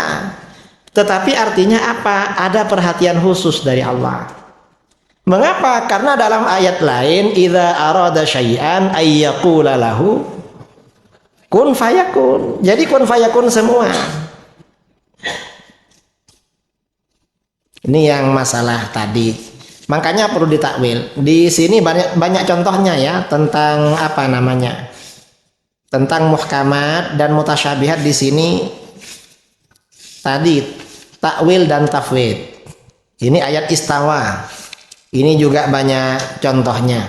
Tetapi artinya apa? Ada perhatian khusus dari Allah. Mengapa? Karena dalam ayat lain idza arada syai'an ayyaqula lahu kun fayakun. Jadi kun fayakun semua. Ini yang masalah tadi. Makanya perlu ditakwil. Di sini banyak contohnya ya tentang apa namanya? Tentang muhkamat dan mutasyabihat di sini tadi takwil dan tafwid. Ini ayat istawa. Ini juga banyak contohnya.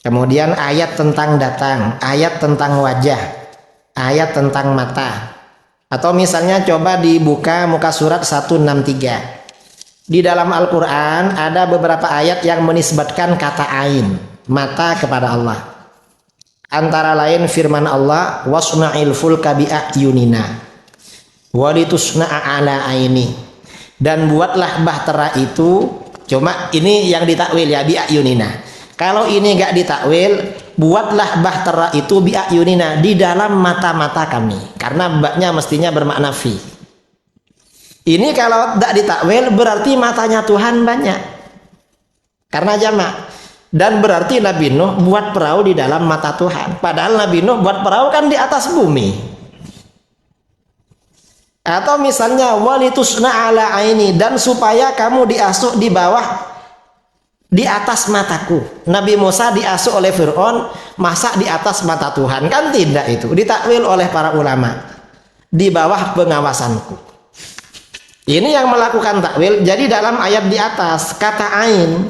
Kemudian ayat tentang datang, ayat tentang wajah, ayat tentang mata. Atau misalnya coba dibuka muka surat 163. Di dalam Al-Quran ada beberapa ayat yang menisbatkan kata ain, mata kepada Allah. Antara lain firman Allah, wasna'il fulka bi'ayunina walitusna'a ala aini. Dan buatlah bahtera itu. Cuma ini yang ditakwil ya bi'ayunina. Kalau ini enggak ditakwil, buatlah bahtera itu bi'ayunina di dalam mata-mata kami. Karena baknya mestinya bermakna fi. Ini kalau tidak ditakwil berarti matanya Tuhan banyak. Karena jamak. Dan berarti Nabi Nuh buat perahu di dalam mata Tuhan. Padahal Nabi Nuh buat perahu kan di atas bumi. Atau misalnya walitusna ala aini, dan supaya kamu diasuh di bawah, di atas mataku. Nabi Musa diasuh oleh Fir'aun, masa di atas mata Tuhan? Kan tidak, itu ditakwil oleh para ulama. Di bawah pengawasanku. Ini yang melakukan takwil. Jadi dalam ayat di atas kata ain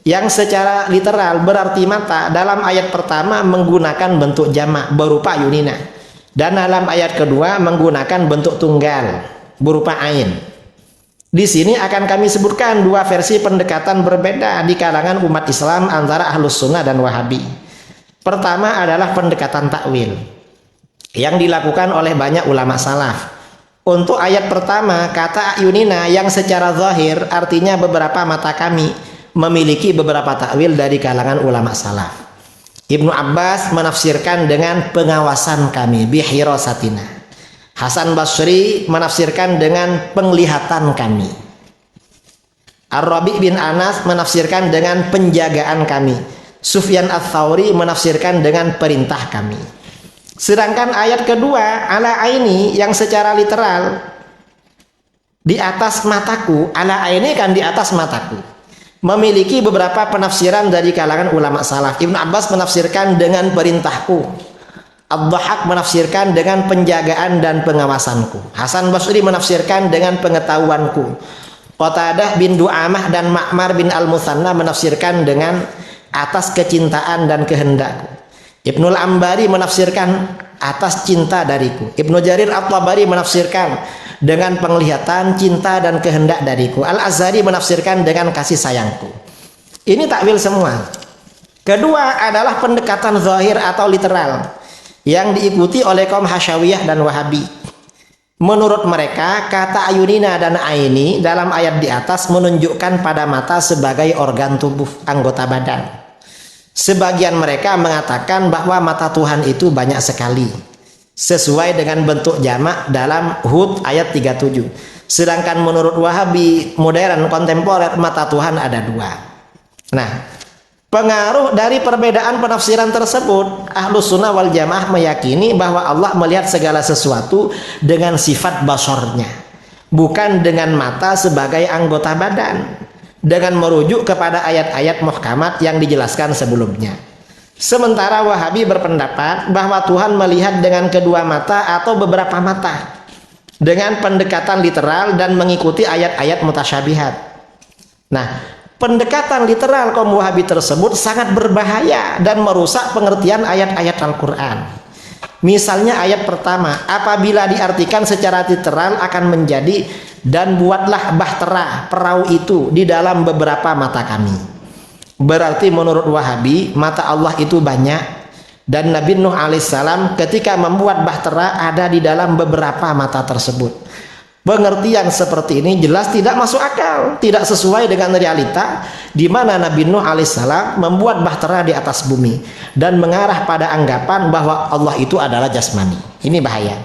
yang secara literal berarti mata, dalam ayat pertama menggunakan bentuk jamak berupa yunina, dan dalam ayat kedua menggunakan bentuk tunggal berupa ain. Di sini akan kami sebutkan dua versi pendekatan berbeda di kalangan umat Islam antara Ahlus Sunnah dan Wahabi. Pertama adalah pendekatan takwil yang dilakukan oleh banyak ulama salaf. Untuk ayat pertama kata yunina yang secara zahir artinya beberapa mata kami, memiliki beberapa takwil dari kalangan ulama salaf. Ibnu Abbas menafsirkan dengan pengawasan kami, bihirasatina. Hasan Basri menafsirkan dengan penglihatan kami. Ar-Rabi bin Anas menafsirkan dengan penjagaan kami. Sufyan Ats-Tsauri menafsirkan dengan perintah kami. Sedangkan ayat kedua ala aini yang secara literal di atas mataku, ala aini kan di atas mataku, memiliki beberapa penafsiran dari kalangan ulama salaf. Ibnu Abbas menafsirkan dengan perintahku. Ad-Dhahhak menafsirkan dengan penjagaan dan pengawasanku. Hasan Basri menafsirkan dengan pengetahuanku. Qatadah bin Du'amah dan Ma'mar bin Al-Muthanna menafsirkan dengan atas kecintaan dan kehendakku. Ibnul Ambari menafsirkan atas cinta dariku. Ibnu Jarir At-Tabari menafsirkan dengan penglihatan, cinta dan kehendak dariku. Al-Azhari menafsirkan dengan kasih sayangku. Ini takwil semua. Kedua adalah pendekatan zahir atau literal yang diikuti oleh kaum Hasyawiyah dan Wahabi. Menurut mereka kata ayunina dan aini dalam ayat di atas menunjukkan pada mata sebagai organ tubuh, anggota badan. Sebagian mereka mengatakan bahwa mata Tuhan itu banyak sekali, sesuai dengan bentuk jamak dalam Hud ayat 37. Sedangkan menurut Wahabi modern kontemporer mata Tuhan ada dua. Nah, pengaruh dari perbedaan penafsiran tersebut, Ahlus Sunnah wal Jamaah meyakini bahwa Allah melihat segala sesuatu dengan sifat basornya, bukan dengan mata sebagai anggota badan, dengan merujuk kepada ayat-ayat muhkamat yang dijelaskan sebelumnya. Sementara Wahabi berpendapat bahwa Tuhan melihat dengan kedua mata atau beberapa mata, dengan pendekatan literal dan mengikuti ayat-ayat mutasyabihat. Nah, pendekatan literal kaum Wahabi tersebut sangat berbahaya dan merusak pengertian ayat-ayat Al-Quran. Misalnya ayat pertama, apabila diartikan secara literal akan menjadi dan buatlah bahtera, perahu itu di dalam beberapa mata kami. Berarti menurut Wahabi mata Allah itu banyak, dan Nabi Nuh alaihissalam ketika membuat bahtera ada di dalam beberapa mata tersebut. Pengertian seperti ini jelas tidak masuk akal, tidak sesuai dengan realita, di mana Nabi Nuh alaihissalam membuat bahtera di atas bumi dan mengarah pada anggapan bahwa Allah itu adalah jasmani. Ini bahaya.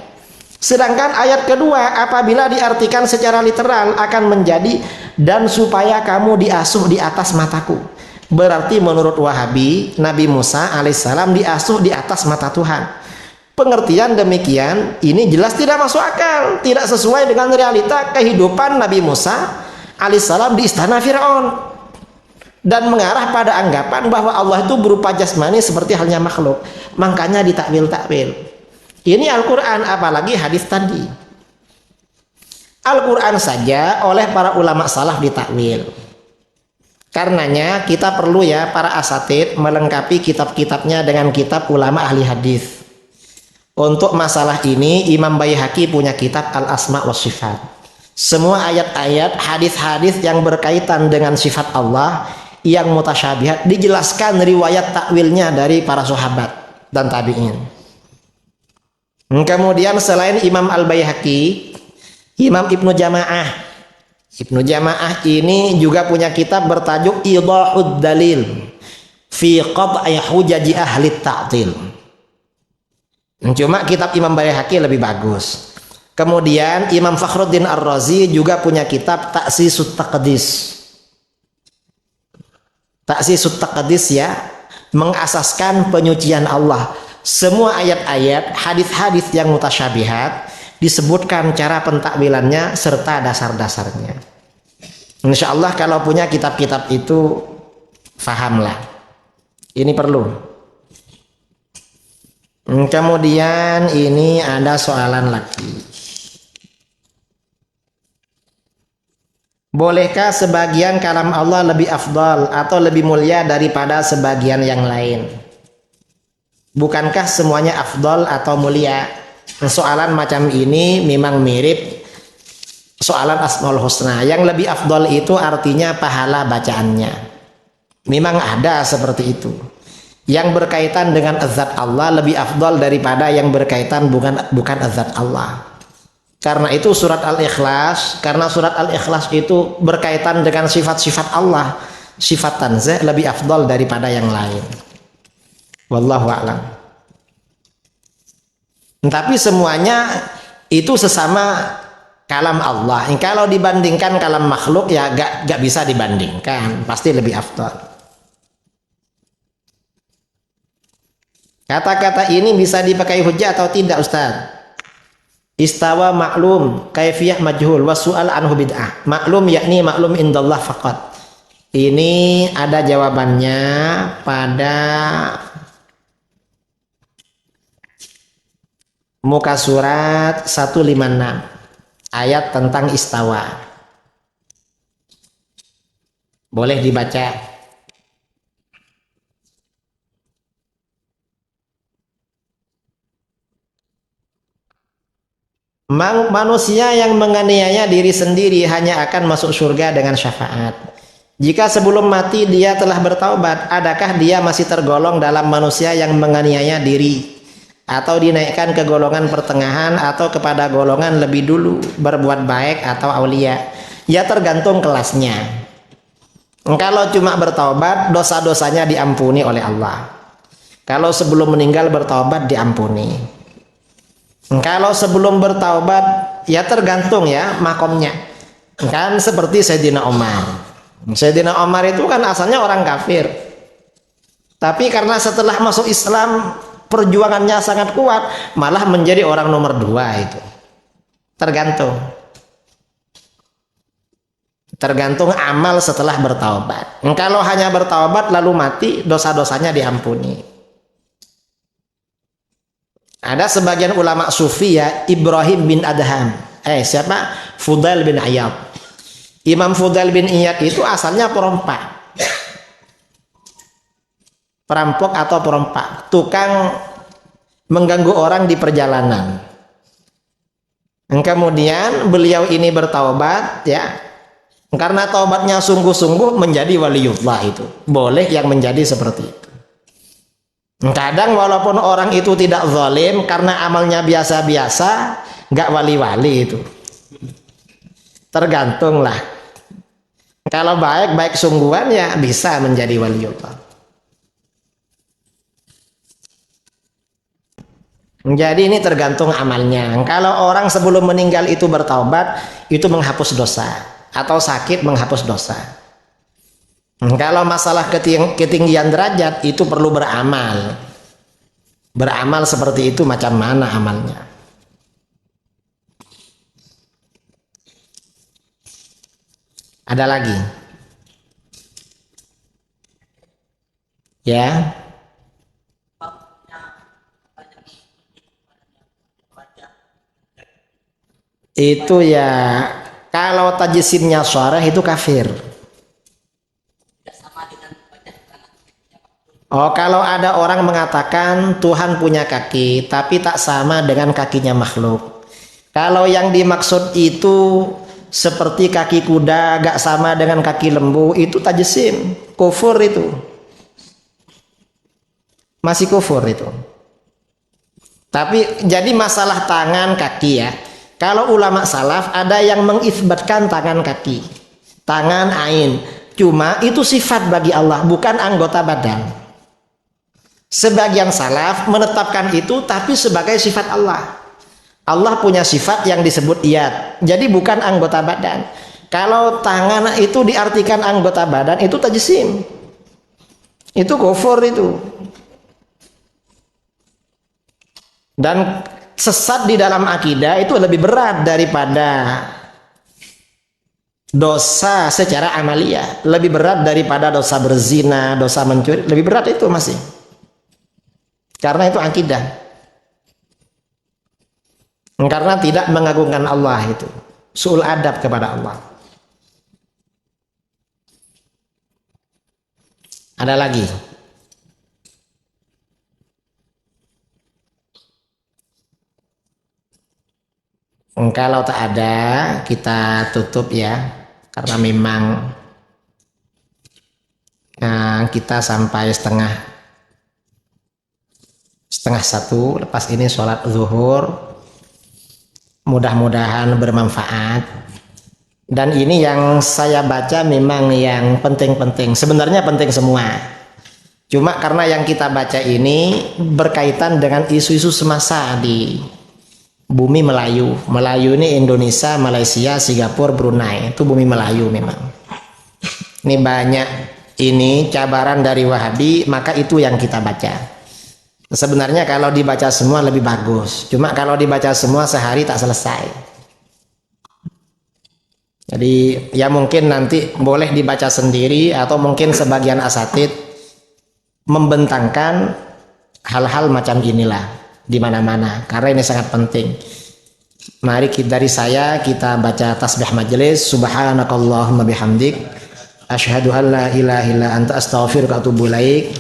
Sedangkan ayat kedua, apabila diartikan secara literal akan menjadi dan supaya kamu diasuh di atas mataku. Berarti menurut Wahabi Nabi Musa alaihissalam diasuh di atas mata Tuhan. Pengertian demikian ini jelas tidak masuk akal, tidak sesuai dengan realita kehidupan Nabi Musa alaihissalam di istana Fir'aun, dan mengarah pada anggapan bahwa Allah itu berupa jasmani seperti halnya makhluk. Makanya ditakwil-takwil. Ini Al-Quran, apalagi hadis tadi. Al-Quran saja oleh para ulama salaf ditakwil. Karenanya kita perlu ya para asatid melengkapi kitab-kitabnya dengan kitab ulama ahli hadis. Untuk masalah ini Imam Baihaqi punya kitab Al-Asma wa Sifat. Semua ayat-ayat, hadis-hadis yang berkaitan dengan sifat Allah yang mutasyabihat dijelaskan riwayat takwilnya dari para sahabat dan tabi'in. Kemudian selain Imam Al-Baihaqi, Imam Ibnu Jama'ah. Ibnu Jama'ah ini juga punya kitab bertajuk Idahud Dalil fi Qad'i Hujaji Ahli Ta'til. Cuma kitab Imam Baihaqi lebih bagus. Kemudian Imam Fakhruddin Ar-Razi juga punya kitab Ta'sisut Taqdis. Taksisut taqdis ya, mengasaskan penyucian Allah. Semua ayat-ayat, hadis-hadis yang mutasyabihat disebutkan cara pentakwilannya serta dasar-dasarnya. Insya Allah kalau punya kitab-kitab itu fahamlah. Ini perlu. Kemudian ini ada soalan lagi. Bolehkah sebagian kalam Allah lebih afdal atau lebih mulia daripada sebagian yang lain? Bukankah semuanya afdal atau mulia? Soalan macam ini memang mirip soalan Asmaul Husna. Yang lebih afdal itu artinya pahala bacaannya. Memang ada seperti itu. Yang berkaitan dengan zat Allah lebih afdal daripada yang berkaitan bukan zat Allah. Karena itu surat Al-Ikhlas, karena surat Al-Ikhlas itu berkaitan dengan sifat-sifat Allah, sifat tanzih lebih afdal daripada yang lain. Wallahu a'lam. Tapi semuanya itu sesama kalam Allah. Kalau dibandingkan kalam makhluk ya gak bisa dibandingkan, pasti lebih afdal. Kata-kata ini bisa dipakai hujjah atau tidak, Ustaz? Istawa maklum, kaifiyah majhul, wasu'al anhu bid'ah. Maklum yakni maklum indallah faqat. Ini ada jawabannya pada muka surat 156 ayat tentang istawa. Boleh dibaca. Manusia yang menganiaya diri sendiri hanya akan masuk surga dengan syafaat. Jika sebelum mati dia telah bertaubat, adakah dia masih tergolong dalam manusia yang menganiaya diri? Atau dinaikkan ke golongan pertengahan atau kepada golongan lebih dulu berbuat baik atau aulia? Ya tergantung kelasnya. Kalau cuma bertaubat, dosa-dosanya diampuni oleh Allah. Kalau sebelum meninggal bertaubat, diampuni. Kalau sebelum bertaubat, ya tergantung ya makomnya. Kan seperti Sayyidina Umar. Sayyidina Umar itu kan asalnya orang kafir. Tapi karena setelah masuk Islam, perjuangannya sangat kuat, malah menjadi orang nomor 2 itu. Tergantung. Tergantung amal setelah bertaubat. Kalau hanya bertaubat lalu mati, dosa-dosanya diampuni. Ada sebagian ulama sufi ya, Ibrahim bin Adham. Siapa? Fudail bin Iyad. Imam Fudail bin Iyad itu asalnya perompak. Perampok atau perompak, tukang mengganggu orang di perjalanan. Kemudian beliau ini bertaubat ya. Karena taubatnya sungguh-sungguh menjadi waliullah itu. Boleh yang menjadi seperti itu. Kadang walaupun orang itu tidak zalim karena amalnya biasa-biasa, nggak wali-wali itu. Tergantung lah. Kalau baik sungguhan ya bisa menjadi waliullah. Jadi ini tergantung amalnya. Kalau orang sebelum meninggal itu bertaubat, itu menghapus dosa. Atau sakit menghapus dosa. Kalau masalah ketinggian derajat itu perlu beramal. Beramal seperti itu macam mana amalnya? Ada lagi? Ya. Itu ya kalau tajsimnya syarah itu kafir. Oh, kalau ada orang mengatakan Tuhan punya kaki, tapi tak sama dengan kakinya makhluk. Kalau yang dimaksud itu seperti kaki kuda, gak sama dengan kaki lembu, itu tajsim, kufur itu. Masih kufur itu. Tapi jadi masalah tangan kaki ya. Kalau ulama salaf ada yang mengisbatkan tangan kaki, tangan ain. Cuma itu sifat bagi Allah, bukan anggota badan. Sebagian salaf menetapkan itu tapi sebagai sifat Allah. Allah punya sifat yang disebut iyad. Jadi bukan anggota badan. Kalau tangan itu diartikan anggota badan itu tajsim. Itu kufur itu. Dan sesat di dalam akidah itu lebih berat daripada dosa secara amalia, lebih berat daripada dosa berzina, dosa mencuri, lebih berat itu masih. Karena itu akidah. Karena tidak mengagungkan Allah itu. Su'ul adab kepada Allah. Ada lagi. Kalau tak ada, kita tutup ya. Karena memang kita sampai setengah satu. Lepas ini sholat zuhur. Mudah-mudahan bermanfaat. Dan ini yang saya baca memang yang penting-penting. Sebenarnya penting semua. Cuma karena yang kita baca ini berkaitan dengan isu-isu semasa di bumi Melayu. Melayu ini Indonesia, Malaysia, Singapura, Brunei. Itu bumi Melayu memang. Ini banyak ini cabaran dari Wahabi, maka itu yang kita baca. Sebenarnya kalau dibaca semua lebih bagus. Cuma kalau dibaca semua sehari tak selesai. Jadi ya mungkin nanti boleh dibaca sendiri atau mungkin sebagian asatid membentangkan hal-hal macam inilah di mana-mana karena ini sangat penting. Mari dari saya kita baca tasbih majelis. Subhanakallahumma bihamdik asyhadu an la ilaha illa anta astaghfiruka wa atubu ilaik.